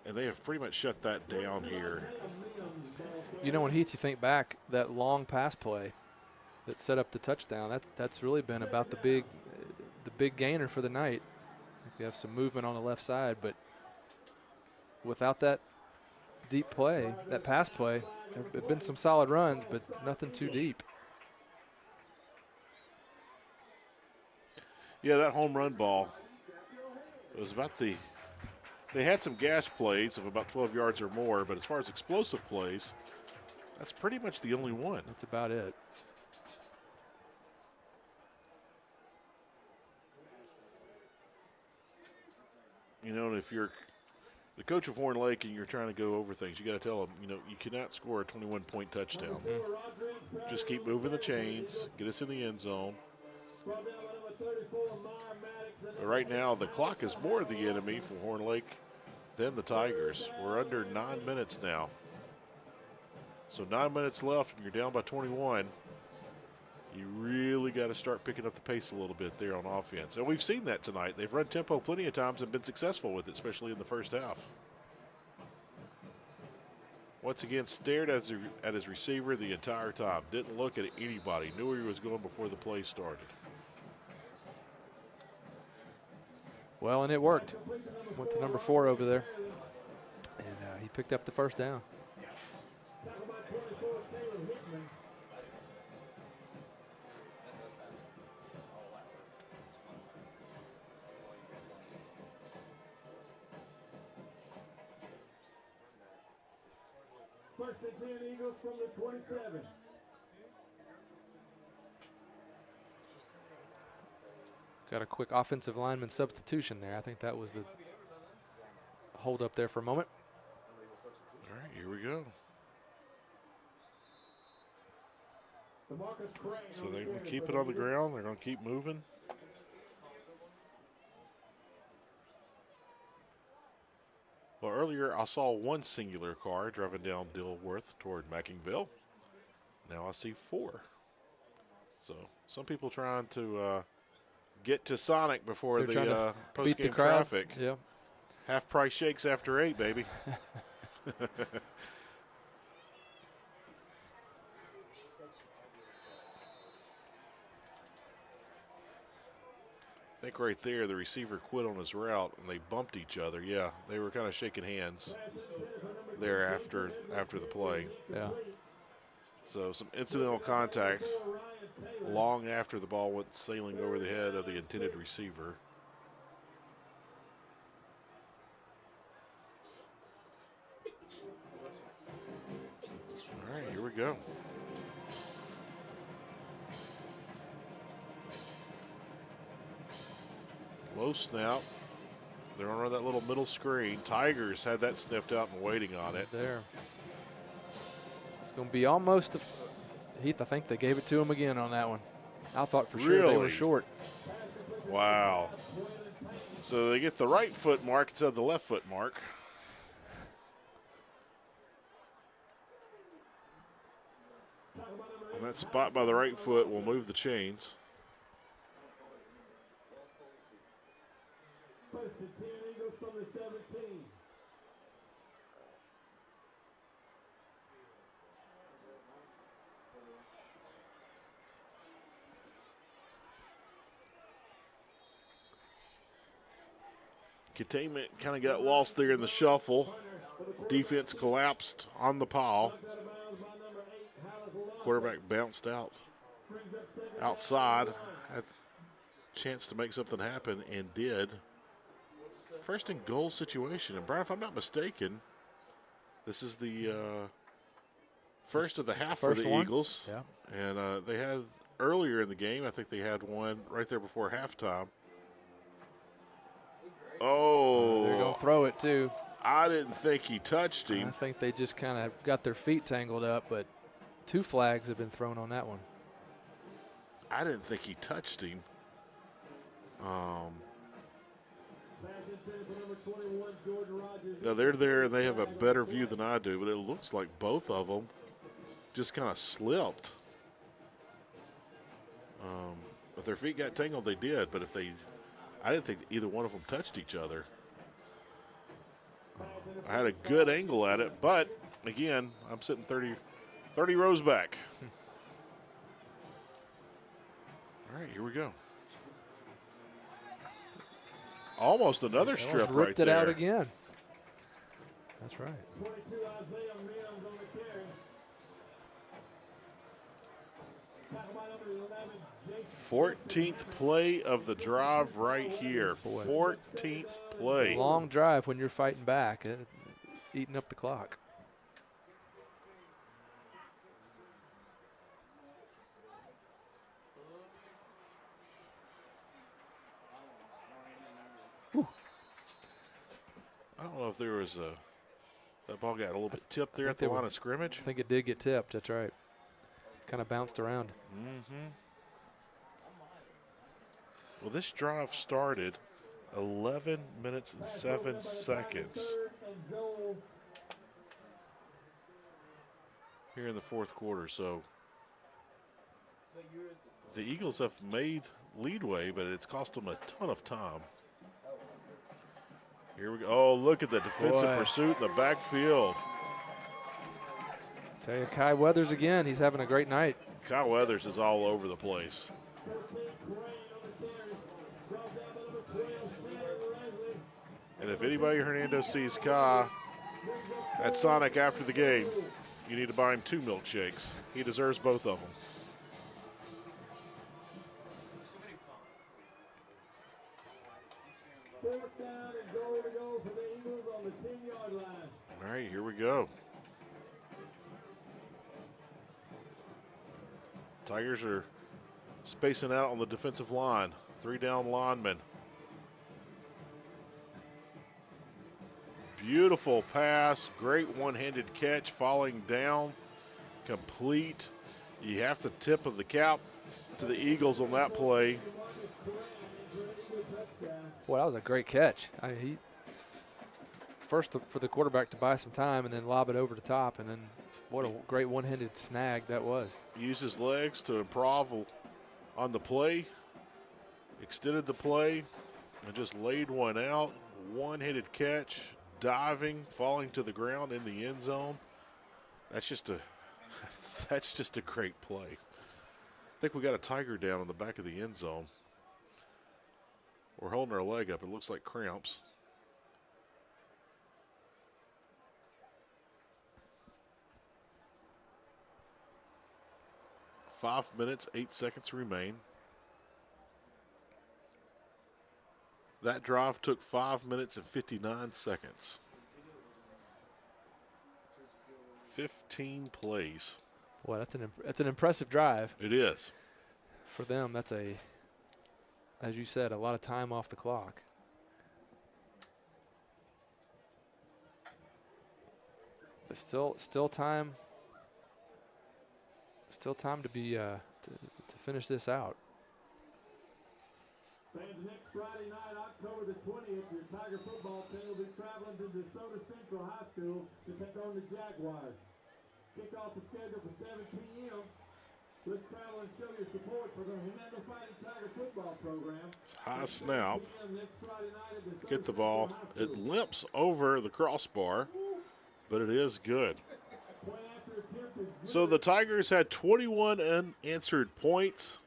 and they have pretty much shut that down here. You know, when Heath, you think back, that long pass play that set up the touchdown, that's really been about the big gainer for the night. We have some movement on the left side, but without that deep play, that pass play, there have been some solid runs, but nothing too deep. Yeah, that home run ball, it was about they had some gash plays of about 12 yards or more, but as far as explosive plays, that's pretty much the only one. That's about it. You know, if you're the coach of Horn Lake and you're trying to go over things, you got to tell them, you know, you cannot score a 21-point touchdown. Just keep moving the chains, get us in the end zone, But right now, the clock is more the enemy for Horn Lake than the Tigers. We're under 9 minutes now. So 9 minutes left, and you're down by 21. You really got to start picking up the pace a little bit there on offense. And we've seen that tonight. They've run tempo plenty of times and been successful with it, especially in the first half. Once again, stared at his receiver the entire time. Didn't look at anybody. Knew where he was going before the play started. Well, and it worked. Went to number 4 over there, and he picked up the first down. First and 10 Eagles from the 27. Got a quick offensive lineman substitution there. I think that was the hold up there for a moment. All right, here we go. So they're going to keep it on the ground. They're going to keep moving. Well, earlier I saw one singular car driving down Dilworth toward Mackingville. Now I see 4. So some people trying to get to Sonic before the post-game traffic. Yeah. Half price shakes after 8, baby. I think right there the receiver quit on his route and they bumped each other. Yeah, they were kind of shaking hands there after the play. Yeah. So some incidental contact long after the ball went sailing over the head of the intended receiver. All right, here we go. Low snap. They're on that little middle screen. Tigers had that sniffed out and waiting on it. There. It's going to be almost Heath, I think they gave it to him again on that one. I thought for sure they were short. Wow. So they get the right foot mark instead of the left foot mark. And that spot by the right foot will move the chains. First and 10 Eagles from the 17. Containment kind of got lost there in the shuffle. Defense collapsed on the pile. Quarterback bounced out outside. Had a chance to make something happen and did. First and goal situation. And Brian, if I'm not mistaken, this is the first of the half for the Eagles. Yeah. And they had earlier in the game, I think they had one right there before halftime. Oh. They're going to throw it too. I didn't think he touched him. I think they just kind of got their feet tangled up, but 2 flags have been thrown on that one. I didn't think he touched him. Now they're there and they have a better view than I do, but it looks like both of them just kind of slipped. If their feet got tangled, they did, but I didn't think either one of them touched each other. I had a good angle at it, but again, I'm sitting 30 rows back. All right, here we go. Almost another strip right there. Ripped it out again. That's right. 22 Isaiah Mims on the carry. Tackle by number 11, Jason. 14th play of the drive right here. 14th play. Long drive when you're fighting back, eating up the clock. I don't know if there was that ball got a little bit tipped there at the line of scrimmage. I think it did get tipped. That's right. Kind of bounced around. Mm-hmm. Well, this drive started 11 minutes and 7 seconds here in the fourth quarter. So the Eagles have made leadway, but it's cost them a ton of time. Here we go. Oh, look at the defensive pursuit in the backfield. Tell you, Kai Weathers again. He's having a great night. Kyle Weathers is all over the place. And if anybody Hernando sees Kai at Sonic after the game, you need to buy him 2 milkshakes. He deserves both of them. All right, here we go. Tigers are spacing out on the defensive line. 3 down linemen. Beautiful pass, great one-handed catch, falling down, complete. You have to tip of the cap to the Eagles on that play. Boy, that was a great catch. He first for the quarterback to buy some time and then lob it over the top, and then what a great one-handed snag that was. Used his legs to improv on the play, extended the play, and just laid one out. One-handed catch, diving, falling to the ground in the end zone. That's just a great play. I think we got a Tiger down in the back of the end zone. We're holding our leg up. It looks like cramps. Five minutes, 8 seconds remain. That drive took 5 minutes and 59 seconds. 15 plays. Boy, that's an impressive drive. It is. For them, that's as you said, a lot of time off the clock. But still time. Still time to be to finish this out. Fans, next Friday night, October the 20th, your Tiger football team will be traveling to DeSoto Central High School to take on the Jaguars. Kickoff is scheduled for 7 p.m. Let's travel and show your support for the Hernando Fighting Tiger football program. High snap. Get the ball. It limps over the crossbar, but it is good. So the Tigers had 21 unanswered points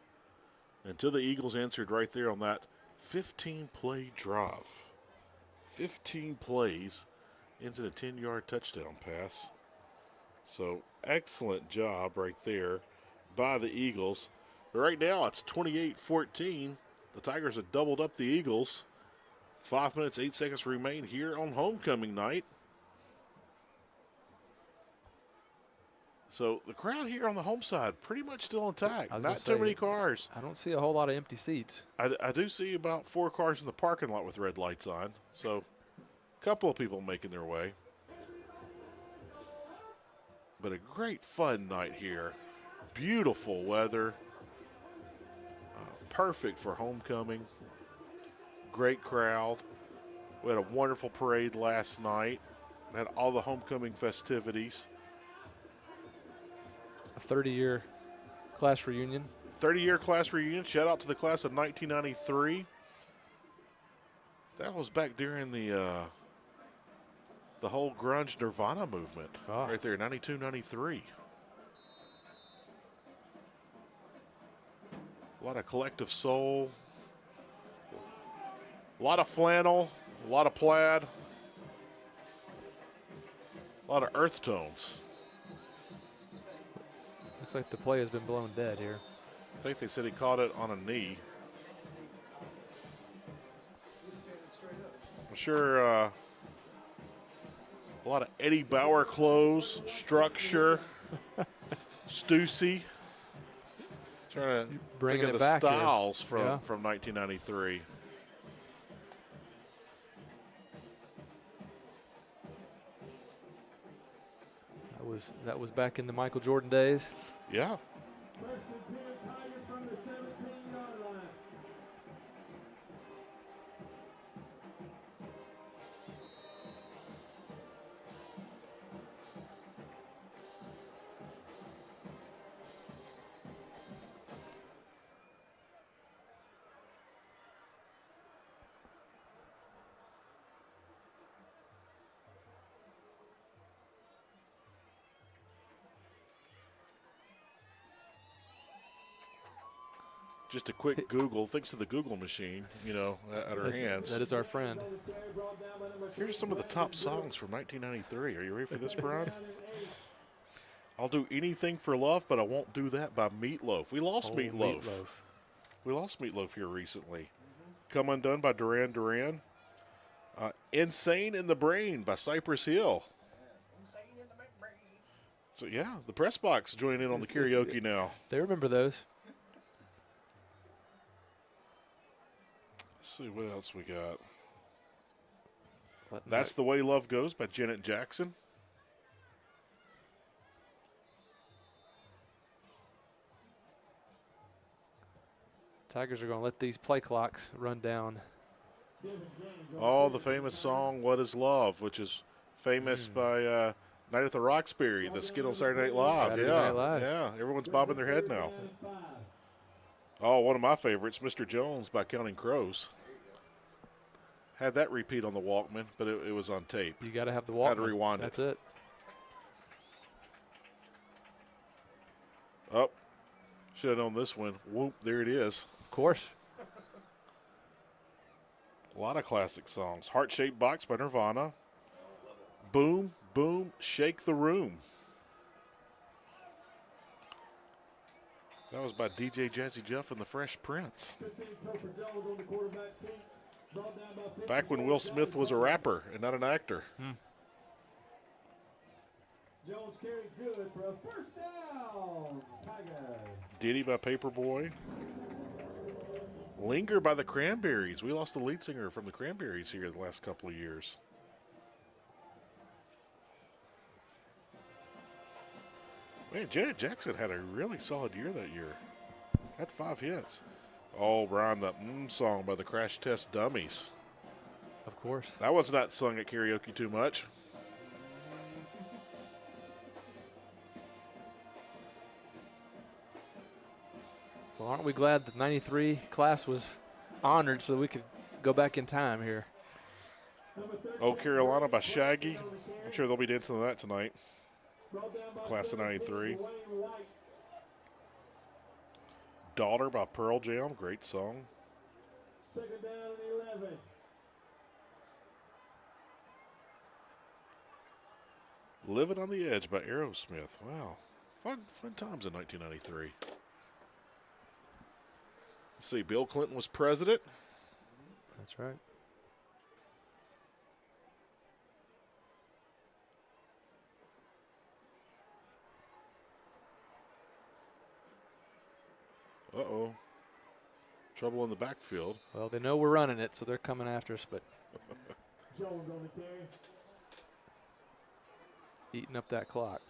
until the Eagles answered right there on that 15-play drive. 15 plays into the 10-yard touchdown pass. So excellent job right there by the Eagles. But right now it's 28-14. The Tigers have doubled up the Eagles. 5 minutes, 8 seconds remain here on homecoming night. So the crowd here on the home side pretty much still intact. Not too many cars. I don't see a whole lot of empty seats. I do see about 4 cars in the parking lot with red lights on. So a couple of people making their way. But a great fun night here. Beautiful weather. Perfect for homecoming. Great crowd. We had a wonderful parade last night. Had all the homecoming festivities. A 30-year class reunion. 30-year class reunion. Shout out to the class of 1993. That was back during the whole grunge Nirvana movement. Right there, 92, 93. A lot of collective soul. A lot of flannel. A lot of plaid. A lot of earth tones. Looks like the play has been blown dead here. I think they said he caught it on a knee. I'm sure a lot of Eddie Bauer clothes, structure, Stussy. Trying to bringing think of it the back styles here. from 1993. That was back in the Michael Jordan days. Yeah. Just a quick Google, thanks to the Google machine, you know, at our hands. That is our friend. Here's some of the top songs from 1993. Are you ready for this, Brian? I'll Do Anything for Love, but I Won't Do That by Meatloaf. We lost Meatloaf. We lost Meatloaf here recently. Come Undone by Duran Duran. Insane in the Brain by Cypress Hill. So, yeah, the press box joining in on the karaoke now. They remember those. Let's see what else we got. That's the Way Love Goes by Janet Jackson. Tigers are going to let these play clocks run down. Oh, the famous song "What Is Love," which is famous by Night at the Roxbury, the skit on Saturday Night Live. Saturday Night Live. Yeah, everyone's bobbing their head now. Oh, one of my favorites, "Mr. Jones" by Counting Crows. Had that repeat on the Walkman, but it was on tape. You got to have the Walkman. Had to rewind That's it. Oh, should have known this one. Whoop, there it is. Of course. A lot of classic songs. Heart-Shaped Box by Nirvana. Boom, Boom, Shake the Room. That was by DJ Jazzy Jeff and the Fresh Prince. Back when Will Smith was a rapper and not an actor. Jones carried good for a first down. Tigers. Diddy by Paperboy. Linger by the Cranberries. We lost the lead singer from the Cranberries here the last couple of years. Man, Janet Jackson had a really solid year that year. Had 5 hits. Oh, Brian, the song by the Crash Test Dummies. Of course. That one's not sung at karaoke too much. Well, aren't we glad the 93 class was honored so we could go back in time here? Oh, Carolina by Shaggy. I'm sure they'll be dancing to that tonight. Class of 93. Daughter by Pearl Jam. Great song. Second down and 11. Living on the Edge by Aerosmith. Wow. Fun times in 1993. Let's see, Bill Clinton was president. That's right. Uh-oh. Trouble in the backfield. Well, they know we're running it, so they're coming after us, but Jones on the carry. eating up that clock.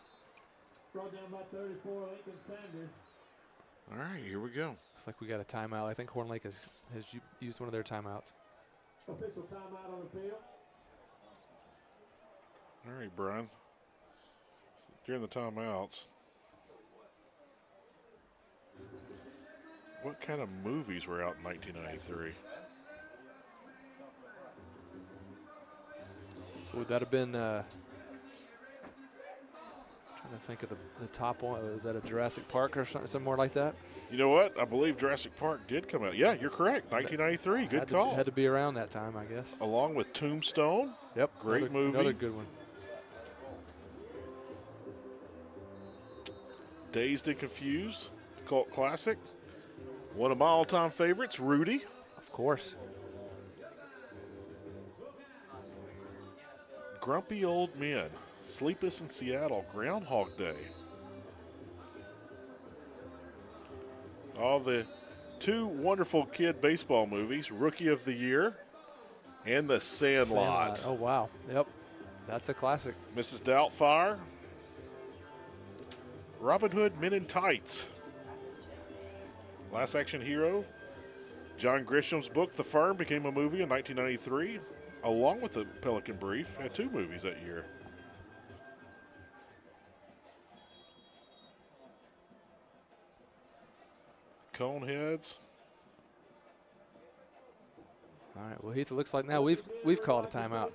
Brought down by 34, Lincoln Sanders. All right, here we go. Looks like we got a timeout. I think Horn Lake has used one of their timeouts. Official timeout on the field. All right, Brian. During the timeouts, what kind of movies were out in 1993? Would that have been, trying to think of the top one. Was that a Jurassic Park or something more like that? You know what? I believe Jurassic Park did come out. Yeah, you're correct. 1993. Good call. Had to be around that time, I guess. Along with Tombstone. Yep. Great movie. Another good one. Dazed and Confused. Cult classic. One of my all-time favorites, Rudy. Of course. Grumpy Old Men. Sleepless in Seattle. Groundhog Day. All the 2 wonderful kid baseball movies, Rookie of the Year and The Sandlot. Oh, wow. Yep. That's a classic. Mrs. Doubtfire. Robin Hood Men in Tights. Last Action Hero. John Grisham's book, The Firm, became a movie in 1993, along with The Pelican Brief. Had 2 movies that year. Coneheads. All right. Well, Heath, it looks like now we've called a timeout.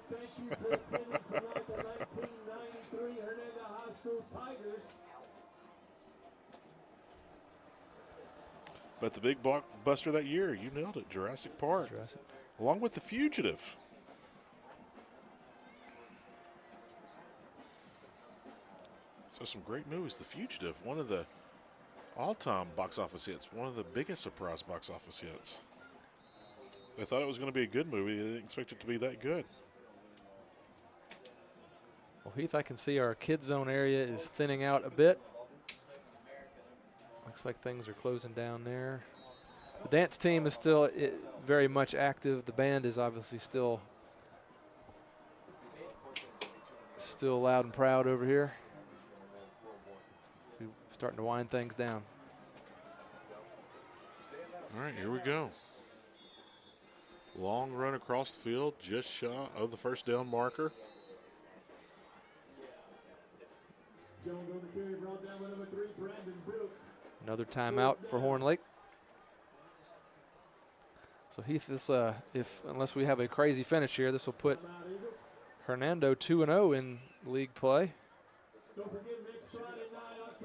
But the big blockbuster that year, you nailed it, Jurassic Park. Jurassic. Along with The Fugitive. So some great movies. The Fugitive, one of the all-time box office hits, one of the biggest surprise box office hits. They thought it was going to be a good movie. They didn't expect it to be that good. Well, Heath, I can see our kids zone area is thinning out a bit. Looks like things are closing down there. The dance team is still very much active. The band is obviously still loud and proud over here. So starting to wind things down. All right, here we go. Long run across the field, just shy of the first down marker. Another timeout for Horn Lake. So Heath, this unless we have a crazy finish here, this will put Hernando 2-0 in league play.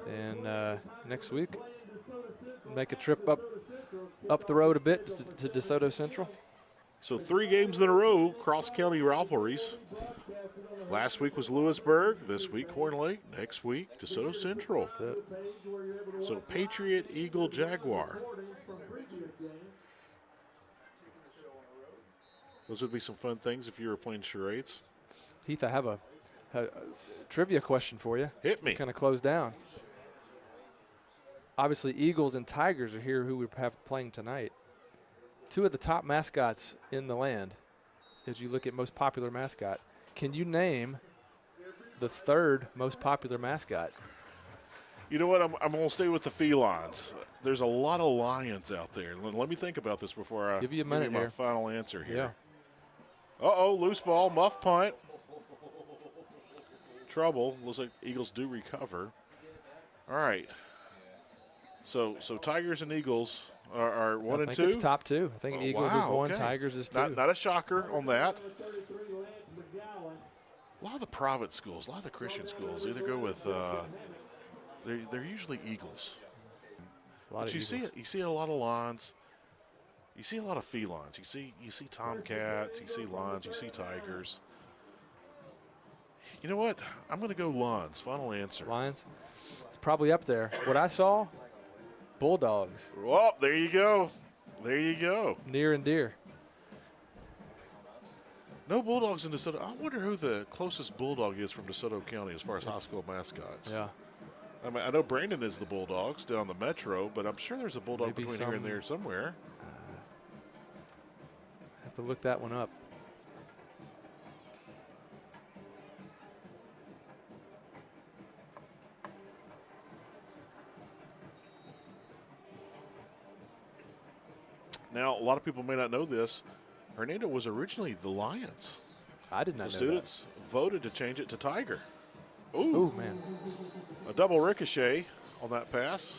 And next week, make a trip up the road a bit to DeSoto Central. So 3 games in a row, cross-county rivalries. Last week was Lewisburg. This week, Horn Lake. Next week, DeSoto Central. That's it. So Patriot, Eagle, Jaguar. Those would be some fun things if you were playing charades. Heath, I have a trivia question for you. Hit me. Kind of close down. Obviously, Eagles and Tigers are here who we have playing tonight. 2 of the top mascots in the land, as you look at most popular mascot. Can you name the 3rd most popular mascot? You know what? I'm going to stay with the felines. There's a lot of lions out there. Let me think about this before I give you a minute my here. final answer here. Yeah. Uh-oh, loose ball, muff punt. Trouble. Looks like Eagles do recover. All right. So Tigers and Eagles are 1 and 2? I think it's top 2. I think Eagles is 1, okay. Tigers is 2. Not a shocker on that. A lot of the private schools, a lot of the Christian schools either go with they're usually Eagles. But you see a lot of lions. You see a lot of felines. You see tomcats, you see lions, you see tigers. You know what? I'm going to go lions. Final answer. Lions? It's probably up there. What I saw, bulldogs. Oh, there you go. There you go. Near and dear. No bulldogs in DeSoto. I wonder who the closest bulldog is from DeSoto County as far as high school mascots. Yeah. I mean, I know Brandon is the Bulldogs down the Metro, but I'm sure there's a bulldog Maybe between here and there somewhere. Have to look that one up. Now, a lot of people may not know this. Hernando was originally the Lions. I did not know The students voted to change it to Tiger. Ooh, man. A double ricochet on that pass.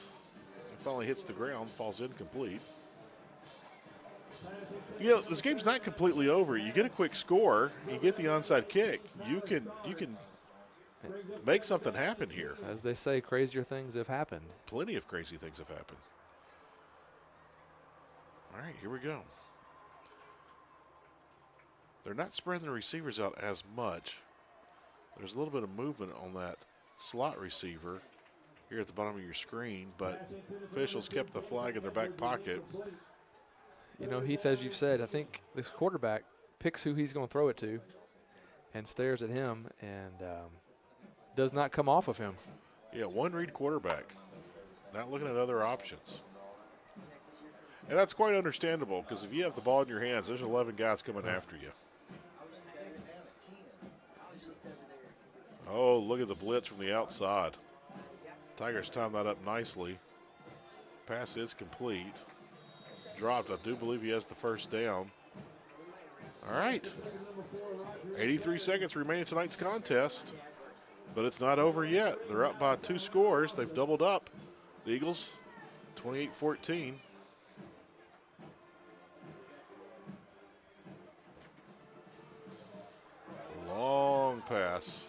It finally hits the ground, falls incomplete. You know, this game's not completely over. You get a quick score, you get the onside kick. You can make something happen here. As they say, crazier things have happened. Plenty of crazy things have happened. All right, here we go. They're not spreading the receivers out as much. There's a little bit of movement on that slot receiver here at the bottom of your screen, but officials kept the flag in their back pocket. You know, Heath, as you've said, I think this quarterback picks who he's going to throw it to and stares at him and does not come off of him. Yeah, one-read quarterback, not looking at other options. And that's quite understandable because if you have the ball in your hands, there's 11 guys coming after you. Oh, look at the blitz from the outside. Tigers timed that up nicely. Pass is complete. Dropped. I do believe he has the first down. All right. 83 seconds remaining tonight's contest. But it's not over yet. They're up by 2 scores. They've doubled up. The Eagles, 28-14. Long pass.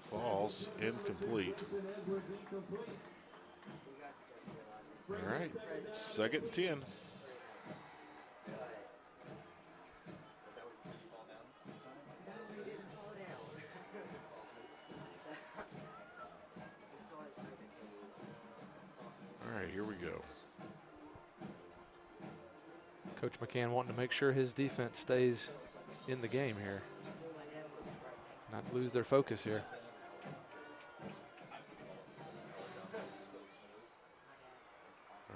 Falls incomplete. All right, 2nd and 10. All right, here we go. Coach McCann wanting to make sure his defense stays in the game here. Not lose their focus here.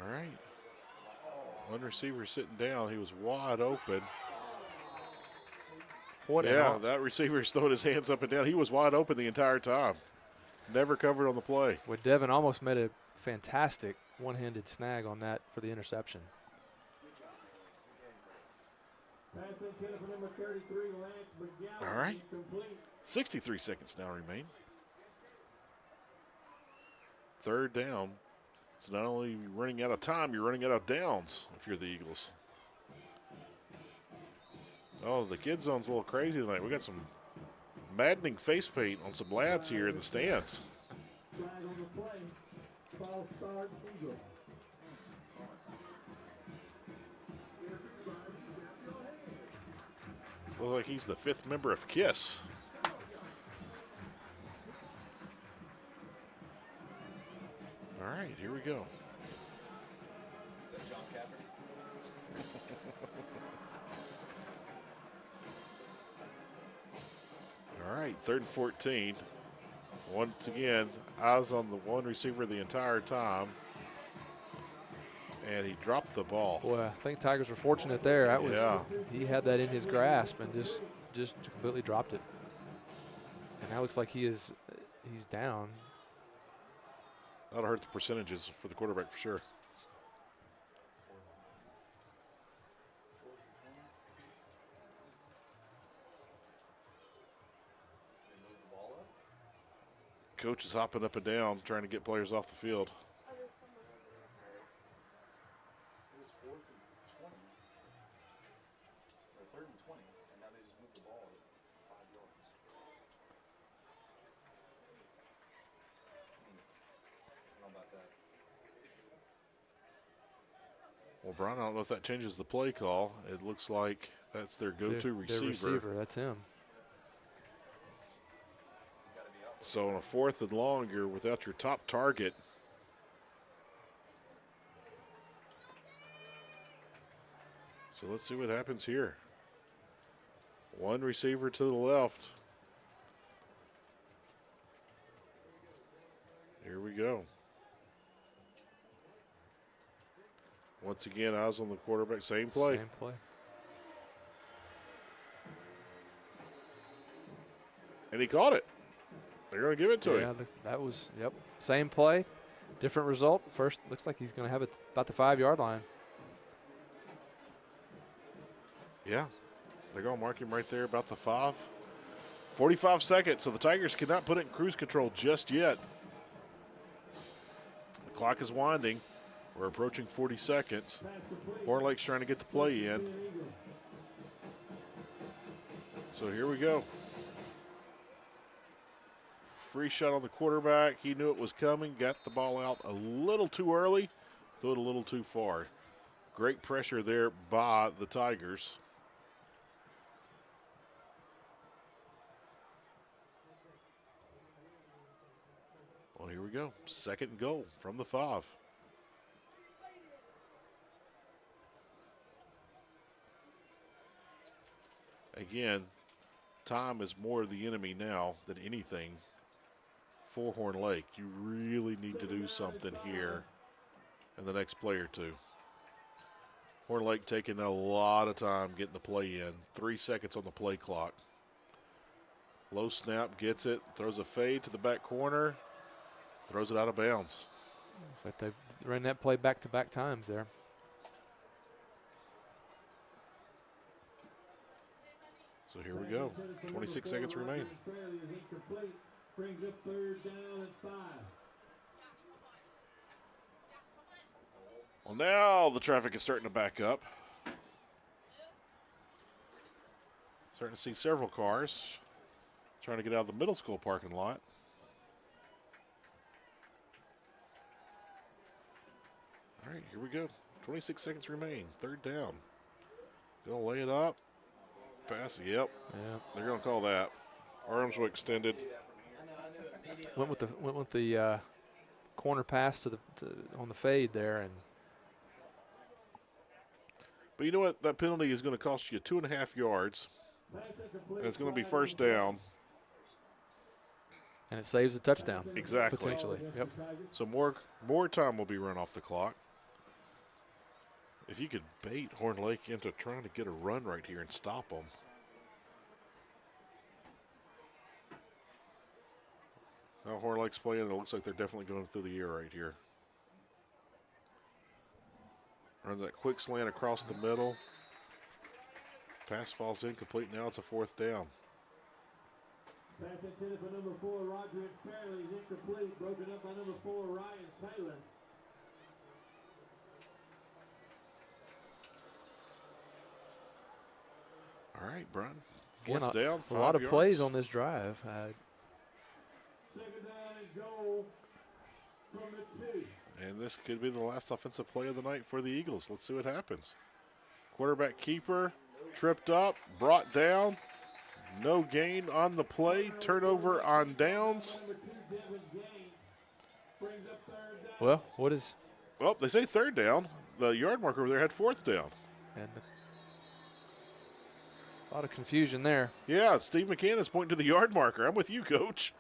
All right. One receiver sitting down. He was wide open. Yeah, that receiver's throwing his hands up and down. He was wide open the entire time. Never covered on the play. Well, Devin almost made a fantastic one-handed snag on that for the interception. All right. 63 seconds now remain. 3rd down. So not only running out of time, you're running out of downs if you're the Eagles. Oh, the kid zone's a little crazy tonight. We got some maddening face paint on some lads here in the stands. Looks like he's the 5th member of KISS. All right, here we go. All right, 3rd and 14. Once again, eyes on the one receiver the entire time. And he dropped the ball. Boy, I think Tigers were fortunate there. That was, he had that in his grasp and just completely dropped it. And now looks like he's down. That'll hurt the percentages for the quarterback for sure. Coach is hopping up and down, trying to get players off the field. Well, Brian, I don't know if that changes the play call. It looks like that's their go-to receiver. Their receiver, that's him. So on a 4th and long, you're without your top target. So let's see what happens here. One receiver to the left. Here we go. Once again, eyes on the quarterback. Same play. Same play. And he caught it. They're going to give it to him. Yeah, that was, yep, same play, different result. First, looks like he's going to have it about the 5-yard line. Yeah, they're going to mark him right there about the 5. 45 seconds, so the Tigers cannot put it in cruise control just yet. The clock is winding. We're approaching 40 seconds. Horn Lake's trying to get the play in. So here we go. Free shot on the quarterback. He knew it was coming, got the ball out a little too early, threw it a little too far. Great pressure there by the Tigers. Well, here we go. 2nd and goal from the 5. Again, time is more the enemy now than anything for Horn Lake. You really need to do something here in the next play or two. Horn Lake taking a lot of time getting the play in. 3 seconds on the play clock. Low snap, gets it, throws a fade to the back corner, throws it out of bounds. Looks like they've run that play back-to-back times there. So here we go. 26 seconds remain. Brings up 3rd down and 5. Well, now the traffic is starting to back up. Starting to see several cars trying to get out of the middle school parking lot. All right, here we go. 26 seconds remain. Third down. Going to lay it up. Pass. Yep. Yeah. They're going to call that. Arms were extended. Went with the corner pass on the fade there, and But you know what? That penalty is going to cost you 2.5 yards, and it's going to be first down. and it saves a touchdown. Exactly. Potentially. Yep. So more time will be run off the clock. If you could bait Horn Lake into trying to get a run right here and stop them. Now Horn Lake's playing, it looks like they're definitely going through the air right here. Runs that quick slant across the middle. Pass falls incomplete. Now it's a fourth down. Pass intended for number 4, Roger Fairley, is incomplete. Broken up by number 4, Ryan Taylor. All right, Brian. Again, Fourth down, 5 a lot of yards. plays on this drive. Second down and goal from the 2. And this could be the last offensive play of the night for the Eagles. Let's see what happens. Quarterback keeper tripped up, brought down. No gain on the play. Turnover on downs. Well, what is? Well, they say third down. The yard marker over there had fourth down. And a lot of confusion there. Yeah, Steve McCann is pointing to the yard marker. I'm with you, Coach.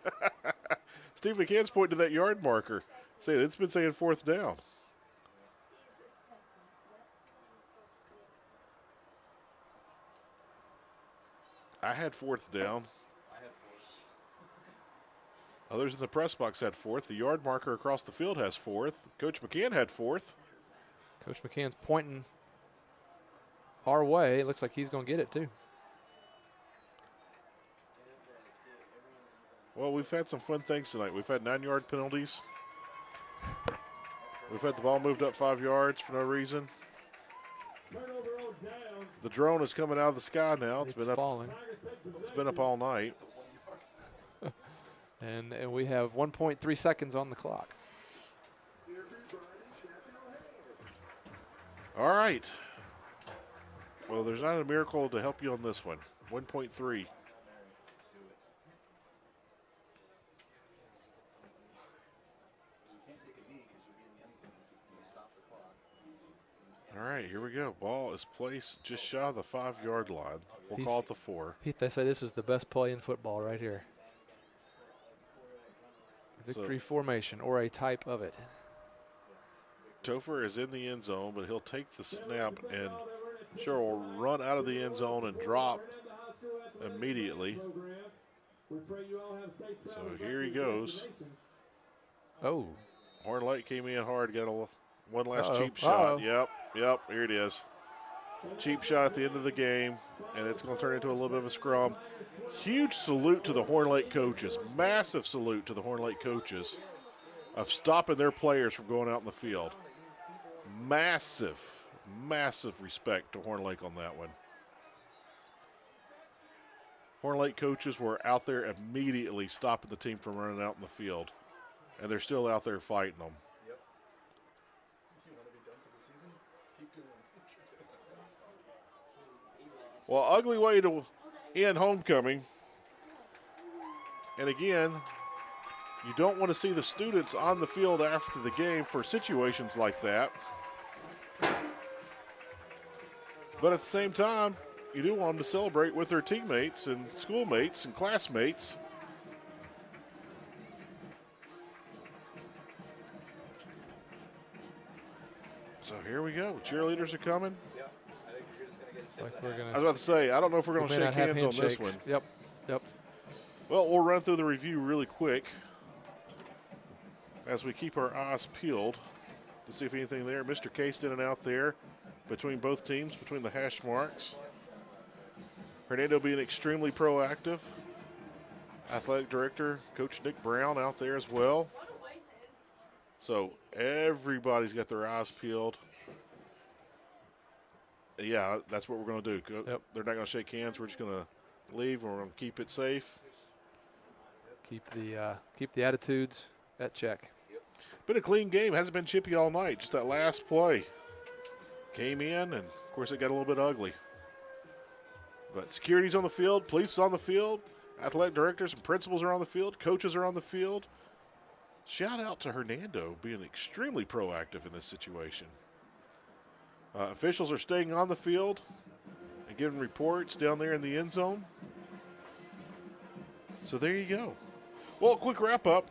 Steve McCann's pointing to that yard marker. Say it's been saying fourth down. I had fourth down. Others in the press box had fourth. The yard marker across the field has fourth. Coach McCann had fourth. Coach McCann's pointing our way. It looks like he's going to get it too. Well, we've had some fun things tonight. We've had 9-yard penalties. We've had the ball moved up 5 yards for no reason. The drone is coming out of the sky now. It's been up. Falling. It's been up all night. And we have 1.3 seconds on the clock. All right. Well, there's not a miracle to help you on this one. 1.3. All right, here we go. Ball is placed just shy of the 5-yard line. We'll call it the 4. Heath, they say this is the best play in football right here. Victory formation, or a type of it. Topher is in the end zone, but he'll take the snap and sure will run out of the end zone and drop immediately. So here he goes. Oh. Horn Lake came in hard, got one last cheap Uh-oh. shot. Yep, here it is. Cheap shot at the end of the game, and it's going to turn into a little bit of a scrum. Huge salute to the Horn Lake coaches, massive salute to the Horn Lake coaches of stopping their players from going out in the field. Massive respect to Horn Lake on that one. Horn Lake coaches were out there immediately stopping the team from running out in the field, and they're still out there fighting them. Well, ugly way to end homecoming. And again, you don't want to see the students on the field after the game for situations like that. But at the same time, you do want them to celebrate with their teammates and schoolmates and classmates. So here we go. Cheerleaders are coming. Like we're gonna, I was about to say, I don't know if we're going to may shake not have hands on this one. handshakes. Yep. Well, we'll run through the review really quick as we keep our eyes peeled to see if anything there. Mr. Case in and out there between both teams, between the hash marks. Hernando being extremely proactive. Athletic director, Coach Nick Brown out there as well. So everybody's got their eyes peeled. Yeah, that's what we're going to do. Yep. They're not going to shake hands. We're just going to leave, and we're going to keep it safe. Keep the attitudes at check. Been a clean game. Hasn't been chippy all night. Just that last play came in, and, of course, it got a little bit ugly. But security's on the field. Police is on the field. Athletic directors and principals are on the field. Coaches are on the field. Shout out to Hernando being extremely proactive in this situation. Officials are staying on the field and giving reports down there in the end zone. So there you go. Well, a quick wrap up.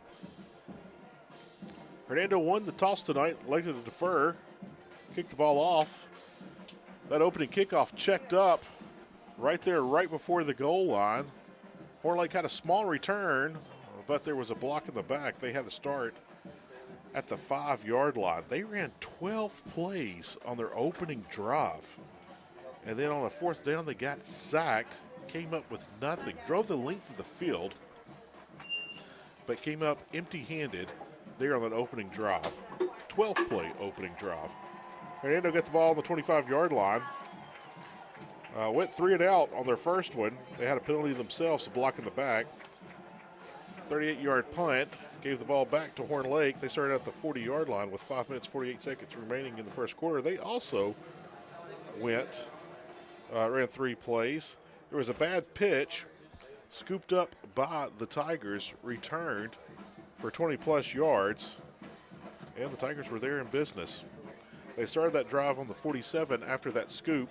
Hernando won the toss tonight, elected to defer, kicked the ball off. That opening kickoff checked up right there, right before the goal line. Horn Lake had a small return, but there was a block in the back. They had to start at the 5-yard line. They ran 12 plays on their opening drive. And then on a 4th down, they got sacked, came up with nothing, drove the length of the field, but came up empty-handed there on that opening drive. 12-play opening drive. Hernando got the ball on the 25-yard line. Went 3 and out on their first one. They had a penalty themselves, a block in the back. 38-yard punt. Gave the ball back to Horn Lake. They started at the 40-yard line with 5 minutes, 48 seconds remaining in the first quarter. They also ran 3 plays. There was a bad pitch, scooped up by the Tigers, returned for 20-plus yards, and the Tigers were there in business. They started that drive on the 47 after that scoop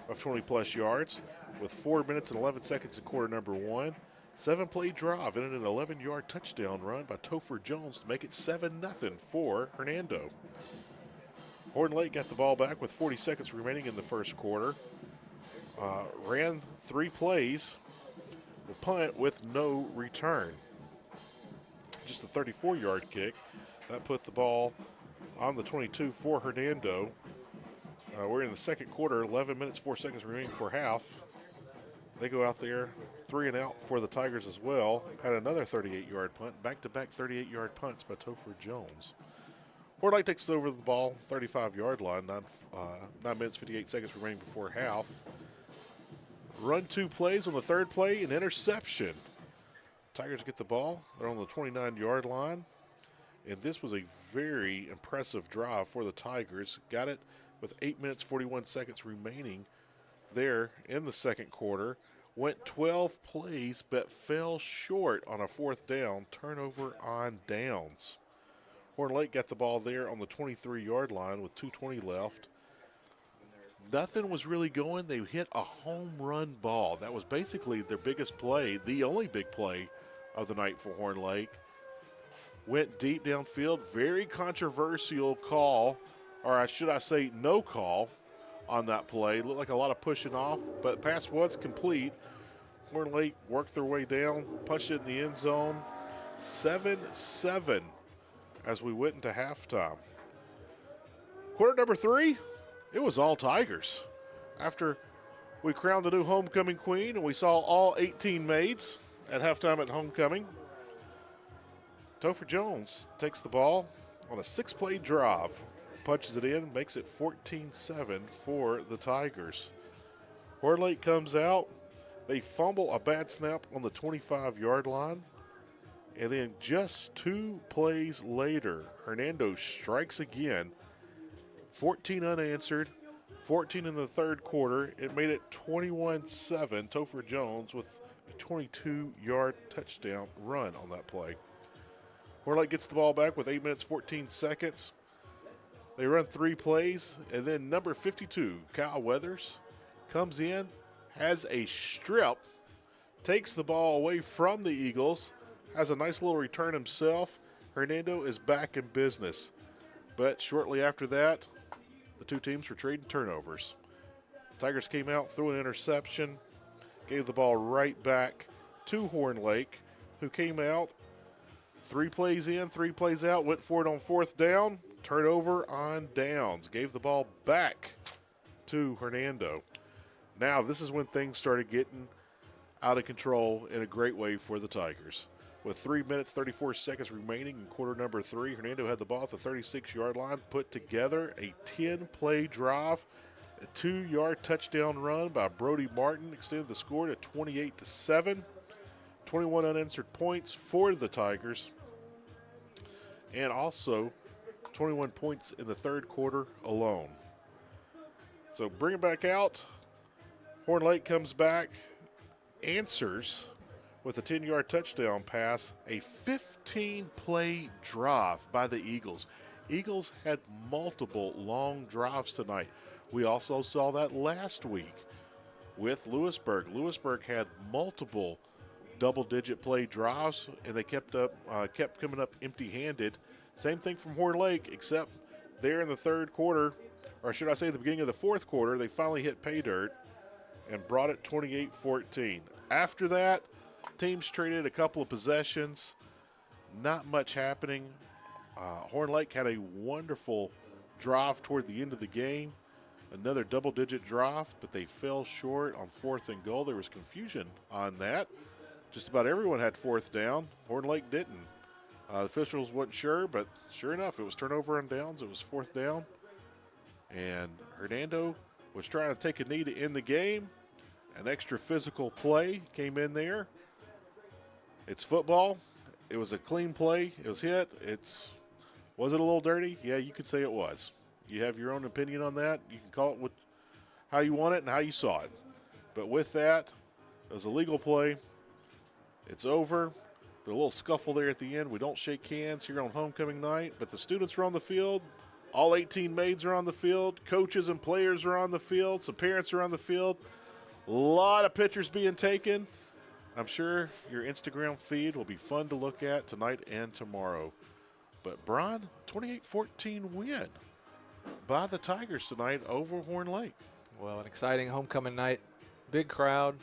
of 20-plus yards with 4 minutes and 11 seconds in quarter number 1. 7-play drive and an 11-yard touchdown run by Topher Jones to make it 7-0 for Hernando. Horn Lake got the ball back with 40 seconds remaining in the first quarter. Ran 3 plays, a punt with no return. Just a 34-yard kick. That put the ball on the 22 for Hernando. We're in the second quarter, 11 minutes, 4 seconds remaining for half. They go out there, 3 and out for the Tigers as well. Had another 38-yard punt, back-to-back 38-yard punts by Topher Jones. Horn Lake takes over the ball, 35-yard line, 9 minutes, 58 seconds remaining before half. Run 2 plays on the third play, an interception. Tigers get the ball. They're on the 29-yard line. And this was a very impressive drive for the Tigers. Got it with 8 minutes, 41 seconds remaining there in the second quarter. Went 12 plays, but fell short on a 4th down, turnover on downs. Horn Lake got the ball there on the 23-yard line with 2:20 left. Nothing was really going. They hit a home run ball. That was basically their biggest play, the only big play of the night for Horn Lake. Went deep downfield. Very controversial call, or should I say no call on that play. Looked like a lot of pushing off, but pass was complete. Horn Lake worked their way down, punched it in the end zone. 7-7 as we went into halftime. Quarter number 3, it was all Tigers. After we crowned a new homecoming queen and we saw all 18 maids at halftime at homecoming, Topher Jones takes the ball on a 6-play drive, punches it in, makes it 14-7 for the Tigers. Horn Lake comes out. They fumble a bad snap on the 25-yard line. And then just 2 plays later, Hernando strikes again. 14 unanswered, 14 in the third quarter. It made it 21-7. Topher Jones with a 22-yard touchdown run on that play. Horn Lake gets the ball back with 8 minutes, 14 seconds. They run 3 plays, and then number 52, Kyle Weathers, comes in, has a strip, takes the ball away from the Eagles, has a nice little return himself. Hernando is back in business. But shortly after that, the 2 teams were trading turnovers. Tigers came out, threw an interception, gave the ball right back to Horn Lake, who came out 3 plays in, 3 plays out, went for it on 4th down, turnover on downs, gave the ball back to Hernando. Now this is when things started getting out of control in a great way for the Tigers. With 3 minutes, 34 seconds remaining in quarter number 3, Hernando had the ball at the 36-yard line, put together a 10-play drive, a 2-yard touchdown run by Brody Martin, extended the score to 28-7. 21 unanswered points for the Tigers. and also 21 points in the third quarter alone. So bring it back out. Horn Lake comes back, answers with a 10-yard touchdown pass, a 15-play drive by the Eagles. Eagles had multiple long drives tonight. We also saw that last week with Lewisburg. Lewisburg had multiple double-digit play drives, and they kept coming up empty-handed. Same thing from Horn Lake, except there in the third quarter, or should I say the beginning of the fourth quarter, they finally hit pay dirt and brought it 28-14. After that, teams traded a couple of possessions. Not much happening. Horn Lake had a wonderful drive toward the end of the game. Another double-digit drive, but they fell short on 4th and goal. There was confusion on that. Just about everyone had 4th down. Horn Lake didn't. The officials wasn't sure, but sure enough, it was turnover on downs. It was 4th down. And Hernando was trying to take a knee to end the game. An extra physical play came in there. It's football. It was a clean play. It was hit. Was it a little dirty? Yeah, you could say it was. You have your own opinion on that. You can call it how you want it and how you saw it. But with that, it was a legal play. It's over. There's a little scuffle there at the end. We don't shake hands here on homecoming night, but the students are on the field. All 18 maids are on the field. Coaches and players are on the field. Some parents are on the field. A lot of pictures being taken. I'm sure your Instagram feed will be fun to look at tonight and tomorrow. But, Brian, 28-14 win by the Tigers tonight over Horn Lake. Well, an exciting homecoming night. Big crowd.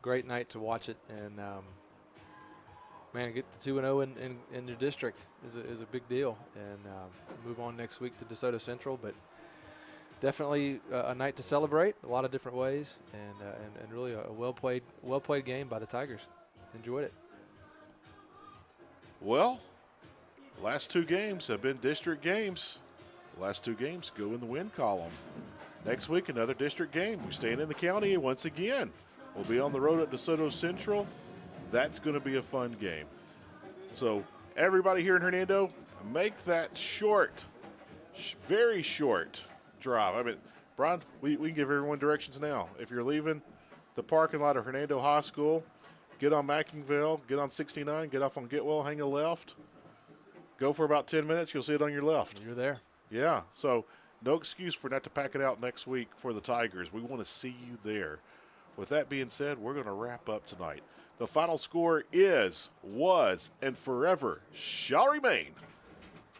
Great night to watch it. And, man, get the 2-0 in your district is a big deal. And move on next week to DeSoto Central. But definitely a night to celebrate a lot of different ways. And really a well-played game by the Tigers. Enjoyed it. Well, the last 2 games have been district games. The last 2 games go in the win column. Next week, another district game. We're staying in the county once again. We'll be on the road at DeSoto Central. That's going to be a fun game. So everybody here in Hernando, make that short, very short drive. I mean, Brian, we can give everyone directions now. If you're leaving the parking lot of Hernando High School, get on Mackingville, get on 69, get off on Getwell, hang a left. Go for about 10 minutes. You'll see it on your left. You're there. Yeah, so no excuse for not to pack it out next week for the Tigers. We want to see you there. With that being said, we're going to wrap up tonight. The final score was, and forever shall remain,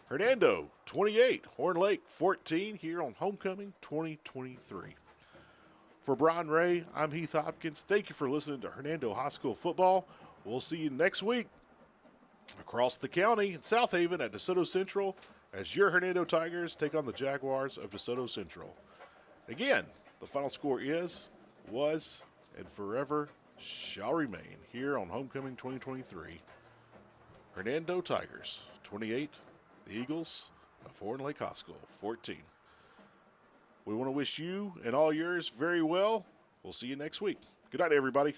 Hernando 28, Horn Lake 14 here on Homecoming 2023. For Brian Ray, I'm Heath Hopkins. Thank you for listening to Hernando High School Football. We'll see you next week across the county in South Haven at DeSoto Central as your Hernando Tigers take on the Jaguars of DeSoto Central. Again, the final score was, and forever shall remain here on Homecoming 2023. Hernando Tigers 28, the Eagles of Horn Lake High School 14. We want to wish you and all yours very well. We'll see you next week. Good night, everybody.